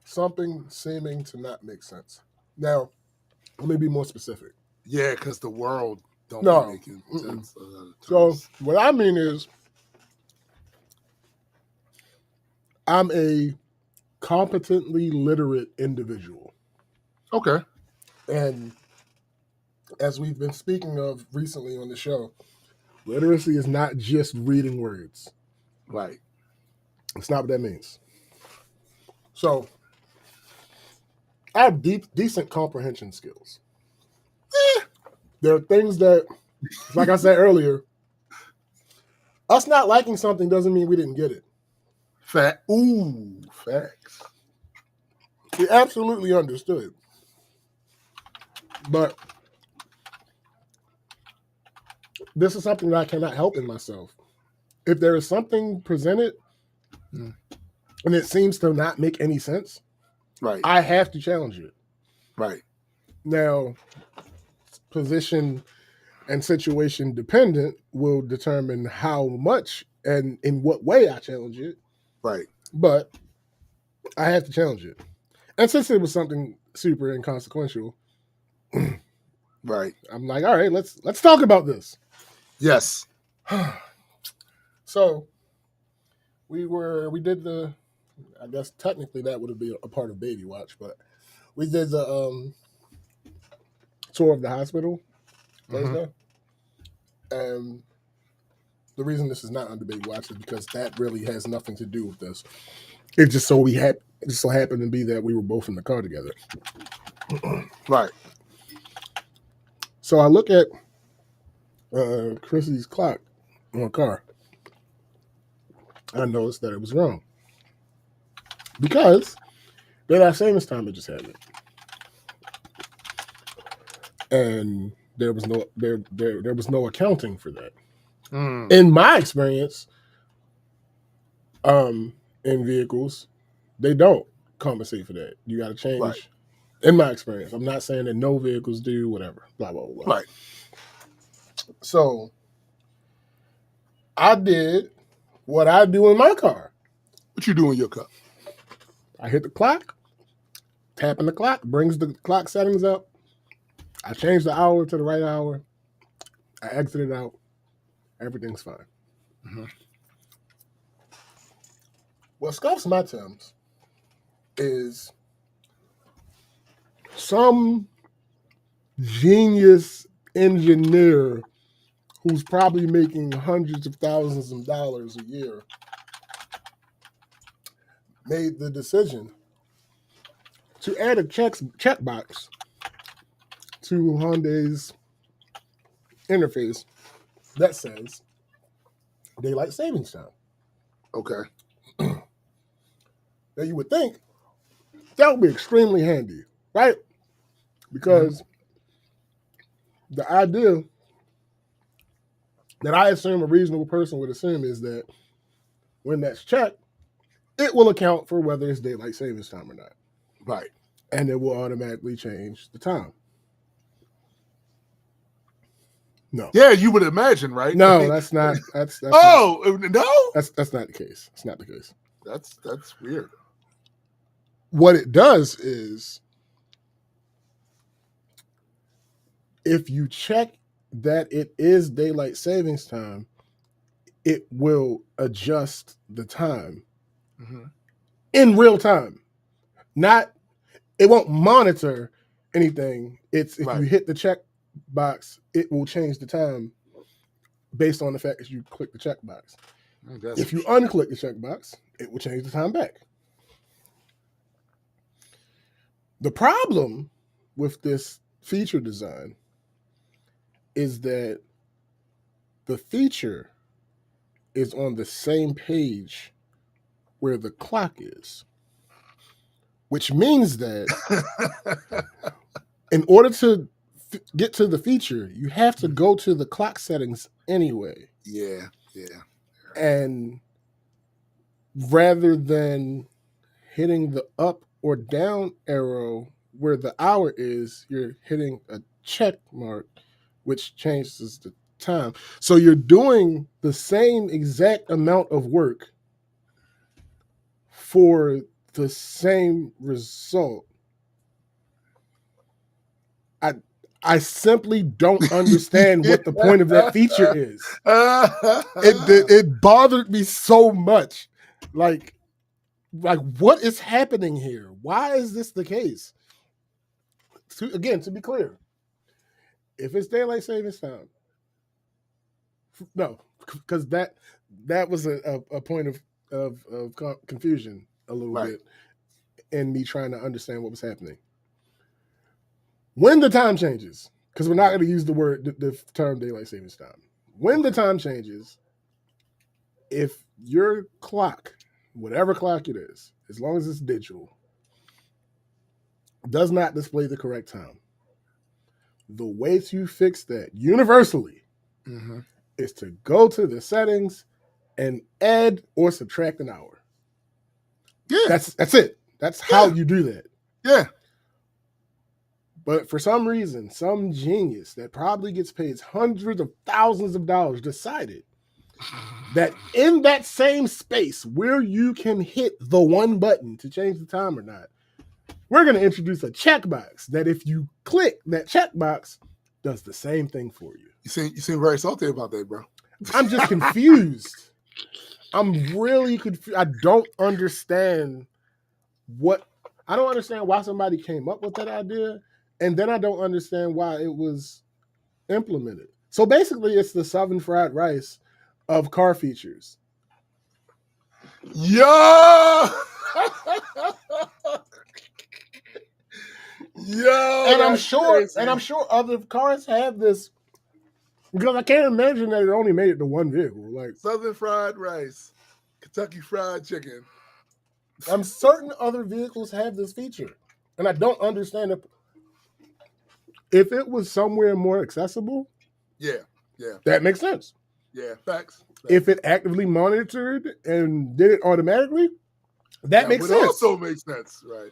something seeming to not make sense. Now, let me be more specific. Yeah, because the world don't make sense. So what I mean is I'm a competently literate individual. Okay. And as we've been speaking of recently on the show, literacy is not just reading words. Right. It's not what that means. So I have decent comprehension skills. There are things that, like I said earlier, us not liking something doesn't mean we didn't get it. Facts. We absolutely understood. But this is something that I cannot help in myself. If there is something presented and it seems to not make any sense, right, I have to challenge it. Right. Now, position and situation dependent will determine how much and in what way I challenge it. Right. But I have to challenge it. And since it was something super inconsequential, right, I'm like, all right, let's talk about this. Yes. So we did the, I guess technically that would be a part of Baby Watch, but we did the tour of the hospital Thursday. And the reason this is not under Baby Watch is because that really has nothing to do with this. It just so happened to be that we were both in the car together. Right. So I look at Chrissy's clock on her car. I noticed that it was wrong. Because daylight savings time had just happened. And there was no accounting for that. In my experience, in vehicles, they don't compensate for that. You got to change. Right. In my experience, I'm not saying that no vehicles do, whatever, blah, blah, blah. Right. So I did what I do in my car. What you do in your car? I hit the clock, tapping the clock, brings the clock settings up. I change the hour to the right hour. I exit it out. Everything's fine. What scuffs my Timbs is some genius engineer who's probably making hundreds of thousands of dollars a year made the decision to add a checkbox to Hyundai's interface that says daylight savings time. Okay. Now you would think that would be extremely handy, right? Because the idea that I assume a reasonable person would assume is that when that's checked, it will account for whether it's daylight savings time or not. Right. And it will automatically change the time. No. Yeah, you would imagine, right? No, that's not. That's no. That's not the case. It's not the case. That's weird. What it does is if you check that it is daylight savings time, it will adjust the time in real time. It won't monitor anything. It's if you hit the check box, it will change the time based on the fact that you click the check box. If you unclick the check box, it will change the time back. The problem with this feature design is that the feature is on the same page where the clock is, which means that in order to get to the feature, you have to go to the clock settings anyway. Yeah. And rather than hitting the up or down arrow where the hour is, you're hitting a check mark, which changes the time. So you're doing the same exact amount of work for the same result. I simply don't understand what the point of that feature is. It bothered me so much. Like what is happening here? Why is this the case? To be clear, if it's daylight savings time, no, because that was a point of confusion a little bit, and me trying to understand what was happening. When the time changes, because we're not going to use the term daylight savings time. When the time changes, if your clock, whatever clock it is, as long as it's digital, does not display the correct time, the way to fix that universally is to go to the settings and add or subtract an hour. Yeah. That's it. That's how you do that. Yeah. But for some reason, some genius that probably gets paid hundreds of thousands of dollars decided that in that same space where you can hit the one button to change the time or not, we're going to introduce a checkbox that if you click that checkbox, does the same thing for you. You seem very salty about that, bro. I'm just confused. I'm really confused. I don't understand why somebody came up with that idea. And then I don't understand why it was implemented. So basically, it's the Southern fried rice of car features. Yo! And I'm sure other cars have this, because I can't imagine that it only made it to one vehicle. Like Southern fried rice, Kentucky fried chicken. I'm certain other vehicles have this feature, and I don't understand it. If it was somewhere more accessible, that makes sense. Yeah, facts. If it actively monitored and did it automatically, that makes sense. Also makes sense, right?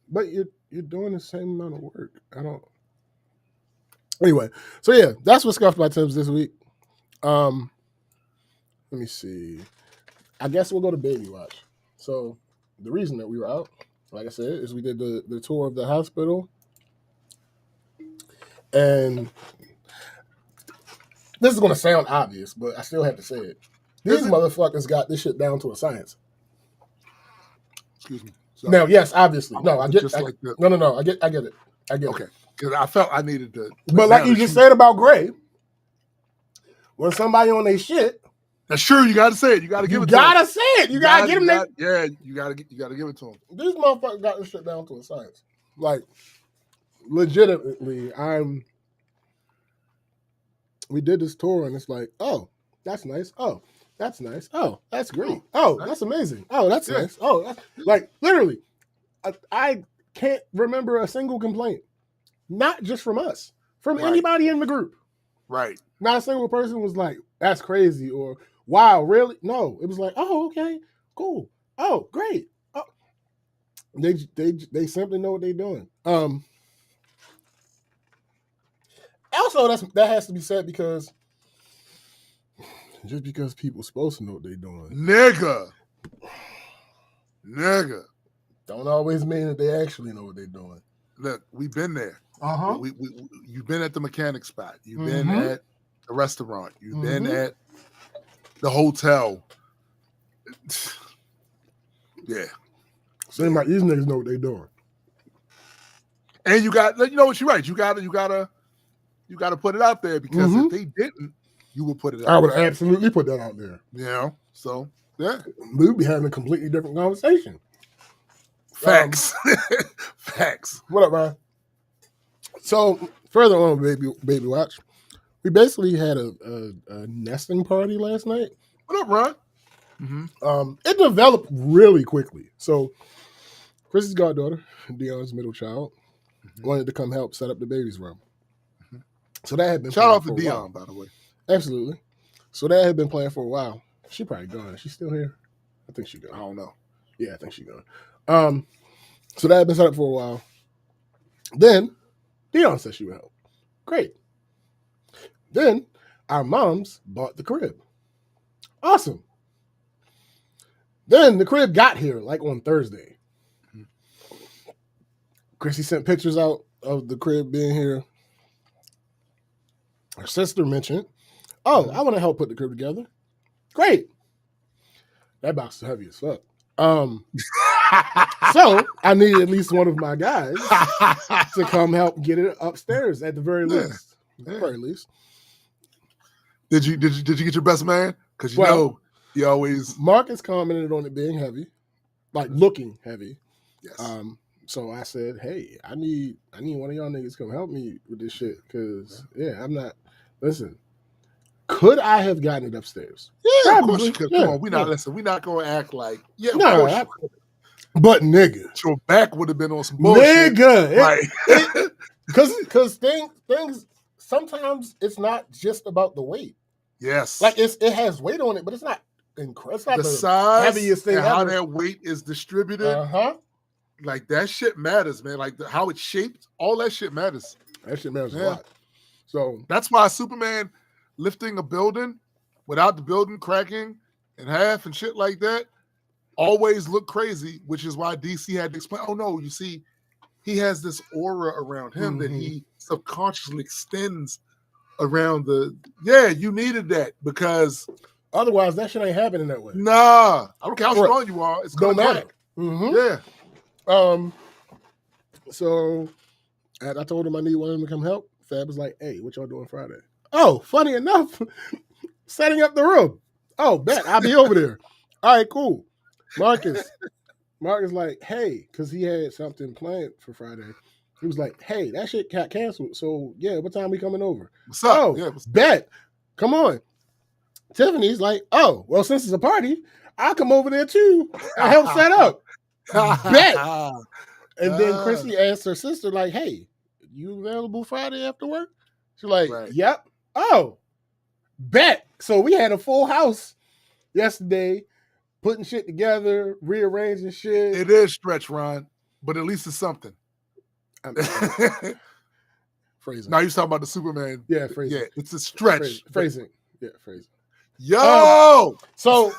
But you're doing the same amount of work. Anyway, so yeah, that's what Scuffed by Tibbs this week. Let me see. I guess we'll go to Baby Watch. So the reason that we were out, like I said, is we did the tour of the hospital. And this is going to sound obvious, but I still have to say it. These motherfuckers got this shit down to a science. Excuse me. Sorry. Now, yes, obviously. No, I get it. No. I get it. Okay. Because I felt I needed to. But like you just said about Gray, when somebody on their shit. That's true. You got to say it. You got to give it to him. You got to say it. You got to get him there. Yeah, you got to give it to him. These motherfuckers got this shit down to a science. Like, legitimately, we did this tour and it's like, oh, that's nice. Oh, that's nice. Oh, that's great. Oh, that's amazing. Oh, that's nice. Oh, that's like literally, I can't remember a single complaint, not just from us, from anybody in the group. Right. Not a single person was like, that's crazy or wow, really? No, it was like, oh, okay, cool. Oh, great. Oh, they simply know what they're doing. Also, that has to be said because just because people are supposed to know what they're doing, nigga, don't always mean that they actually know what they're doing. Look, we've been there. You've been at the mechanic spot. You've been at the restaurant. You've been at the hotel. Yeah. Seems like these niggas know what they doing. And you got, you know what, you're right. You gotta put it out there because if they didn't, you would put it out I would absolutely put that out there. You know? So, yeah. We'd be having a completely different conversation. Facts. Facts. What up, man? So, further on, baby watch, we basically had a nesting party last night. What up, Ron? It developed really quickly. So, Chris's goddaughter, Dion's middle child, wanted to come help set up the baby's room. So that had been shout out to for Dion, by the way. Absolutely. So that had been planned for a while. She probably gone. Is she still here? I think she's gone. I don't know. Yeah, I think she's gone. So that had been set up for a while. Then Dion said she would help. Great. Then our moms bought the crib. Awesome. Then the crib got here like on Thursday. Chrissy sent pictures out of the crib being here. Her sister mentioned, I want to help put the crib together. Great. That box is heavy as fuck. So I need at least one of my guys to come help get it upstairs at the very least. At the very least. Did you get your best man? Because you know he always. Marcus commented on it being heavy, like looking heavy. Yes. So I said, hey, I need one of y'all niggas to come help me with this shit. Because I'm not. Listen, could I have gotten it upstairs? Yeah, of course you could. Come on, we're not gonna act like of course you could. But nigga, your back would have been on some bullshit. Nigga, because things sometimes it's not just about the weight. Yes, like it has weight on it, but it's not incredible. It's not the size, heaviest thing and ever. how that weight is distributed. Like that shit matters, man. Like how it's shaped, all that shit matters. That shit matters a lot. So that's why Superman lifting a building without the building cracking in half and shit like that always look crazy, which is why DC had to explain, oh no, you see, he has this aura around him that he subconsciously extends around you needed that because otherwise that shit ain't happening that way. Nah. I don't care how strong you are, it's gonna matter. Yeah. So I told him I need one of them to come help. Fab was like, hey, what y'all doing Friday? Oh, funny enough, setting up the room. Oh, bet I'll be over there. All right, cool. Marcus like, hey, because he had something planned for Friday. He was like, hey, that shit got canceled. So yeah, what time we coming over? What's up? Oh, bet. Come on. Tiffany's like, oh, well, since it's a party, I'll come over there too and help set up. Bet. And then Chrissy asked her sister, like, hey, you available Friday after work? She's like, yep. Oh, bet. So we had a full house yesterday, putting shit together, rearranging shit. It is stretch, Ron, but at least it's something. Phrasing. Now you're talking about the Superman. Yeah, phrasing. Yeah, it's a stretch. Phrasing. Yeah, phrasing. Yo! So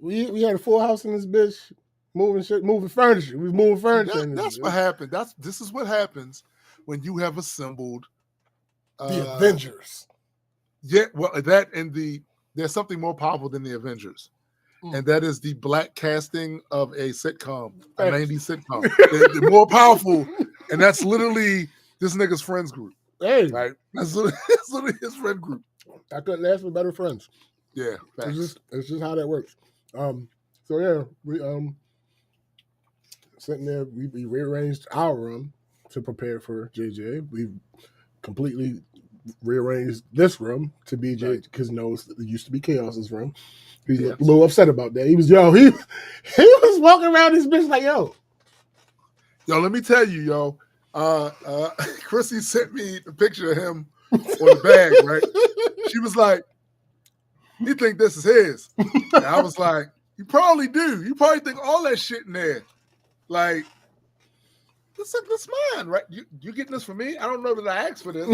we had a full house in this bitch, moving furniture. We was moving furniture. That's what happened. This is what happens when you have assembled the Avengers. Yeah, well, there's something more powerful than the Avengers. And that is the black casting of a sitcom, a 90s sitcom. They're more powerful, and that's literally this nigga's friends group. Hey. Right? That's literally his friend group. I couldn't ask for better friends. Yeah, it's just how that works. So yeah, we sitting there, we rearranged our room to prepare for JJ. We completely rearranged this room to be JJ because it used to be Chaos's room. He's a little upset about that. He was was walking around this bitch like, yo, let me tell you, Chrissy sent me the picture of him on the bag, right? She was like, you think this is his? And I was like, you probably do. You probably think all that shit in there. Like, this mine, right? You getting this for me? I don't know that I asked for this.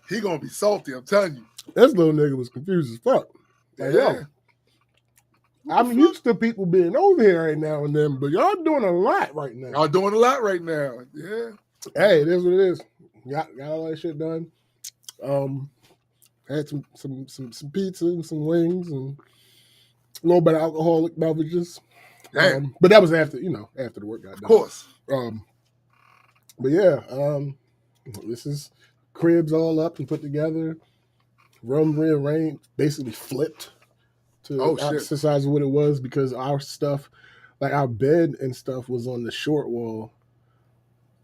He gonna be salty, I'm telling you. This little nigga was confused as fuck. Like, I'm used to people being over here right now and then, but y'all doing a lot right now. Y'all doing a lot right now. Yeah. Hey, it is what it is. Got all that shit done. Had some pizza and some wings and a little bit of alcoholic beverages. But that was after the work got done. Of course. But yeah, this is cribs all up and put together. Room rearranged, basically flipped to opposite sides of what it was because our stuff, like our bed and stuff, was on the short wall.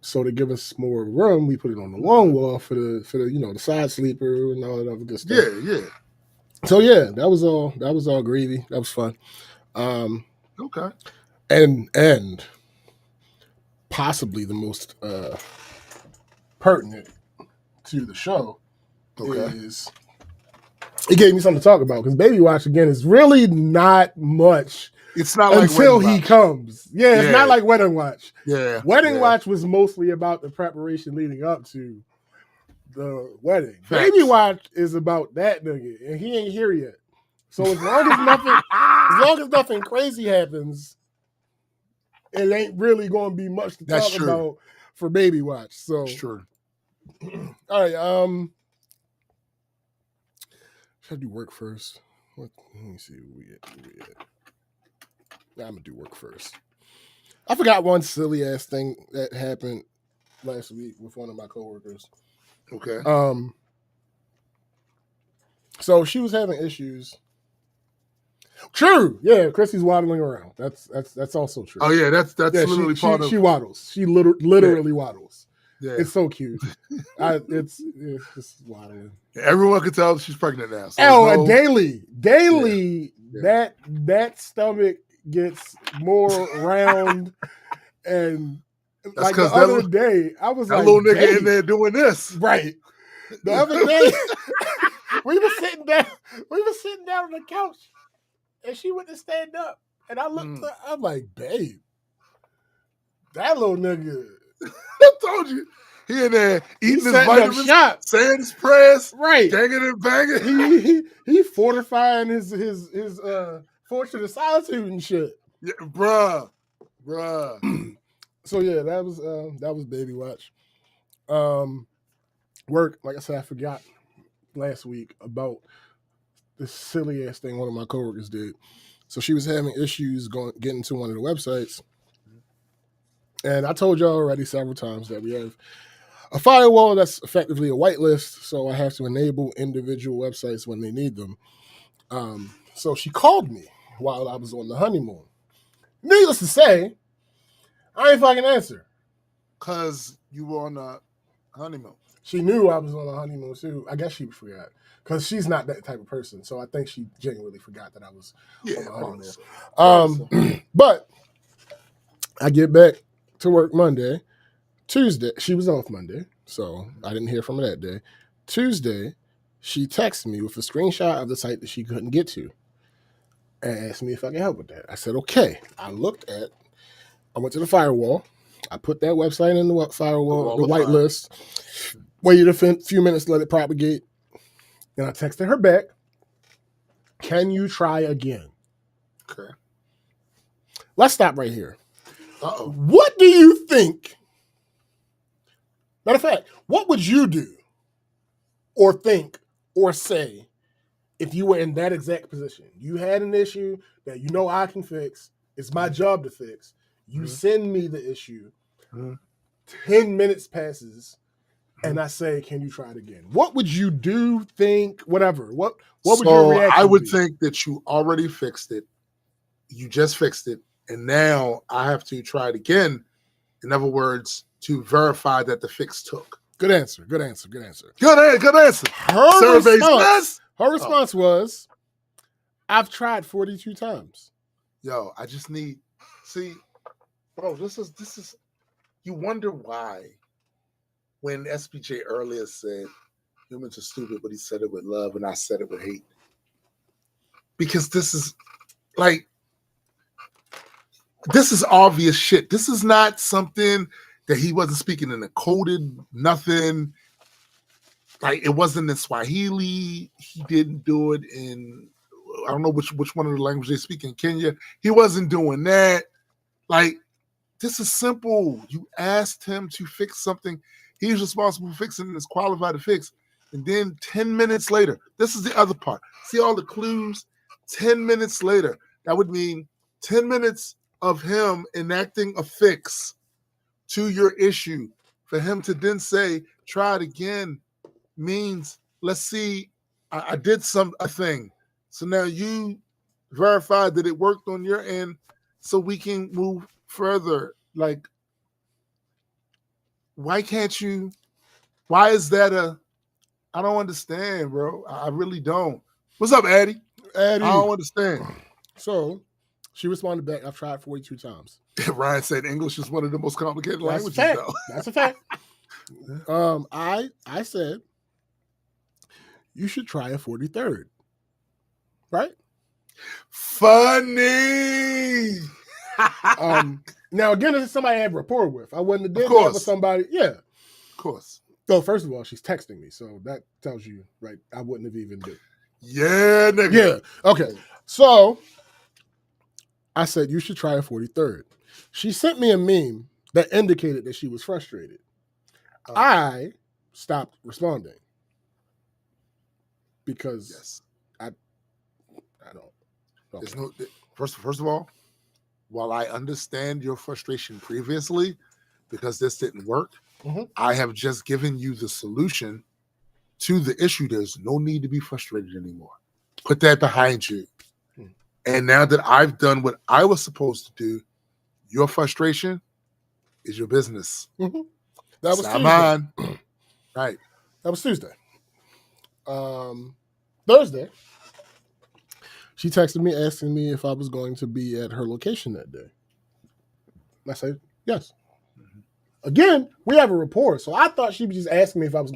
So to give us more room, we put it on the long wall for the the side sleeper and all that other good stuff. Yeah. So yeah, that was all gravy. That was fun. Okay. And possibly the most pertinent to the show is it gave me something to talk about because Baby Watch again is really not much. It's not like until he comes. Yeah, it's not like Wedding Watch. Yeah. Wedding Watch was mostly about the preparation leading up to the wedding. Facts. Baby Watch is about that nigga, and he ain't here yet. So as long as nothing crazy happens, it ain't really going to be much to talk about for Baby Watch. So that's true. All right. Should I do work first? Let me see where we at. I'm gonna do work first. I forgot one silly ass thing that happened last week with one of my coworkers. Okay. So she was having issues. True. Yeah, Chrissy's waddling around. That's also true. Oh yeah, that's literally part of. She waddles. She literally waddles. Yeah. It's so cute. It's just waddling. Everyone can tell she's pregnant now. So daily. Yeah. That stomach gets more round, and that's like the other day, I was that like, little nigga in there doing this. Right. The other day, we were sitting down on the couch, and she went to stand up, and I looked. I'm like, babe, that little nigga. I told you. He in there eating his vitamins, saying his prayers, right? Ganging and banging. He fortifying his fortune of solitude and shit. Yeah, bruh. So yeah, that was Baby Watch. Work, like I said, I forgot last week about this silly ass thing one of my coworkers did. So she was having issues getting to one of the websites. And I told y'all already several times that we have a firewall that's effectively a whitelist, so I have to enable individual websites when they need them. So she called me while I was on the honeymoon. Needless to say, I ain't fucking answer. Because you were on the honeymoon. She knew I was on the honeymoon too. I guess she forgot. Because she's not that type of person. So I think she genuinely forgot that I was on the honeymoon. But I get back to work Monday. Tuesday, she was off Monday, so I didn't hear from her that day. Tuesday, she texted me with a screenshot of the site that she couldn't get to and asked me if I could help with that. I said, okay. I went to the firewall. I put that website in the firewall, the whitelist, waited a few minutes to let it propagate. Then I texted her back, can you try again? Okay. Let's stop right here. Uh-oh. What do you think? Matter of fact, what would you do or think or say if you were in that exact position? You had an issue that you know I can fix. It's my job to fix. You send me the issue. 10 minutes passes, and I say, can you try it again? What would you do, think, whatever? What would your reaction I would be? think that you already fixed it. You just fixed it. And now I have to try it again. In other words, to verify that the fix took. Good answer. Good answer. Her response was, I've tried 42 times. Yo, I just need, bro, this is, you wonder why when SPJ earlier said humans are stupid, but he said it with love and I said it with hate. Because this is obvious shit. This is not something that he wasn't speaking in a coded nothing. Like, it wasn't in Swahili. He didn't do it in, don't know which one of the languages they speak in Kenya. He wasn't doing that. Like, this is simple. You asked him to fix something. He's responsible for fixing and is qualified to fix. And then 10 minutes later, this is the other part. See all the clues? 10 minutes later, that would mean 10 minutes of him enacting a fix to your issue. For him to then say, try it again, means, let's see, I did a thing. So now you verified that it worked on your end so we can move further. Like, why can't you? Why is that I don't understand, bro. I really don't. What's up, Addie? Addie. I don't understand. So she responded back, I've tried 42 times. Ryan said English is one of the most complicated languages, though. That's a fact. I said, you should try a 43rd. Right? Funny. Now, again, this is somebody I have rapport with. I wouldn't have did that with somebody. Yeah. Of course. So, first of all, she's texting me. So that tells you, right, I wouldn't have even did. Yeah, nigga. Yeah. Okay. So I said, you should try a 43rd. She sent me a meme that indicated that she was frustrated. I stopped responding because I don't know. There's no, first of all, while I understand your frustration previously because this didn't work, I have just given you the solution to the issue. There's no need to be frustrated anymore. Put that behind you. And now that I've done what I was supposed to do, your frustration is your business. That was not mine. Right. That was Tuesday. Thursday, she texted me asking me if I was going to be at her location that day. I said, yes. Again, we have a rapport, so I thought she was just asking me if I was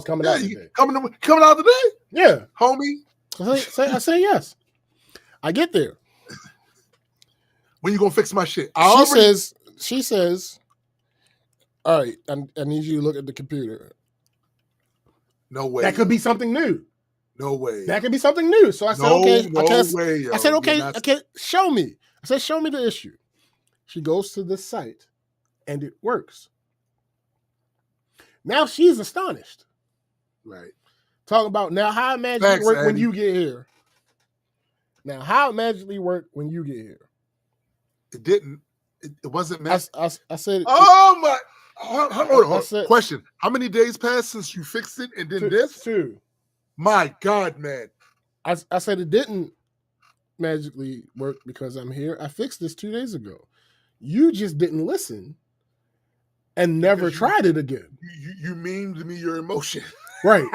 coming out today. Coming out today? Yeah. Homie. I say yes. I get there. When you gonna fix my shit? She says, all right, I need you to look at the computer. No way. That could be something new. No way. That could be something new. So I said, okay. Way, I said, okay, show me. I said, show me the issue. She goes to the site and it works. Now she's astonished. Right. Talking about now how it magically work when you get here. Now, how it magically work when you get here? It didn't. It wasn't meant. I said. Oh my! Hold on. I Question: how many days passed since you fixed it and then this? 2. My God, man! I said it didn't magically work because I'm here. I fixed this 2 days ago. You just didn't listen and never tried it again. You memed me your emotion, right?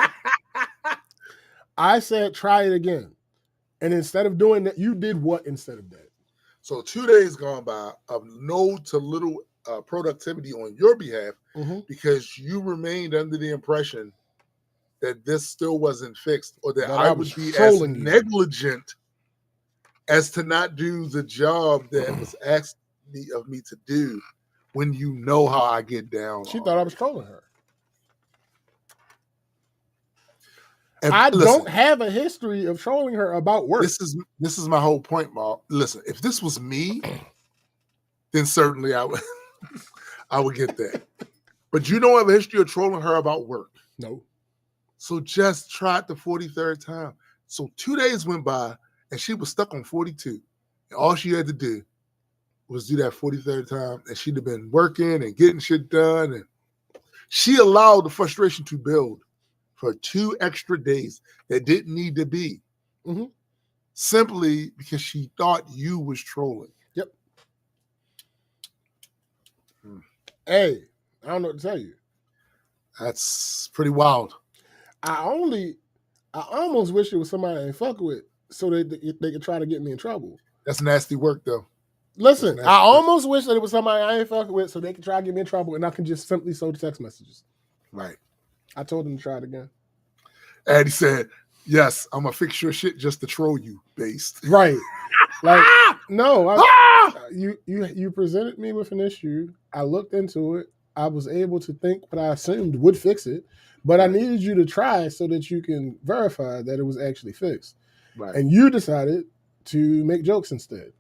I said try it again. And instead of doing that, you did what instead of that? So 2 days gone by of no to little productivity on your behalf because you remained under the impression that this still wasn't fixed or that I would be as negligent as to not do the job that was asked of me to do when you know how I get down. She thought I was trolling her. And I don't have a history of trolling her about work. This is my whole point, Mark. Listen, if this was me, then certainly I would get that. But you don't have a history of trolling her about work. No. So just try it the 43rd time. So 2 days went by and she was stuck on 42. And all she had to do was do that 43rd time. And she'd have been working and getting shit done. And she allowed the frustration to build for 2 extra days that didn't need to be. Simply because she thought you was trolling. Yep. Hey, I don't know what to tell you. That's pretty wild. I almost wish it was somebody I ain't fuck with so that they could try to get me in trouble. That's nasty work, though. Listen, I almost wish that it was somebody I ain't fucking with so they could try to get me in trouble and I can just simply sow the text messages. Right. I told them to try it again. And he said, yes, I'm going to fix your shit just to troll you, based. Right. Like, no. You presented me with an issue. I looked into it. I was able to think what I assumed would fix it. But I needed you to try so that you can verify that it was actually fixed. and you decided to make jokes instead.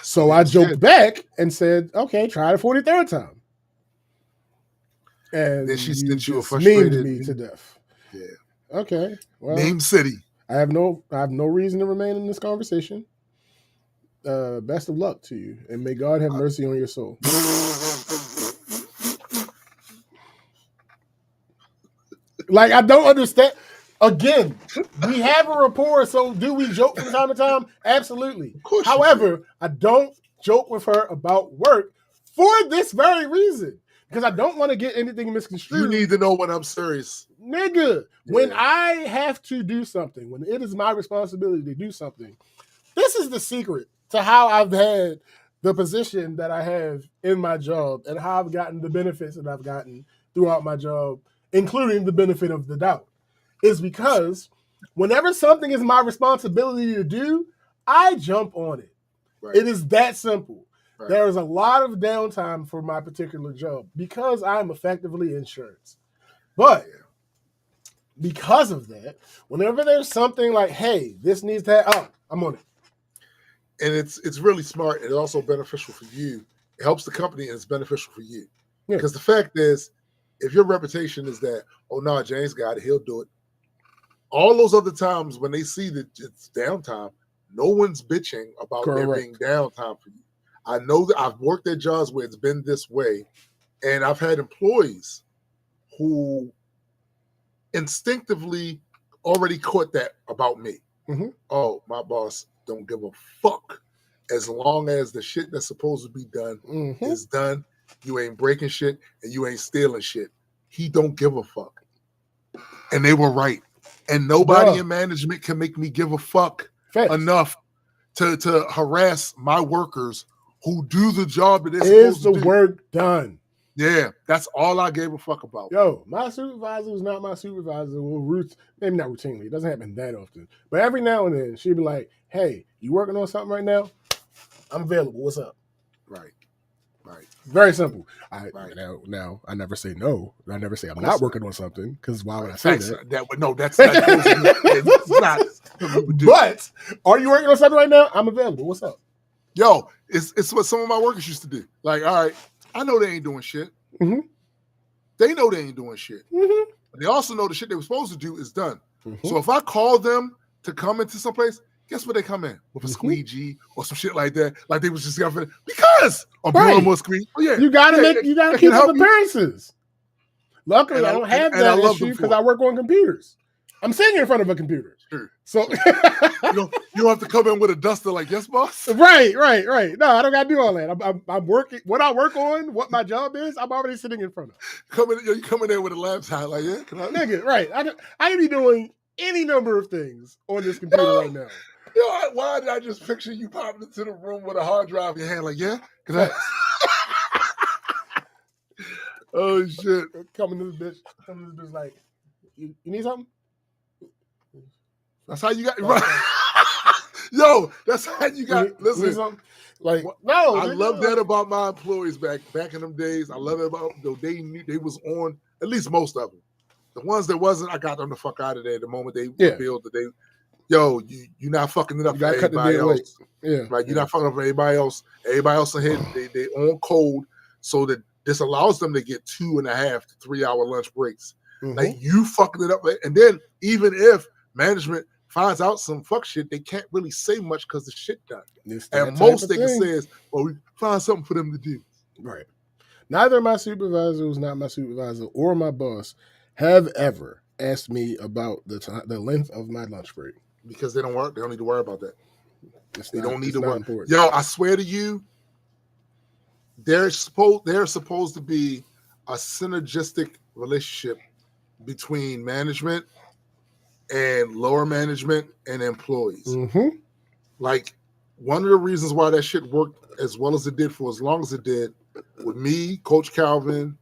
So I joked back and said, "Okay, try the 43rd time." And then she you sent you a just frustrated memed me to death. Yeah. Okay. Well, Meme City. I have no reason to remain in this conversation. Best of luck to you, and may God have mercy on your soul. Like, I don't understand. Again, we have a rapport, so do we joke from time to time? Absolutely. However, I don't joke with her about work for this very reason. Because I don't want to get anything misconstrued. You need to know when I'm serious. Nigga, when I have to do something, when it is my responsibility to do something, this is the secret to how I've had the position that I have in my job and how I've gotten the benefits that I've gotten throughout my job, including the benefit of the doubt, is because whenever something is my responsibility to do, I jump on it. Right. It is that simple. Right. There is a lot of downtime for my particular job because I'm effectively insurance. But because of that, whenever there's something like, hey, this needs to happen, I'm on it. And it's really smart. It's also beneficial for you. It helps the company and it's beneficial for you. Yeah. Because the fact is, if your reputation is that, oh, no, James got it, he'll do it. All those other times when they see that it's downtime, no one's bitching about there being downtime for you. I know that I've worked at jobs where it's been this way, and I've had employees who instinctively already caught that about me. Mm-hmm. Oh, my boss don't give a fuck as long as the shit that's supposed to be done is done. You ain't breaking shit and you ain't stealing shit. He don't give a fuck. And they were right. And nobody in management can make me give a fuck enough to harass my workers who do the job that they're supposed to do. Is the work done? Yeah, that's all I gave a fuck about. Yo, my supervisor is not my supervisor. Well, maybe not routinely. It doesn't happen that often. But every now and then, she'd be like, hey, you working on something right now? I'm available. What's up? Right. Very simple. Now, I never say no. I never say I'm not working on something, because why would I say that? That's not. But are you working on something right now? I'm available. What's up? Yo, it's what some of my workers used to do. Like, all right, I know they ain't doing shit. Mm-hmm. They know they ain't doing shit. Mm-hmm. They also know the shit they were supposed to do is done. Mm-hmm. So if I call them to come into someplace, guess where they come in? With a squeegee or some shit like that. Like they was just because I'm doing more squeegee. Oh, yeah. You gotta keep up appearances. Luckily, I don't have that issue because I work on computers. I'm sitting in front of a computer. Sure. So you don't have to come in with a duster like, yes, boss. Right. No, I don't got to do all that. I'm working. What I work on, what my job is, I'm already sitting in front of. You come in there with a laptop, like, yeah, can I? Nigga, right? I can be doing any number of things on this computer right now. Yo, why did I just picture you popping into the room with a hard drive in your hand, like, yeah, can I? Oh shit! Coming to this bitch, like, you need something? That's how you got right. Yo, that's how you got. Listen, like no, I love that about my employees back in them days. I love it about they knew they was on, at least most of them. The ones that wasn't, I got them the fuck out of there the moment they revealed that they. Yo, you're not fucking it up for everybody else. Yeah, right. You're not fucking up for everybody else. Everybody else ahead, they on code, so that this allows them to get 2.5 to 3 hour lunch breaks. Mm-hmm. Like you fucking it up, and then even if management finds out some fuck shit, they can't really say much because the shit done. And most they can say is, well, we find something for them to do. Right. Neither my supervisor, who's not my supervisor, or my boss have ever asked me about the length of my lunch break. Because they don't work. They don't need to worry about that. They don't need to worry. Important. Yo, I swear to you, there's supposed to be a synergistic relationship between management and lower management and employees. Mm-hmm. Like, one of the reasons why that shit worked as well as it did for as long as it did with me, Coach Calvin,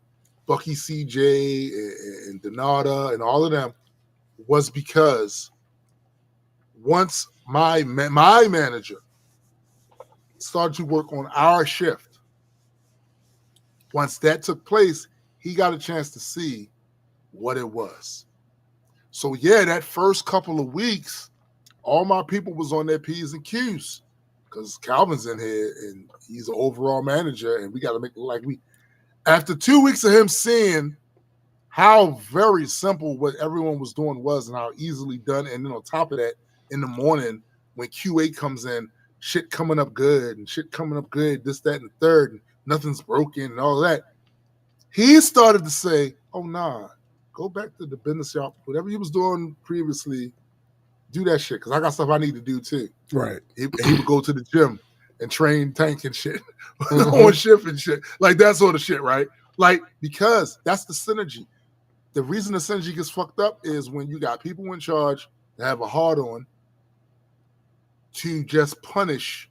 Bucky CJ, and Donata, and all of them was because once my manager started to work on our shift, once that took place, he got a chance to see what it was. So yeah, that first couple of weeks, all my people was on their P's and Q's because Calvin's in here and he's an overall manager, and we got to make it like we. After 2 weeks of him seeing how very simple what everyone was doing was and how easily done, and then on top of that, in the morning when QA comes in, shit coming up good, this, that, and the third, and nothing's broken and all that. He started to say, "Oh nah, go back to the business y'all. Whatever you was doing previously, do that shit because I got stuff I need to do too." Right. He would go to the gym and train tank and shit on shift and shit, like that sort of shit, right? Like, because that's the synergy. The reason the synergy gets fucked up is when you got people in charge that have a hard on to just punish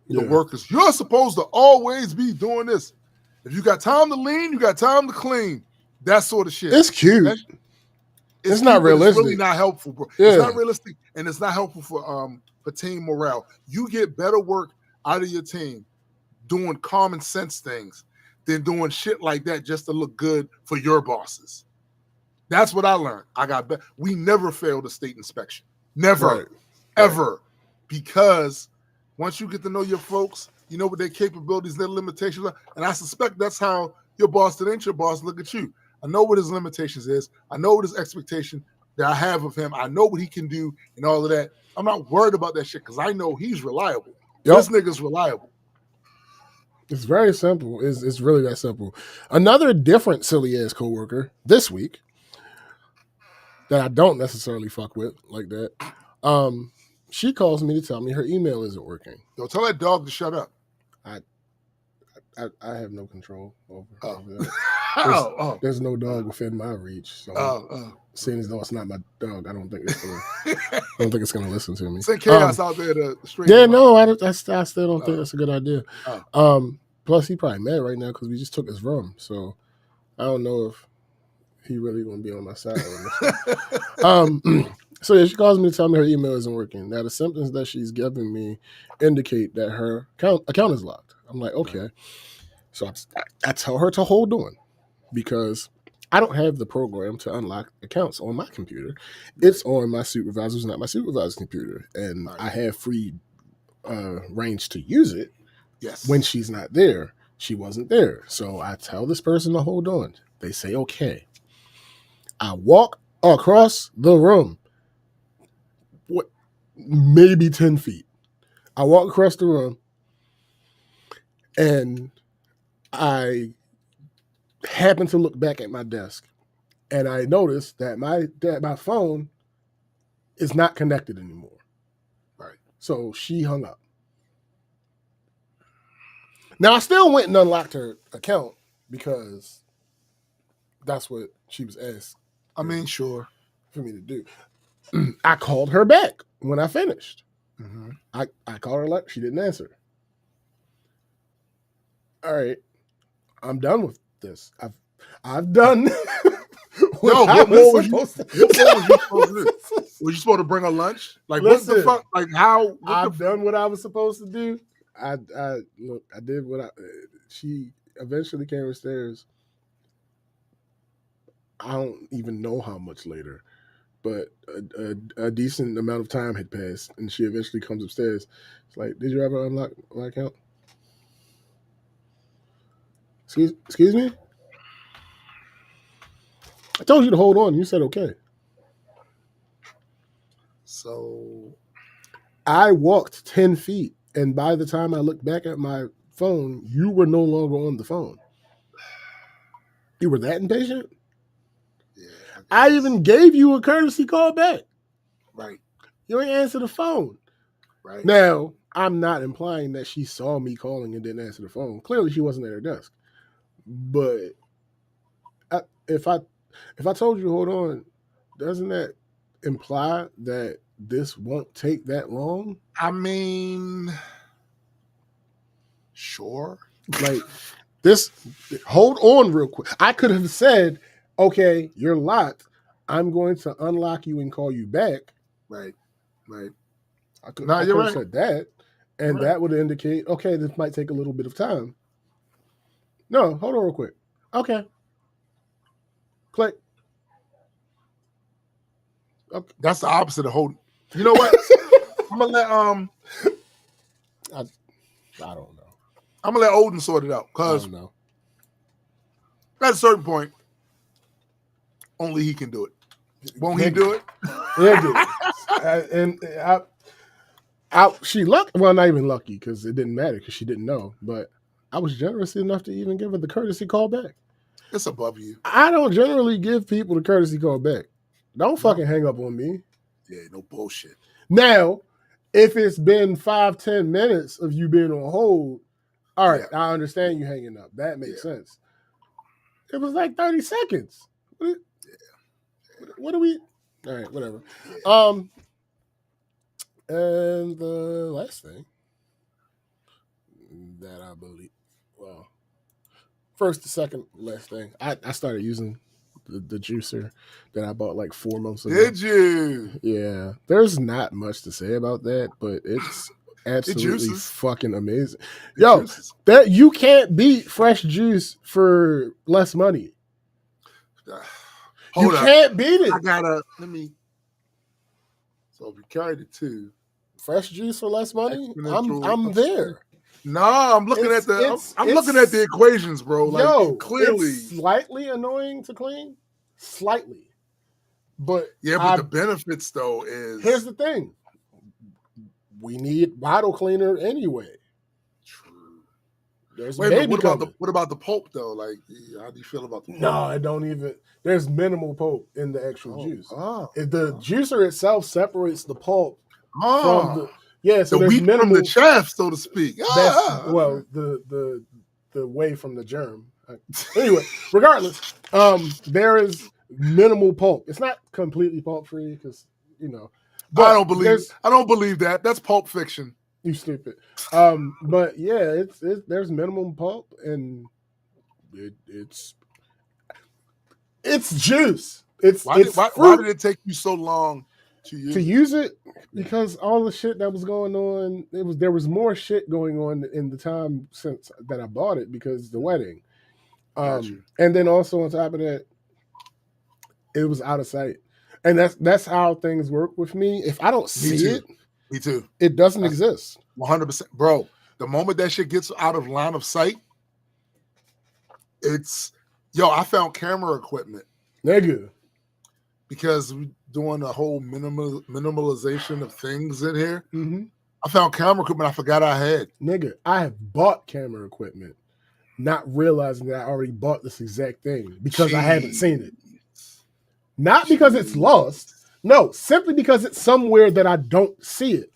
the workers. You're supposed to always be doing this. If you got time to lean, you got time to clean. That sort of shit. It's cute. It's not realistic. It's really not helpful, bro. Yeah. It's not realistic, and it's not helpful for team morale. You get better work out of your team doing common sense things than doing shit like that just to look good for your bosses. That's what I learned. We never failed a state inspection. Never. Ever. Because once you get to know your folks, you know what their capabilities, their limitations are. And I suspect that's how your boss that ain't your boss look at you. I know what his limitations is. I know what his expectation that I have of him. I know what he can do and all of that. I'm not worried about that shit because I know he's reliable. Yep. This nigga's reliable. It's very simple. It's really that simple. Another different silly ass coworker this week that I don't necessarily fuck with like that. She calls me to tell me her email isn't working. Yo, tell that dog to shut up. I have no control over that. There's no dog within my reach. So seeing as though it's not my dog, I don't think it's gonna listen to me. Send chaos out there to straighten. Yeah, no, I still don't think that's a good idea. Plus, he probably mad right now because we just took his room. So I don't know if he really gonna be on my side. So yeah, she calls me to tell me her email isn't working. Now the symptoms that she's giving me indicate that her account is locked. I'm like, okay. So I tell her to hold on because I don't have the program to unlock accounts on my computer. It's on my supervisor's, not my supervisor's computer. And I have free range to use it. Yes. When she's not there. She wasn't there. So I tell this person to hold on. They say, okay. I walk across the room. Maybe 10 feet. I walk across the room and I happen to look back at my desk and I notice that my phone is not connected anymore. Right. So she hung up. Now I still went and unlocked her account because that's what she was asked. I mean, sure. For me to do. I called her back when I finished. Mm-hmm. I called her like she didn't answer. All right, I'm done with this. I've done what I was supposed to do. Was you supposed to bring her lunch? Like, listen, what the fuck? Like, how? I've done what I was supposed to do. I did what she eventually came upstairs. I don't even know how much later, but a decent amount of time had passed, and she eventually comes upstairs. It's like, did you ever unlock my account? Excuse me? I told you to hold on. You said okay. So I walked 10 feet, and by the time I looked back at my phone, you were no longer on the phone. You were that impatient? Yeah. I even gave you a courtesy call back. Right. You ain't answer the phone. Right. Now, I'm not implying that she saw me calling and didn't answer the phone. Clearly, she wasn't at her desk. But if I told you, hold on, doesn't that imply that this won't take that long? I mean, sure. Like, this, hold on real quick. I could have said, okay, you're locked. I'm going to unlock you and call you back. Right. I could have said that. And that would indicate, okay, this might take a little bit of time. No, hold on real quick. Okay. Click. Okay. That's the opposite of holding. You know what? I'm gonna let I don't know. I'm gonna let Odin sort it out I because don't know. at a certain point, only he can do it. Won't he do it? Yeah, she lucky. Well, not even lucky because it didn't matter because she didn't know. But I was generous enough to even give her the courtesy call back. It's above you. I don't generally give people the courtesy call back. Don't fucking hang up on me. Yeah, no bullshit. Now, if it's been 5-10 minutes of you being on hold, all right, I understand you hanging up. That makes sense. It was like 30 seconds. What are we? All right, whatever. Yeah. And the last thing that I believe, well, first, the second last thing, I started using the juicer that I bought like 4 months ago. Did you? Yeah. There's not much to say about that, but it's absolutely fucking amazing. Yo, that you can't beat fresh juice for less money. You can't beat it. I gotta So if you carry the 2, fresh juice for less money, I'm there. No, I'm looking at the equations, bro. Like clearly, it's slightly annoying to clean, slightly. But the benefits though is here's the thing: we need bottle cleaner anyway. True. There's what about the pulp though? Like, how do you feel about the pulp? No, I don't even. There's minimal pulp in the actual juice. The juicer itself separates the pulp from the. Yeah, so the there's wheat minimal, from the chaff, so to speak. The whey from the germ. Anyway, regardless, there is minimal pulp. It's not completely pulp free because But I don't believe that. That's Pulp Fiction. You stupid. But yeah, there's minimum pulp and it's juice. Why did it take you so long to use it? Because all the shit that was going on, there was more shit going on in the time since that I bought it because the wedding. And then also on top of that, it was out of sight. And that's how things work with me. If I don't see it, me too. It doesn't exist. 100%. Bro, the moment that shit gets out of line of sight, I found camera equipment. Nigga. Because we're doing a whole minimalization of things in here. Mm-hmm. I found camera equipment I forgot I had. Nigga, I have bought camera equipment, not realizing that I already bought this exact thing because I haven't seen it. Not because it's lost. No, simply because it's somewhere that I don't see it.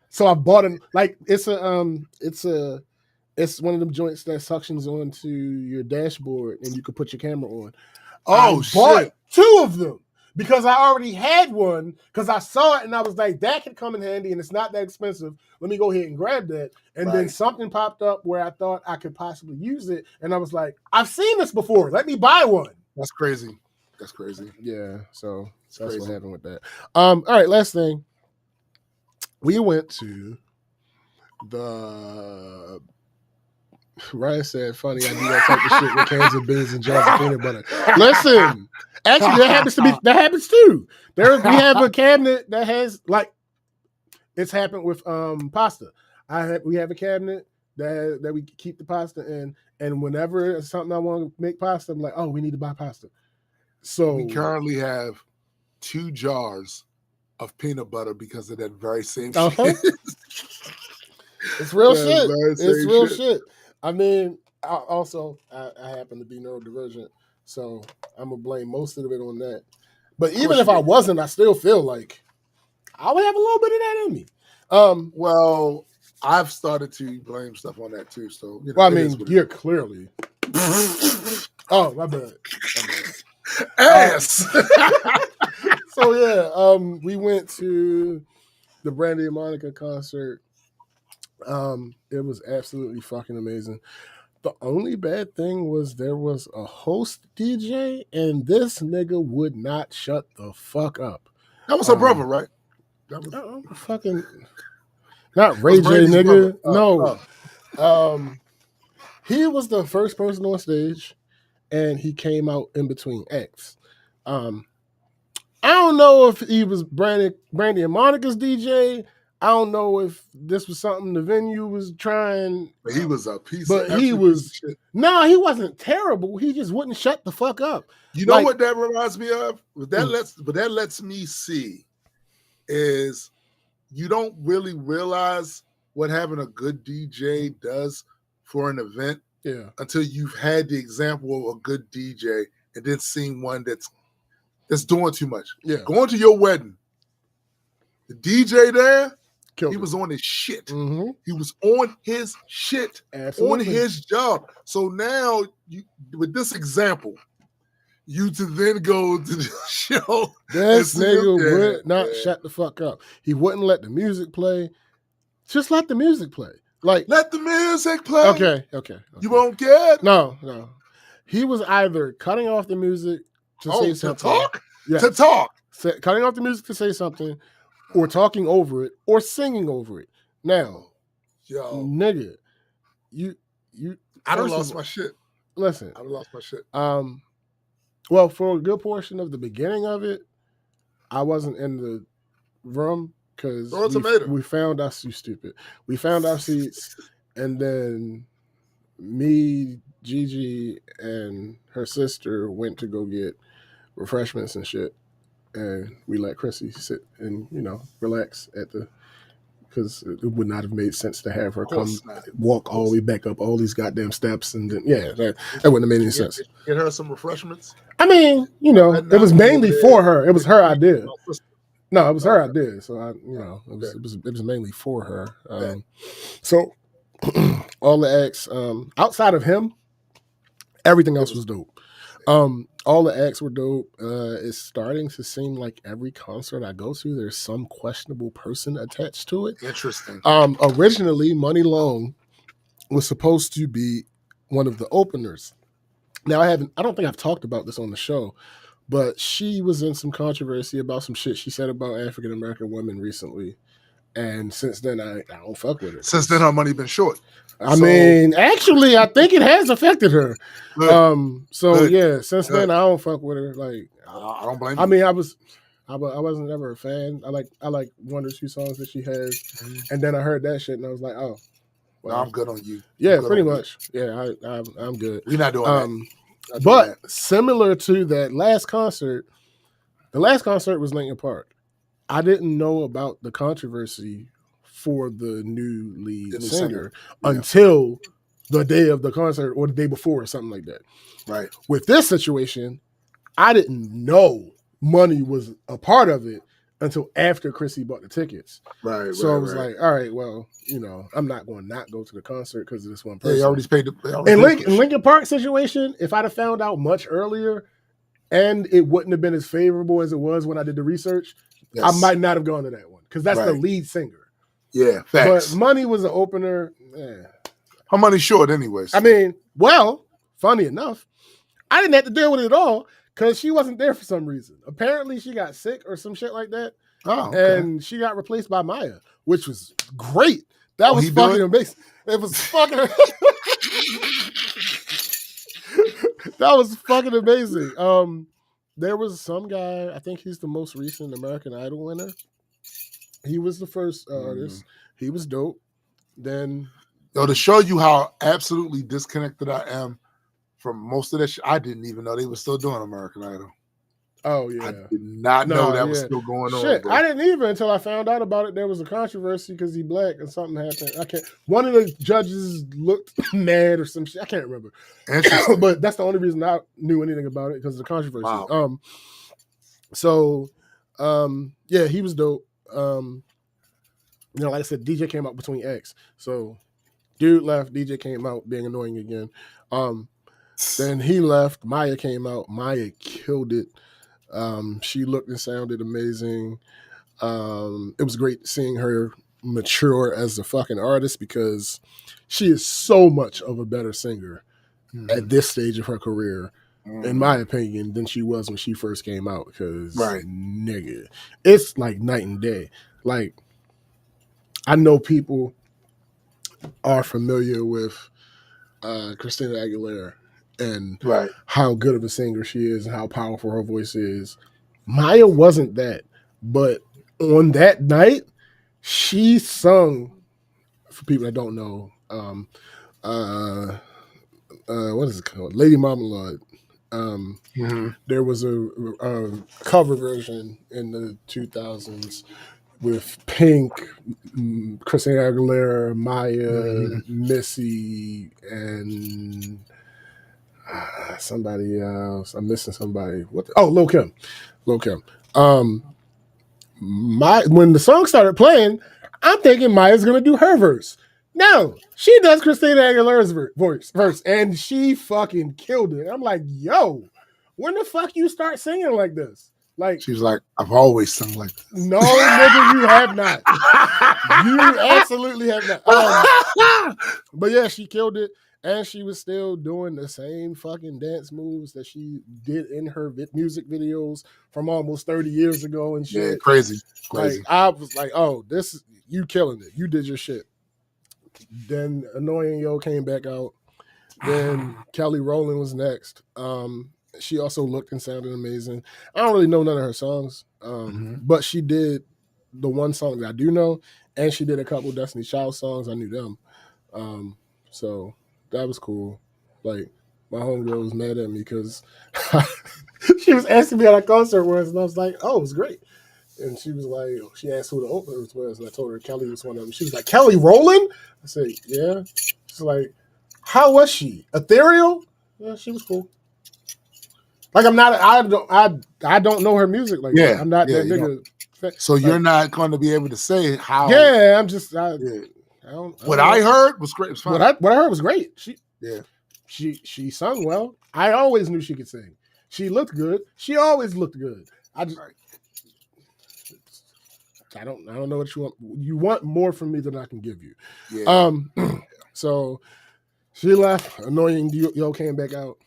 So I bought it. Like it's one of them joints that suctions onto your dashboard and you can put your camera on. I bought 2 of them because I already had one because I saw it and I was like, that could come in handy and it's not that expensive. Let me go ahead and grab that. And then something popped up where I thought I could possibly use it. And I was like, I've seen this before. Let me buy one. That's crazy. That's crazy. Yeah. So that's what happened with that. All right. Last thing. We went to the. Ryan said, funny, I do that type of shit with cans of beans and jars of peanut butter. Listen, actually, that happens too. We have a cabinet that has it's happened with pasta. We have a cabinet that we keep the pasta in, and whenever it's something I want to make pasta, I'm like, oh, we need to buy pasta. So we currently have 2 jars of peanut butter because of that very same shit. It's real shit. It's real shit. I mean, I happen to be neurodivergent, so I'm gonna blame most of it on that. But even if I wasn't, I still feel like I would have a little bit of that in me. Well, I've started to blame stuff on that too. So you're clearly. Oh, my bad. Ass. So yeah, we went to the Brandy and Monica concert. It was absolutely fucking amazing. The only bad thing was there was a host DJ, and this nigga would not shut the fuck up. That was her brother, right? That was fucking not Ray J, nigga. No. He was the first person on stage, and he came out in between acts. I don't know if he was Brandy and Monica's DJ. I don't know if this was something the venue was trying. But he was a piece but of he was piece of shit. No, he wasn't terrible. He just wouldn't shut the fuck up. You know what that reminds me of? But that lets me see is you don't really realize what having a good DJ does for an event until you've had the example of a good DJ and then seeing one that's doing too much. Yeah. Going to your wedding, the DJ there, he was on his shit. Mm-hmm. He was on his shit, on his job. So now, with this example, you to then go to the show. This nigga would not shut the fuck up. He wouldn't let the music play. Just let the music play. Like, let the music play. Okay. You won't get? No. He was either cutting off the music to say something. To talk. Cutting off the music to say something, or talking over it, or singing over it. Now, nigga, you. I done lost my shit. Listen, I done lost my shit. Well, for a good portion of the beginning of it, I wasn't in the room because we found us. You stupid. We found our seats, and then me, Gigi, and her sister went to go get refreshments and shit, and we let Chrissy sit and relax at the, because it would not have made sense to have her walk all the way back up all these goddamn steps, and then that wouldn't have made any sense. Get her some refreshments. I mean, it was mainly for her. It was her idea. No, it was her idea. So it was mainly for her. So all the acts outside of him, everything else was dope. All the acts were dope. It's starting to seem like every concert I go to, there's some questionable person attached to it. Interesting. Originally, Money Long was supposed to be one of the openers. Now, I don't think I've talked about this on the show, but she was in some controversy about some shit she said about African American women recently. And since then, I don't fuck with her. Since then, her money been short. I mean, actually, I think it has affected her. Since then, I don't fuck with her. Like, I don't blame you. I mean, I wasn't ever a fan. I like one or two songs that she has, and then I heard that shit, and I was like, oh, well, I'm good on you. Yeah, pretty much. Yeah, I'm good. We're not doing that. But similar to that last concert, the last concert was Linkin Park. I didn't know about the controversy for the new lead singer until the day of the concert or the day before or something like that. Right. With this situation, I didn't know Money was a part of it until after Chrissy bought the tickets. Right. So I was like, all right, well, I'm not going to not go to the concert because of this one person. Yeah, you already paid In Linkin Park situation, if I'd have found out much earlier and it wouldn't have been as favorable as it was when I did the research, I might not have gone to that one because that's the lead singer. Yeah, facts. But Money was an opener. Her money's short anyways. I mean, well, funny enough, I didn't have to deal with it at all because she wasn't there for some reason. Apparently, she got sick or some shit like that. Oh, okay. And she got replaced by Maya, which was great. That was fucking amazing. It was fucking that was fucking amazing. There was some guy, I think he's the most recent American Idol winner. He was the first artist. He was dope. Then, to show you how absolutely disconnected I am from most of that shit, I didn't even know they were still doing American Idol. Oh yeah, I did not know that was still going on. Shit, bro. I didn't even until I found out about it. There was a controversy because he black and something happened. One of the judges looked mad or some shit. I can't remember. But that's the only reason I knew anything about it because of the controversy. Wow. Yeah, he was dope. Like I said, DJ came out between acts. So dude left, DJ came out being annoying again. Then he left, Maya came out. Maya killed it. She looked and sounded amazing. It was great seeing her mature as a fucking artist because she is so much of a better singer at this stage of her career, in my opinion, than she was when she first came out. Because, nigga, it's like night and day. Like, I know people are familiar with Christina Aguilera and how good of a singer she is and how powerful her voice is. Maya wasn't that, but on that night, she sung. For people that don't know, what is it called? Lady Marmalade. There was a cover version in the 2000s with Pink, Christina Aguilera, Maya, Missy, and somebody else. I'm missing somebody. Lil Kim. Lil Kim. When the song started playing, I'm thinking Maya's gonna do her verse. No, she does Christina Aguilera's verse, and she fucking killed it. I'm like, yo, when the fuck you start singing like this? Like, she was like, I've always sung like this. No, nigga, you have not. You absolutely have not. But yeah, she killed it, and she was still doing the same fucking dance moves that she did in her music videos from almost 30 years ago and shit. Yeah, crazy. Like, I was like, oh, this is you killing it. You did your shit. Then Annoying Yo came back out. Then Kelly Rowland was next. She also looked and sounded amazing. I don't really know none of her songs, but she did the one song that I do know, and she did a couple Destiny Child songs. I knew them. So that was cool. Like, my homegirl was mad at me because she was asking me how that concert was, and I was like, oh, it was great. And she was like, she asked who the openers was, and I told her Kelly was one of them. She was like, Kelly Rowland? I said, yeah. She's like, how was she? Ethereal? Yeah, she was cool. Like, I don't know her music like that. I'm not that big a. So you're not going to be able to say how. Yeah, I'm just. I what I heard was great. It was fine. What I heard was great. She sung well. I always knew she could sing. She looked good. She always looked good. I don't know what you want. You want more from me than I can give you. Yeah. So she left. Annoying Yo came back out.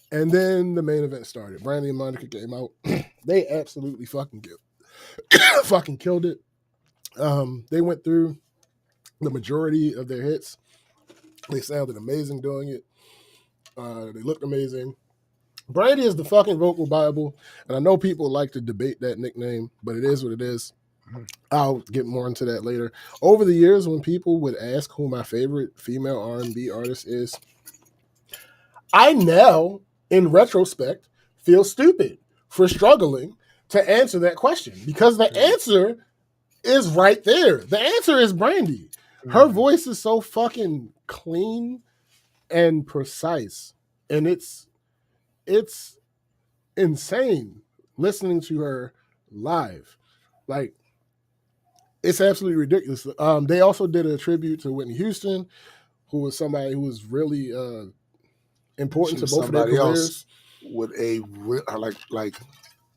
And then the main event started. Brandy and Monica came out. They absolutely fucking killed it. They went through the majority of their hits. They sounded amazing doing it. They looked amazing. Brandy is the fucking vocal Bible, and I know people like to debate that nickname, but it is what it is. I'll get more into that later. Over the years, when people would ask who my favorite female R&B artist is, I now, in retrospect, feel stupid for struggling to answer that question because the answer is right there. The answer is Brandy. Her voice is so fucking clean and precise, and it's insane listening to her live. Like, it's absolutely ridiculous. They also did a tribute to Whitney Houston, who was somebody who was really important to both of their careers. With a like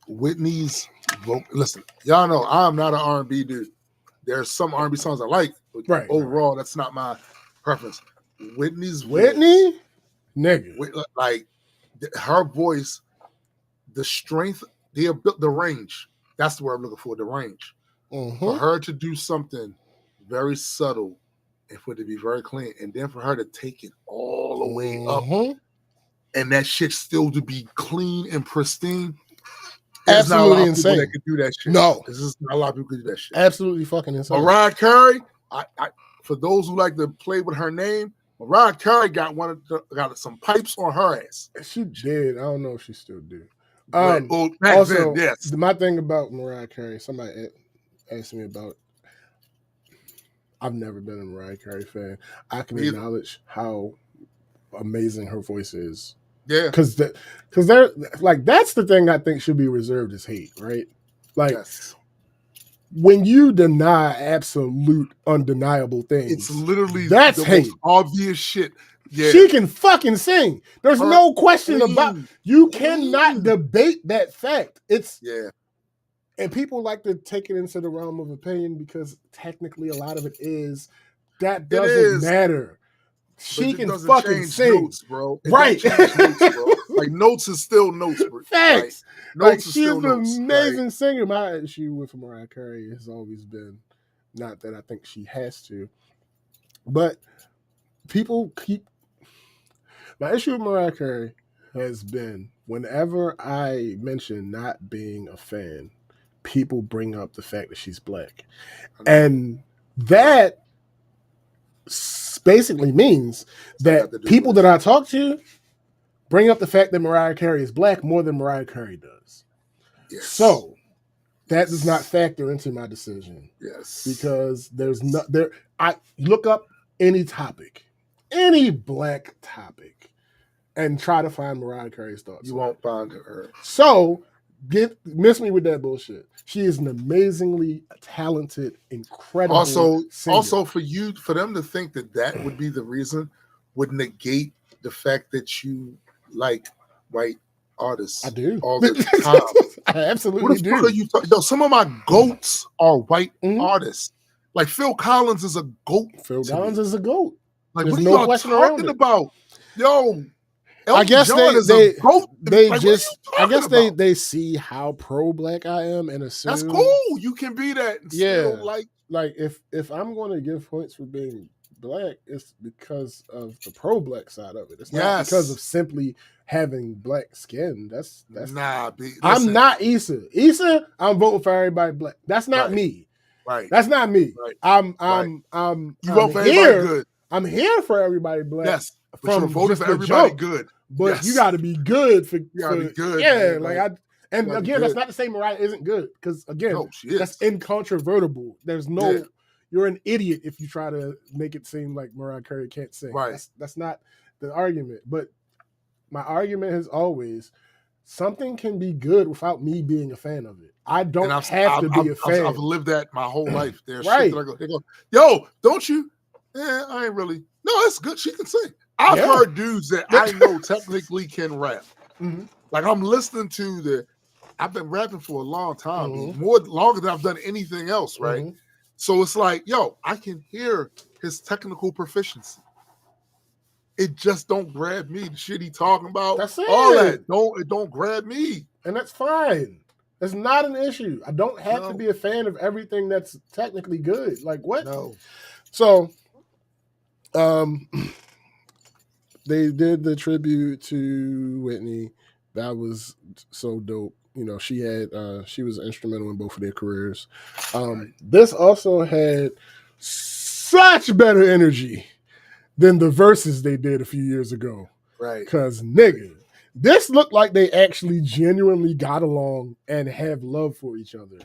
Whitney's vocal. Listen, y'all know I'm not an R&B dude. There's some R&B songs I like, but overall, that's not my preference. Whitney, nigga, like her voice, the strength, the range. That's the word I'm looking for. The range for her to do something very subtle and for it to be very clean, and then for her to take it all the way up, and that shit still to be clean and pristine. There's absolutely not a lot of insane. people that can do that shit. No, this is not a lot of people can do that shit. Absolutely fucking insane. Mariah Carey, I for those who like to play with her name, Mariah Carey got some pipes on her ass. She did. I don't know if she still do. Also, yes. My thing about Mariah Carey, somebody asked me about. I've never been a Mariah Carey fan. I can acknowledge how amazing her voice is. Yeah, because they're like, that's the thing I think should be reserved as hate, right? Like, when you deny absolute undeniable things, it's literally that's the hate. Most obvious shit. Yeah. She can fucking sing. There's no question about. You cannot debate that fact. And people like to take it into the realm of opinion because technically a lot of it is. That doesn't matter. She can fucking sing, notes, bro. Right? Notes, bro. Like, notes is still notes, bro. Facts. Like, she's an amazing singer. My issue with Mariah Carey has always been, not that I think she has to, but people keep. My issue with Mariah Carey has been whenever I mention not being a fan, people bring up the fact that she's black. And that basically means that people that I talk to bring up the fact that Mariah Carey is black more than Mariah Carey does. Yes. So that does not factor into my decision. Yes. Because there's no there. I look up any topic, any black topic, and try to find Mariah Carey's thoughts. You won't find her. So miss me with that bullshit. She is an amazingly talented, incredible singer. Also for them to think that would be the reason would negate the fact that you like white artists. I do all the time. I absolutely do. What are you some of my goats are white artists. Like Phil Collins is a goat. Phil Collins is a goat. Like There's what are no y'all talking about? Yo, I guess they see how pro-black I am and assume that's cool. You can be that. And still like if I'm going to give points for being black, it's because of the pro-black side of it. It's not because of simply having black skin. That's I'm not Issa. Issa, I'm voting for everybody black. That's not me. Right. That's not me. Right. I'm you vote for everybody good. I'm here for everybody black. Yes. From voting for everybody good. But you got to be good for. You got to be good. Yeah, man, again, that's not to say Mariah isn't good, because again, that's incontrovertible. There's no. You're an idiot if you try to make it seem like Mariah Carey can't sing. Right. That's not the argument. But my argument is always something can be good without me being a fan of it. I don't have to be a fan. I've lived that my whole life. There's right. shit that they go, yo, don't you? I ain't really. No, it's good. She can sing. I've heard dudes that I know technically can rap. Mm-hmm. Like I'm listening to I've been rapping for a long time, longer than I've done anything else, right? Mm-hmm. So it's like, yo, I can hear his technical proficiency. It just don't grab me. The shit he talking about, that's it. All that don't grab me, and that's fine. It's not an issue. I don't have to be a fan of everything that's technically good. Like what? No. So, they did the tribute to Whitney. That was so dope. You know, she was instrumental in both of their careers. This also had such better energy than the verses they did a few years ago. Right. Because, nigga, this looked like they actually genuinely got along and have love for each other.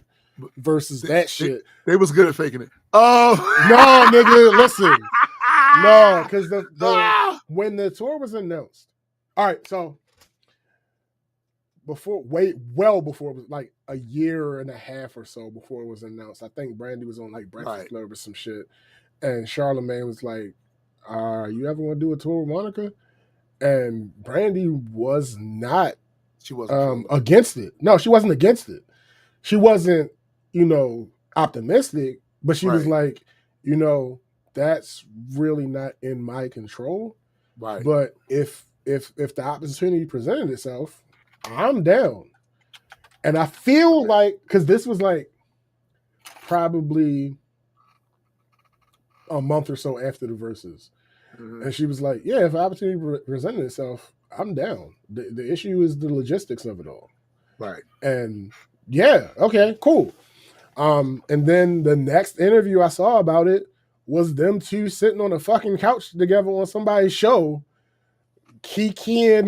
Versus that shit. They was good at faking it. Oh. No, nigga, listen. No, because when the tour was announced. All right, so well before it was like a year and a half or so before it was announced. I think Brandy was on like Breakfast Club or some shit. And Charlamagne was like, you ever want to do a tour with Monica? And Brandy was not against it. No, she wasn't against it. She wasn't, optimistic, but she was like, that's really not in my control. Right. But if the opportunity presented itself, I'm down. And I feel like, because this was like probably a month or so after the verses. Mm-hmm. And she was like, yeah, if the opportunity presented itself, I'm down. The issue is the logistics of it all. Right. And yeah, okay, cool. And then the next interview I saw about it was them two sitting on a fucking couch together on somebody's show, kikiing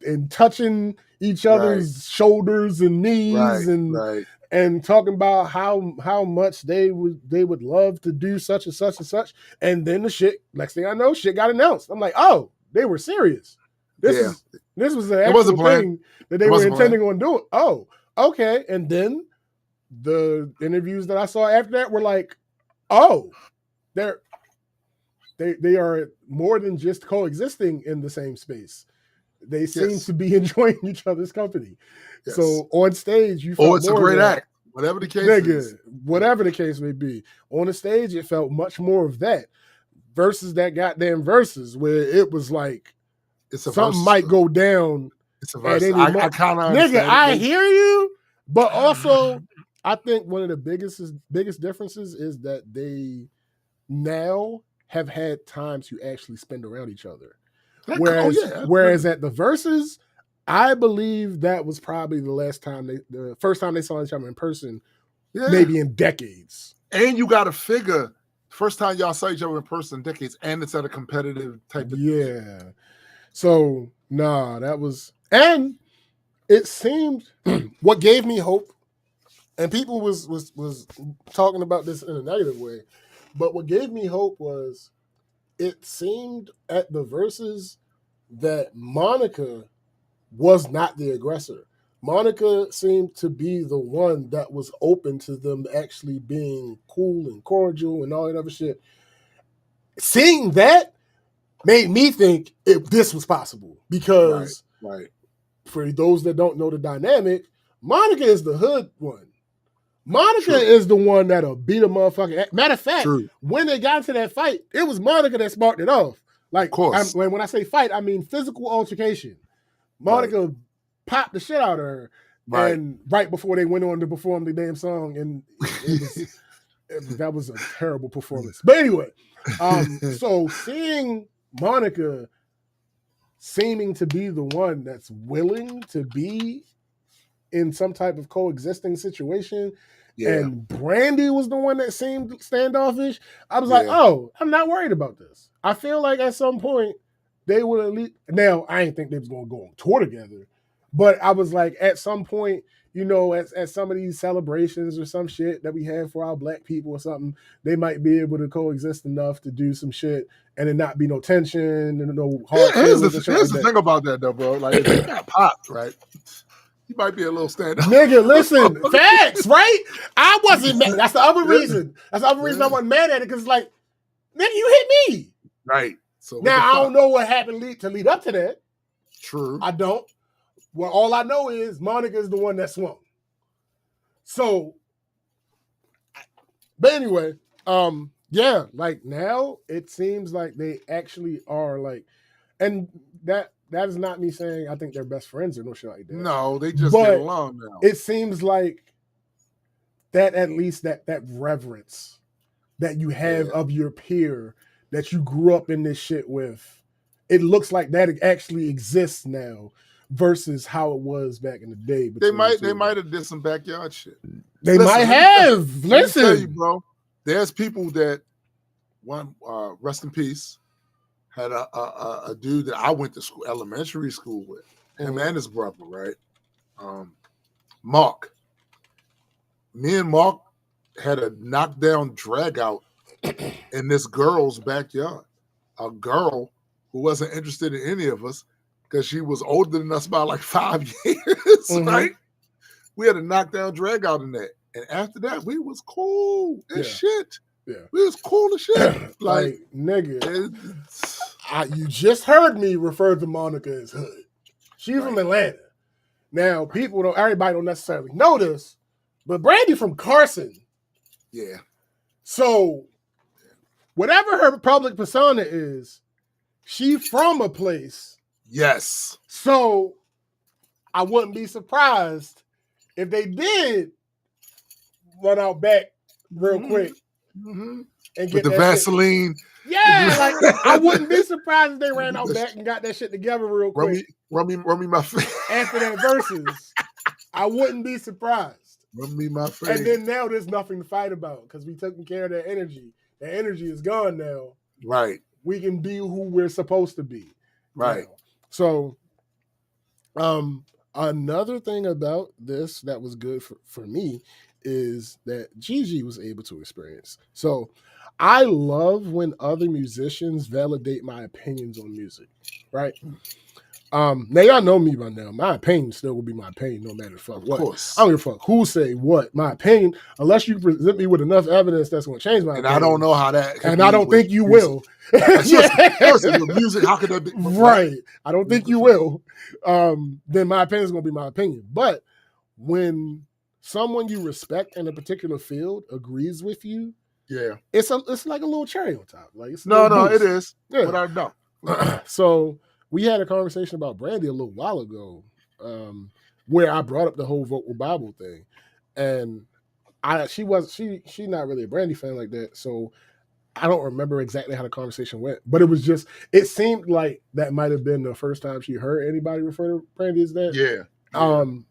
and touching each other's shoulders and knees and talking about how much they would love to do such and such and such. And then the shit, next thing I know, shit got announced. I'm like, oh, they were serious. This was the actual thing that they were intending on doing. Oh, okay. And then the interviews that I saw after that were like, oh, they are more than just coexisting in the same space. They seem to be enjoying each other's company. Yes. So on stage, you felt it's a great act. Whatever the case is. Whatever the case may be. On the stage, it felt much more of that versus that goddamn verses where it was like something might go down. It's a verse. I kind of nigga, I hear you, but also I think one of the biggest differences is that they now have had time to actually spend around each other. Whereas at the verses, I believe that was probably the first time they saw each other in person, maybe in decades. And you got to figure, first time y'all saw each other in person in decades, and it's at a competitive type of thing. So that was, and it seemed what gave me hope, and people was talking about this in a negative way, but what gave me hope was it seemed at the verses that Monica was not the aggressor. Monica seemed to be the one that was open to them actually being cool and cordial and all that other shit. Seeing that made me think this was possible because for those that don't know the dynamic, Monica is the hood one. Monica is the one that'll beat a motherfucker. Matter of fact, when they got into that fight, it was Monica that sparked it off. Like, when I say fight, I mean physical altercation. Monica popped the shit out of her, and right before they went on to perform the damn song, and that was a terrible performance. But anyway, so seeing Monica seeming to be the one that's willing to be in some type of coexisting situation, and Brandy was the one that seemed standoffish, I was like, oh, I'm not worried about this. I feel like at some point they would at least, now I didn't think they was going to go on tour together, but I was like, at some point, at some of these celebrations or some shit that we have for our black people or something, they might be able to coexist enough to do some shit and it not be no tension and no hard feelings. Here's the thing about that though, bro. Like, if you got popped, right? You might be a little standoff. Nigga, listen, facts, right? I wasn't mad. That's the other reason. That's the other reason I wasn't mad at it, because like, nigga, you hit me. Right. So now I don't know what happened to lead up to that. True. I don't. Well, all I know is Monica is the one that swung. So, but anyway, like now it seems like they actually are like, and that is not me saying I think they're best friends or no shit like that. No, they just get along now. It seems like that, at least that reverence that you have of your peer that you grew up in this shit with, it looks like that actually exists now versus how it was back in the day. They might have did some backyard shit. They might have. Listen, let me tell you, bro. There's people that rest in peace, had a dude that I went to elementary school with, him and his brother, right? Mark. Me and Mark had a knockdown drag out in this girl's backyard. A girl who wasn't interested in any of us because she was older than us by like 5 years, right? We had a knockdown drag out in that. And after that, we was cool as shit. Yeah. We was cool as shit. Like nigga, you just heard me refer to Monica as hood. She's from Atlanta. Now, everybody don't necessarily know this, but Brandy from Carson. Yeah. So, whatever her public persona is, she from a place. Yes. So, I wouldn't be surprised if they did run out back real quick. And get the Vaseline. Shit. Yeah, like I wouldn't be surprised if they ran out back and got that shit together real quick. Run me my face. After that verses, I wouldn't be surprised. Run me my face. And then now there's nothing to fight about because we taking care of that energy. The energy is gone now. Right. We can be who we're supposed to be. Right. Now. So, another thing about this that was good for me is that Gigi was able to experience. So I love when other musicians validate my opinions on music, right? Now y'all know me by now. My opinion still will be my opinion no matter fuck what. Of course. I don't give a fuck who say what. My opinion, unless you present me with enough evidence that's going to change my opinion. And I don't know how that. And I don't think you will. Music, how could that be? Right. I don't think you will. Then my opinion is going to be my opinion. But when someone you respect in a particular field agrees with you, it's like a little cherry on top. Like it's it is. Yeah. But I know. So we had a conversation about Brandy a little while ago, where I brought up the whole vocal Bible thing, and she's not really a Brandy fan like that. So I don't remember exactly how the conversation went, but it seemed like that might have been the first time she heard anybody refer to Brandy as that. Yeah.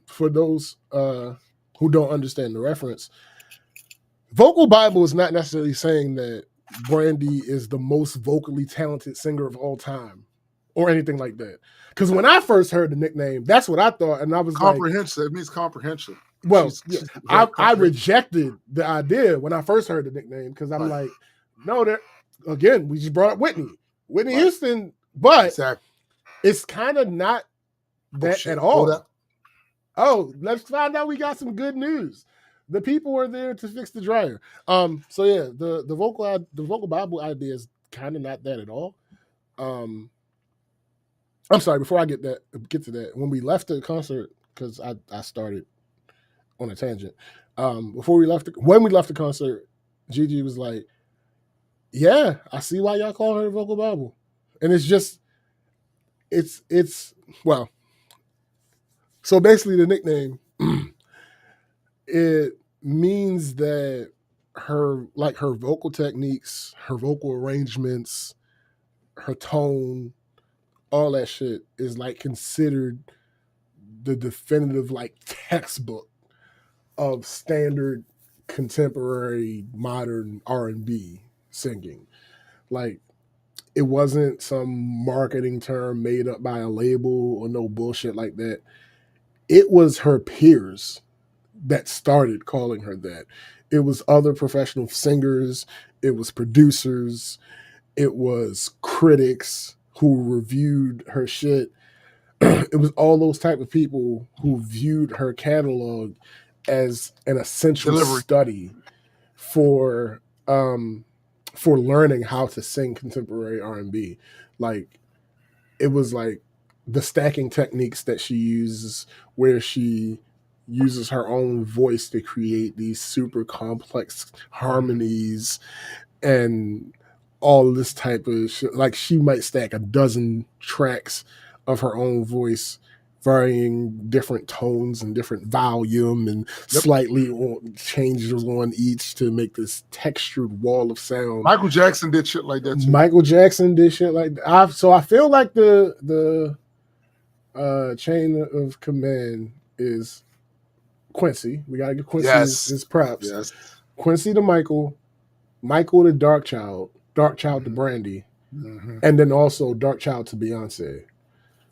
For those who don't understand the reference, Vocal Bible is not necessarily saying that Brandy is the most vocally talented singer of all time or anything like that. Because when I first heard the nickname, that's what I thought, and I was comprehensive. It means comprehension. Well, I rejected the idea when I first heard the nickname because I'm like, no, again, we just brought up Whitney Houston, but it's kind of not that at all. Oh, let's find out. We got some good news. The people are there to fix the dryer. So yeah, the vocal Bible idea is kind of not that at all. I'm sorry. Before I get to that, when we left the concert, because I started on a tangent. When we left the concert, Gigi was like, "Yeah, I see why y'all call her the vocal Bible," and it's well. So basically, the nickname it means that her vocal techniques, her vocal arrangements, her tone, all that shit is like considered the definitive like textbook of standard contemporary modern R&B singing. Like, it wasn't some marketing term made up by a label or no bullshit like that. It was her peers that started calling her that. It was other professional singers, it was producers, it was critics who reviewed her shit. It was all those type of people who viewed her catalog as an essential study for learning how to sing contemporary R&B. Like, it was like the stacking techniques that she uses, where she uses her own voice to create these super complex harmonies and all this type of shit. Like, she might stack a dozen tracks of her own voice, varying different tones and different volume, and slightly changes on each to make this textured wall of sound. Michael Jackson did shit like that too. Michael Jackson did shit like that. So I feel like the chain of command is Quincy. We gotta give Quincy his props. Yes. Quincy to Michael to Dark Child to Brandy, and then also Dark Child to Beyonce.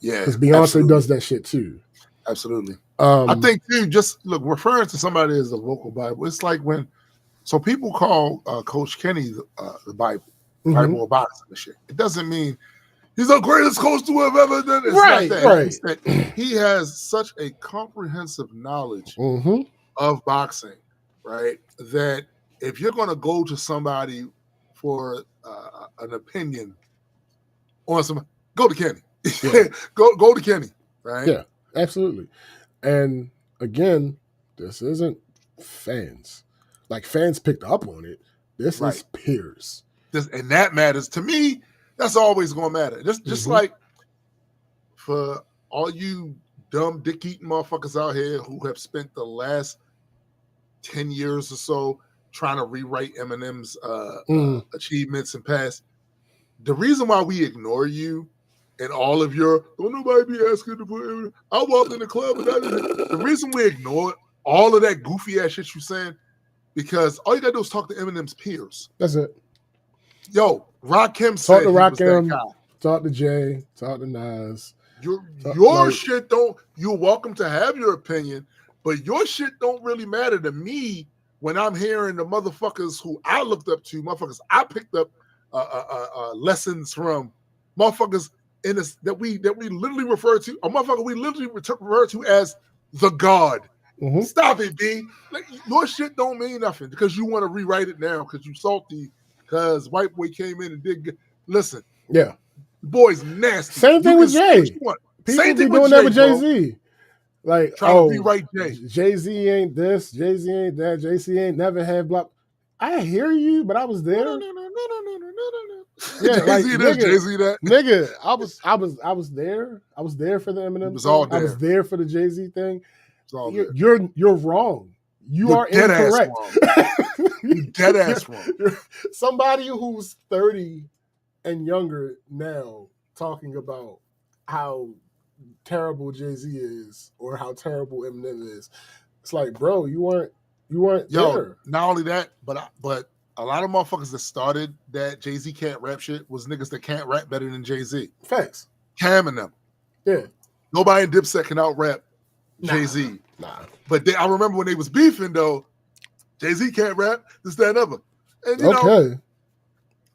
Yeah, because Beyonce does that shit too. Absolutely. I think too. Just look, referring to somebody as a vocal Bible, it's like when people call Coach Kenny the Bible, Bible of boxing and shit. It doesn't mean he's the greatest coach to have ever done. It's not that. Right. It's that he has such a comprehensive knowledge of boxing, right? That if you're going to go to somebody for an opinion on something, go to Kenny. Yeah. go to Kenny, right? Yeah, absolutely. And again, this isn't fans. Like, fans picked up on it. This is peers. And that matters to me. That's always going to matter. Just like for all you dumb dick-eating motherfuckers out here who have spent the last 10 years or so trying to rewrite Eminem's achievements and past, the reason why we ignore you and all of your, don't nobody be asking to put Eminem. I walked in the club and the reason we ignore all of that goofy ass shit you saying, because all you gotta do is talk to Eminem's peers. That's it. Yo, Rakim said talk to Rakim, talk to Jay, talk to Nas. Your shit don't. You're welcome to have your opinion, but your shit don't really matter to me when I'm hearing the motherfuckers who I looked up to, motherfuckers I picked up lessons from, motherfuckers in this that we literally refer to, a motherfucker we literally refer to as the God. Stop it, B. Like, your shit don't mean nothing because you want to rewrite it now because you salty because white boy came in and did good. Listen, yeah, the boy's nasty. Same thing with Jay. People be doing that with Jay-Z. Like, trying to rewrite Jay. Jay-Z ain't this, Jay-Z ain't that, Jay-Z ain't never had block. I hear you, but I was there. Yeah, like, Jay-Z this, Jay-Z that. Nigga, I was there. I was there for the Eminem. It was all there. I was there for the Jay-Z thing. It's all there. You're wrong. You are incorrect. You're dead ass wrong. Somebody who's 30 and younger now talking about how terrible Jay-Z is or how terrible Eminem is. It's like, bro, you weren't there. Not only that, but a lot of motherfuckers that started that Jay-Z can't rap shit was niggas that can't rap better than Jay-Z. Facts. Cam and them. Yeah. Nobody in Dipset can out rap Jay-Z. Nah. But I remember when they was beefing though, Jay-Z can't rap, this, that, and other. And you know,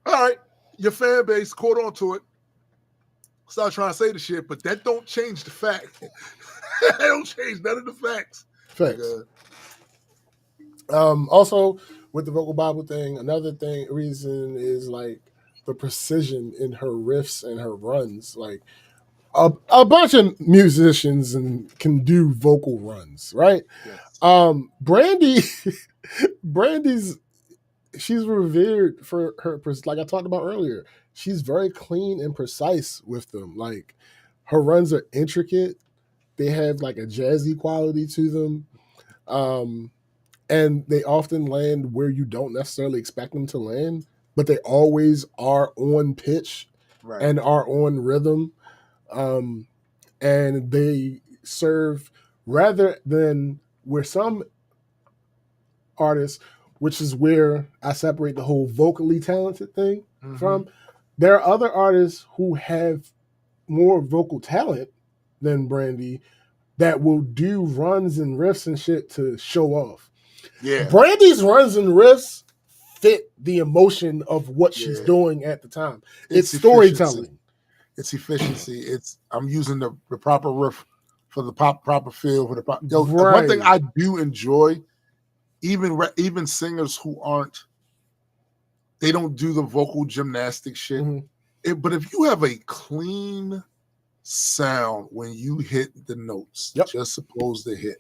all right, your fan base caught on to it. Start trying to say the shit, but that don't change the fact. That don't change none of the facts. Facts. Also, with the vocal Bible thing, another reason is like the precision in her riffs and her runs. Like a bunch of musicians can do vocal runs, right? Yes. Brandy's she's revered for her, like I talked about earlier. She's very clean and precise with them. Like her runs are intricate. They have like a jazzy quality to them. And they often land where you don't necessarily expect them to land, but they always are on pitch and are on rhythm. And they serve rather than where some artists, which is where I separate the whole vocally talented thing from. There are other artists who have more vocal talent than Brandy that will do runs and riffs and shit to show off. Yeah. Brandy's runs and riffs fit the emotion of what she's doing at the time. It's storytelling. It's efficiency. I'm using the proper riff for the proper feel for the proper. One thing I do enjoy, even singers who they don't do the vocal gymnastic shit. But if you have a clean sound when you hit the notes, just supposed to hit.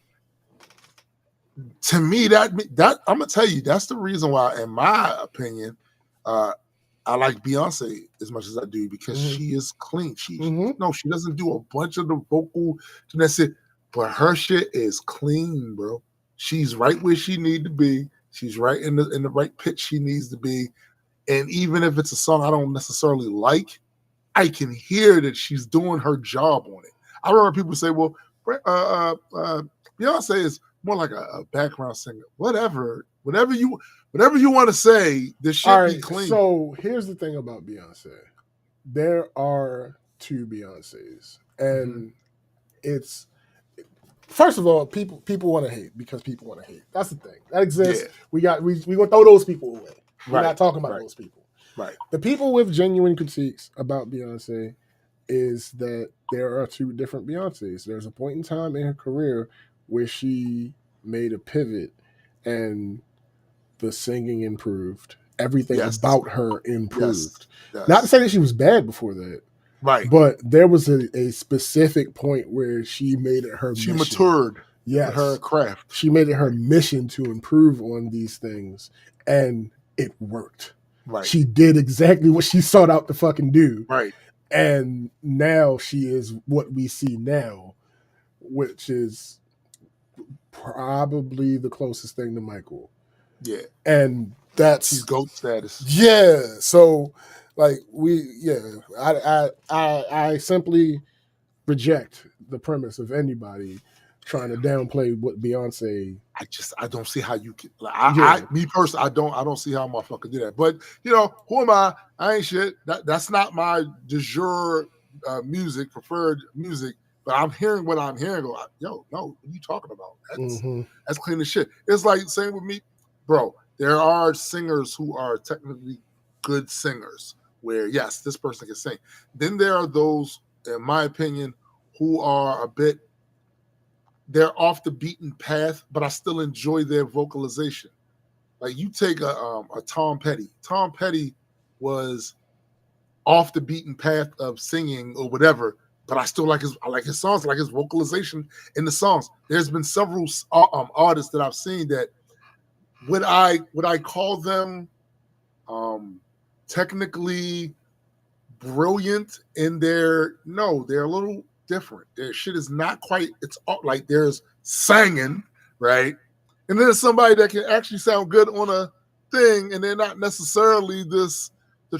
To me, that I'm gonna tell you, that's the reason why, in my opinion, I like Beyonce as much as I do, because she is clean. She doesn't do a bunch of the vocal gymnastics, but her shit is clean, bro. She's right where she need to be. She's right in the right pitch she needs to be. And even if it's a song I don't necessarily like, I can hear that she's doing her job on it. I remember people say, well, Beyonce is more like a background singer. Whatever you want to say, this should be clean. So here's the thing about Beyonce. There are two Beyoncés. And it's, first of all, people want to hate because people want to hate. That's the thing. That exists. Yeah. We gonna throw those people away. We're not talking about those people. Right. The people with genuine critiques about Beyonce is that there are two different Beyoncés. There's a point in time in her career where she made a pivot and the singing improved. Everything about her improved. Yes. Not to say that she was bad before that. Right. But there was a specific point where she made it her mission. She matured her craft. She made it her mission to improve on these things. And it worked. Right. She did exactly what she sought out to fucking do. Right. And now she is what we see now, which is probably the closest thing to Michael. Yeah. And she's GOAT status. Yeah. So like I simply reject the premise of anybody trying to downplay what Beyonce. I don't see how you can. Me personally, I don't see how a motherfucker do that. But who am I? I ain't shit. That's not my de jour preferred music. But I'm hearing what I'm hearing. Go, yo, no, what are you talking about? That's clean as shit. It's like same with me, bro. There are singers who are technically good singers, where yes, this person can sing. Then there are those, in my opinion, who are they're off the beaten path, but I still enjoy their vocalization. Like you take a Tom Petty. Tom Petty was off the beaten path of singing or whatever, but I still like his songs, like his vocalization in the songs. There's been several artists that I've seen that would I call them technically brilliant in they're a little different. Their shit is not quite, it's like there's singing, right? And then there's somebody that can actually sound good on a thing, and they're not necessarily the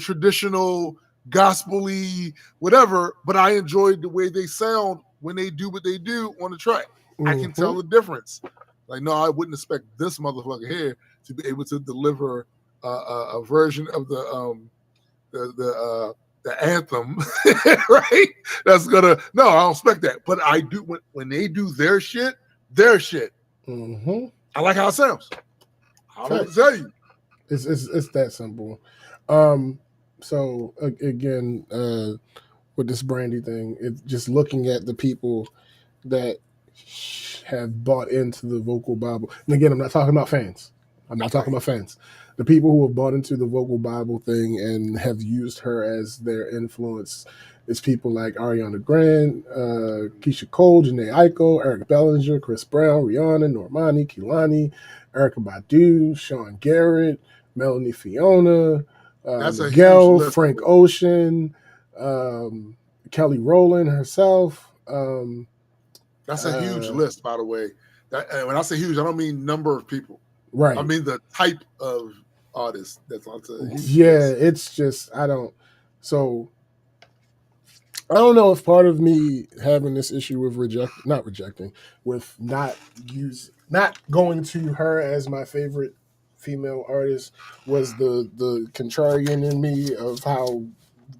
traditional gospel-y whatever, but I enjoyed the way they sound when they do what they do on the track. I can tell the difference. Like, no, I wouldn't expect this motherfucker here to be able to deliver a version of the anthem, right? That's gonna no, I don't expect that. But I do when they do their shit. I like how it sounds. I don't tell you. It's that simple. So again, with this Brandy thing, it's just looking at the people that have bought into the vocal Bible. And again, I'm not talking about fans. The people who have bought into the vocal Bible thing and have used her as their influence is people like Ariana Grande, Keisha Cole, Janae Aiko, Eric Bellinger, Chris Brown, Rihanna, Normani, Kehlani, Erykah Badu, Sean Garrett, Melanie Fiona, Miguel, Frank Ocean, Kelly Rowland herself. That's a huge list, by the way. And when I say huge, I don't mean number of people. Right. I mean the type of artist. That's a huge yeah, list. It's just I don't know if part of me having this issue with not going to her as my favorite female artist was the contrarian in me of how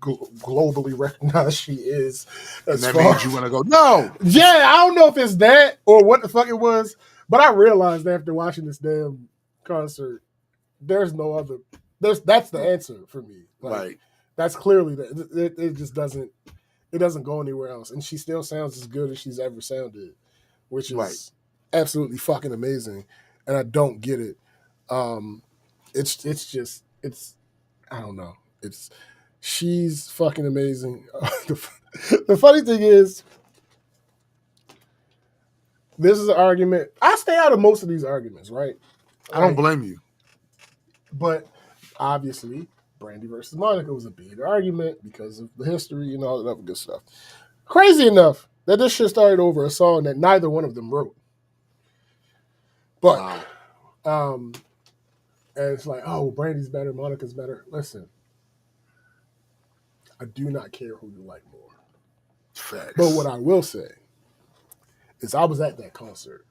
globally recognized she is. And that means you want to go, no. Yeah, I don't know if it's that or what the fuck it was, but I realized after watching this damn concert, there's no other. That's the answer for me. Right. That's clearly that. It just doesn't. It doesn't go anywhere else, and she still sounds as good as she's ever sounded, which is absolutely fucking amazing. And I don't get it. It's I don't know. She's fucking amazing. The funny thing is, this is an argument. I stay out of most of these arguments, right? I don't blame you. But obviously, Brandy versus Monica was a big argument because of the history and all that other good stuff. Crazy enough that this shit started over a song that neither one of them wrote. But, and it's like, oh, Brandy's better, Monica's better. Listen, I do not care who you like more. Facts. But what I will say is I was at that concert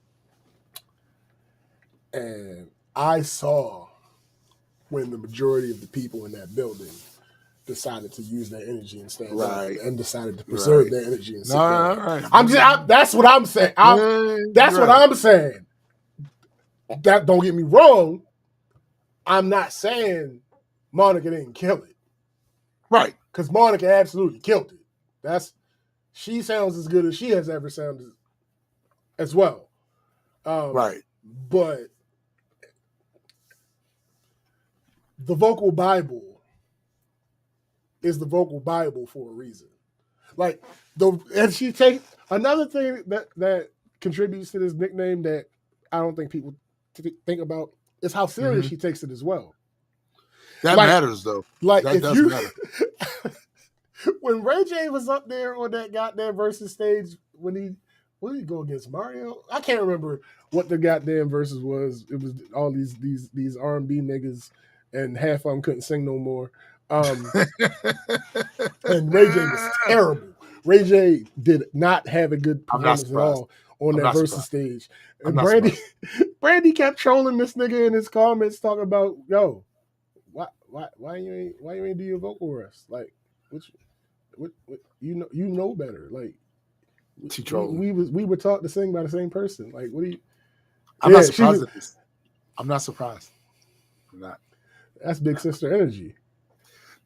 and I saw when the majority of the people in that building decided to use their energy and stand up and decided to preserve their energy and sit down. That's what I'm saying. What I'm saying. That don't get me wrong. I'm not saying Monica didn't kill it. Right. Because Monica absolutely killed it. She sounds as good as she has ever sounded as well. Right. But the vocal Bible is the vocal Bible for a reason. And she takes another thing that contributes to this nickname that I don't think people think about is how serious she takes it as well. That matters though. That does matter. When Ray J was up there on that goddamn versus stage, what did he go against Mario? I can't remember what the goddamn versus was. It was all these R&B niggas, and half of them couldn't sing no more. And Ray J was terrible. Ray J did not have a good performance at all on that versus stage. And Brandy kept trolling this nigga in his comments, talking about, yo, why you ain't do your vocal rest? Like, what you know better. Like, she trolling. We were taught to sing by the same person. Like, what do you? I'm not surprised at this. I'm not surprised. I'm not. That's big sister energy.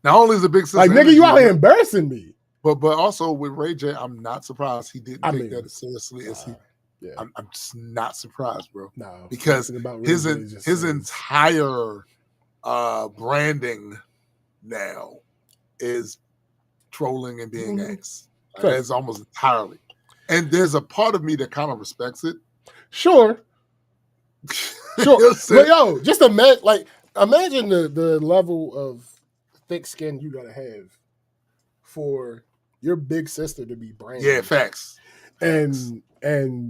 Not only is it big sister, like nigga, you out here embarrassing me. But also with Ray J, I'm not surprised he didn't take that as seriously as he. Yeah. I'm just not surprised, bro. No, because his entire branding now is trolling and being ass. It's almost entirely. And there's a part of me that kind of respects it. Sure. But yo, just imagine the level of thick skin you gotta have for your big sister to be branded. Yeah, facts. And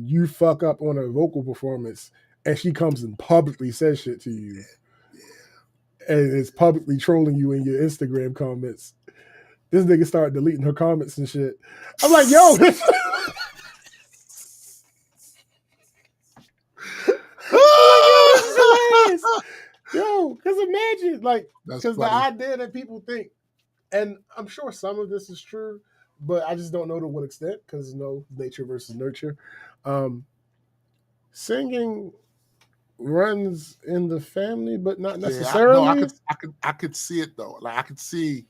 you fuck up on a vocal performance and she comes and publicly says shit to you, and is publicly trolling you in your Instagram comments. This nigga started deleting her comments and shit. I'm like, yo. Yo, because imagine, like, because the idea that people think, and I'm sure some of this is true, but I just don't know to what extent, because nature versus nurture. Singing runs in the family, but not necessarily. I could see it though. Like I could see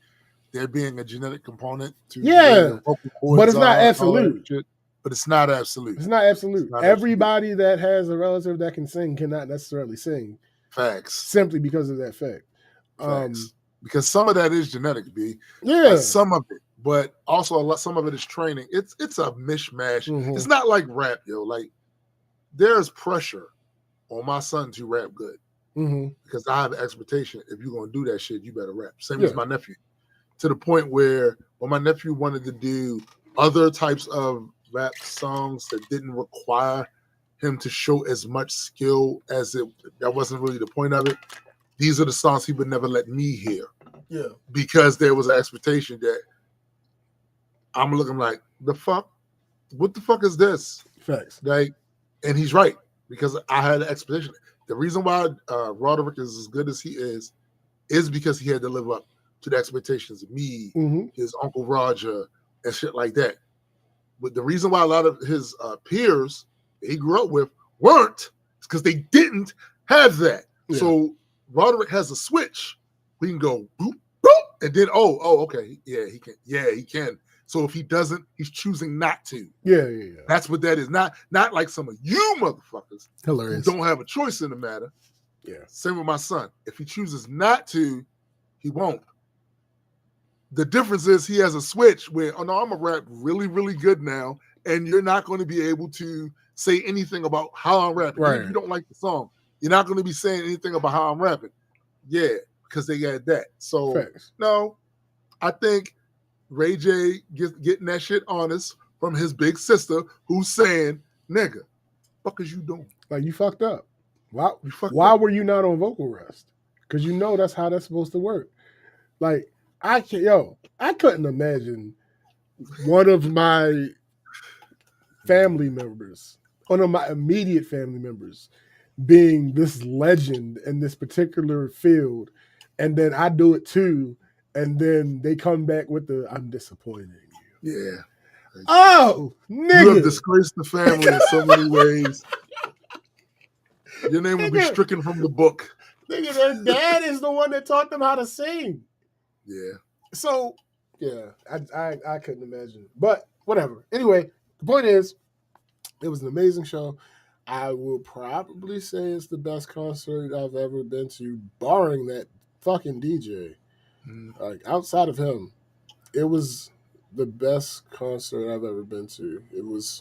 there being a genetic component to the vocal cords, but it's not absolute. But it's not absolute. It's not absolute. Everybody that has a relative that can sing cannot necessarily sing. Facts. Simply because of that fact. Facts. Because some of that is genetic, B. Yeah. Some of it, but also some of it is training. It's a mishmash. Mm-hmm. It's not like rap, yo. Like there's pressure on my son to rap good. Mm-hmm. Because I have an expectation. If you're gonna do that shit, you better rap. Same as my nephew. To the point where when my nephew wanted to do other types of rap songs that didn't require him to show as much skill as that wasn't really the point of it. These are the songs he would never let me hear. Yeah. Because there was an expectation that I'm looking like, the fuck? What the fuck is this? Facts. Like, and he's right, because I had an expectation. The reason why Roderick is as good as he is because he had to live up to the expectations of me, his Uncle Roger, and shit like that. But the reason why a lot of his peers that he grew up with weren't is because they didn't have that. Yeah. So Roderick has a switch. We can go boop, boop, and then okay, he can. So if he doesn't, he's choosing not to. Yeah. That's what that is. Not like some of you motherfuckers hilarious who don't have a choice in the matter. Yeah. Same with my son. If he chooses not to, he won't. The difference is he has a switch where, I'm gonna rap really, really good now, and you're not going to be able to say anything about how I'm rapping. Right. If you don't like the song, you're not going to be saying anything about how I'm rapping. Yeah, because they got that. So Facts. No, I think Ray J getting that shit honest from his big sister, who's saying, "Nigga, fuck is you doing? Like you fucked up. Why were you not on vocal rest? Because that's how that's supposed to work. Like." I couldn't imagine one of my family members, one of my immediate family members, being this legend in this particular field, and then I do it too, and then they come back with I'm disappointed in you. Yeah. Oh, nigga. You have disgraced the family in so many ways. Your name will be stricken from the book. Nigga, their dad is the one that taught them how to sing. Yeah. So, yeah, I couldn't imagine. But whatever. Anyway, the point is, it was an amazing show. I will probably say it's the best concert I've ever been to, barring that fucking DJ. Like, outside of him, it was the best concert I've ever been to. It was...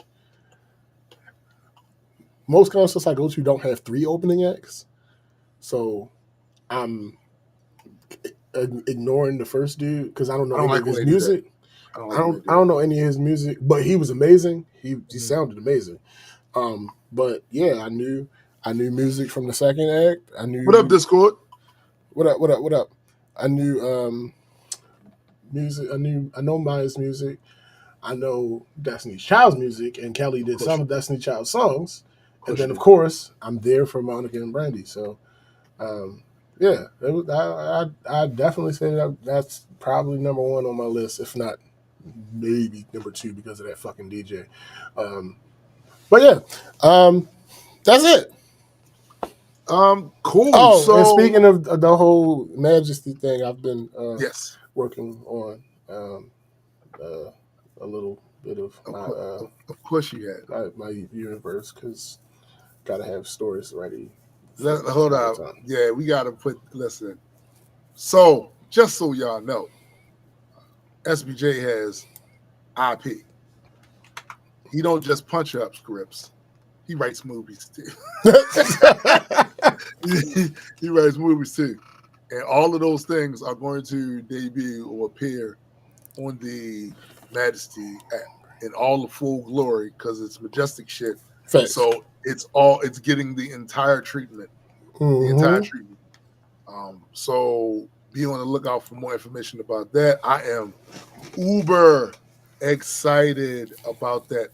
Most concerts I go to don't have 3 opening acts. So, I'm... ignoring the first dude because I don't know any of his music. I don't know any of his music, but he was amazing. He sounded amazing. But yeah, I knew music from the second act. I knew what up, Discord. What up? I knew music. I know Maya's music. I know Destiny's Child's music, and Kelly did some of Destiny's Child's songs. And then of course I'm there for Monica and Brandy. So yeah, I definitely say that's probably number 1 on my list, if not maybe number 2 because of that fucking DJ. But yeah, that's it. Cool. Oh, and speaking of the whole Majesty thing, I've been working on a little bit of of course you had my universe because gotta have stories ready. Hold on. Yeah, we got to listen. So, just so y'all know, SBJ has IP. He don't just punch up scripts. He writes movies too. he writes movies too. And all of those things are going to debut or appear on the Majesty app in all the full glory because it's majestic shit Facts. So it's getting the entire treatment. Mm-hmm. The entire treatment. So be on the lookout for more information about that. I am uber excited about that.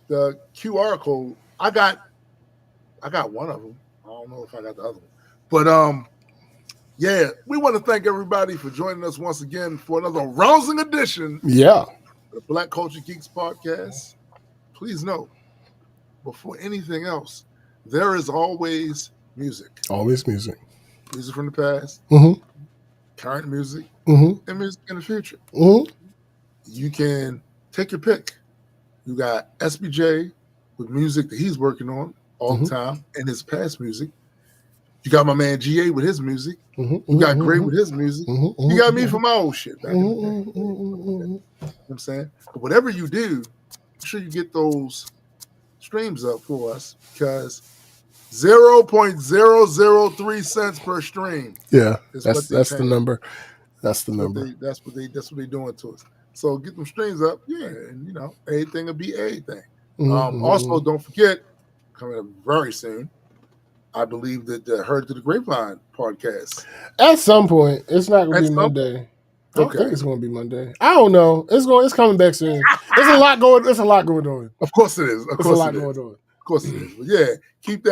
The QR code. I got one of them. I don't know if I got the other one. But yeah, we want to thank everybody for joining us once again for another rousing edition. Yeah. Of the Black Culture Geeks podcast. Please know, before anything else, there is always music. Always music. Music from the past, current music, and music in the future. You can take your pick. You got SBJ with music that he's working on all the time and his past music. You got my man GA with his music. You got Gray with his music. You got me for my old shit back in the day. You know what I'm saying? But whatever you do, make sure you get those streams up for us because 0.003 cents per stream. Yeah, that's the number. That's the number. That's what they're doing to us. So get them streams up, and everything will be everything. Also, don't forget, coming up very soon, I believe that the Heard to the Grapevine podcast. At some point, it's not going to be Monday. I think it's going to be Monday. I don't know. It's coming back soon. There's a lot going on. Of course it is. Of course it is. But yeah, keep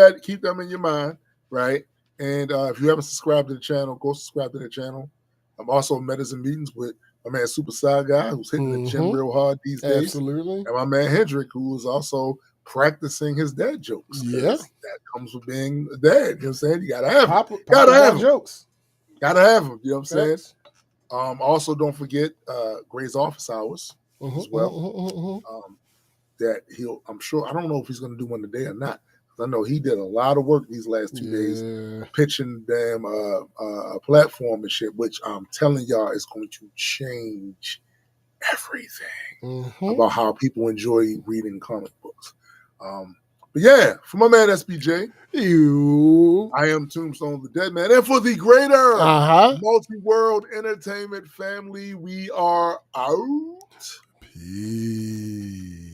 them in your mind, right? And if you haven't subscribed to the channel, go subscribe to the channel. I'm also Metas and Meetings with my man Super Side Guy, who's hitting the gym real hard these days. Absolutely. And my man Hendrick, who is also practicing his dad jokes. Yeah. That comes with being a dad. You know what I'm saying? You gotta have them. Gotta have jokes. Gotta have them. You know what I'm saying? Also, don't forget Gray's office hours as well. That I'm sure, I don't know if he's gonna do one today or not. I know he did a lot of work these last 2 days pitching them a platform and shit, which I'm telling y'all is going to change everything about how people enjoy reading comic books. But yeah, for my man SBJ, I am Tombstone the Dead Man, and for the greater multi-world entertainment family, we are out. Peace.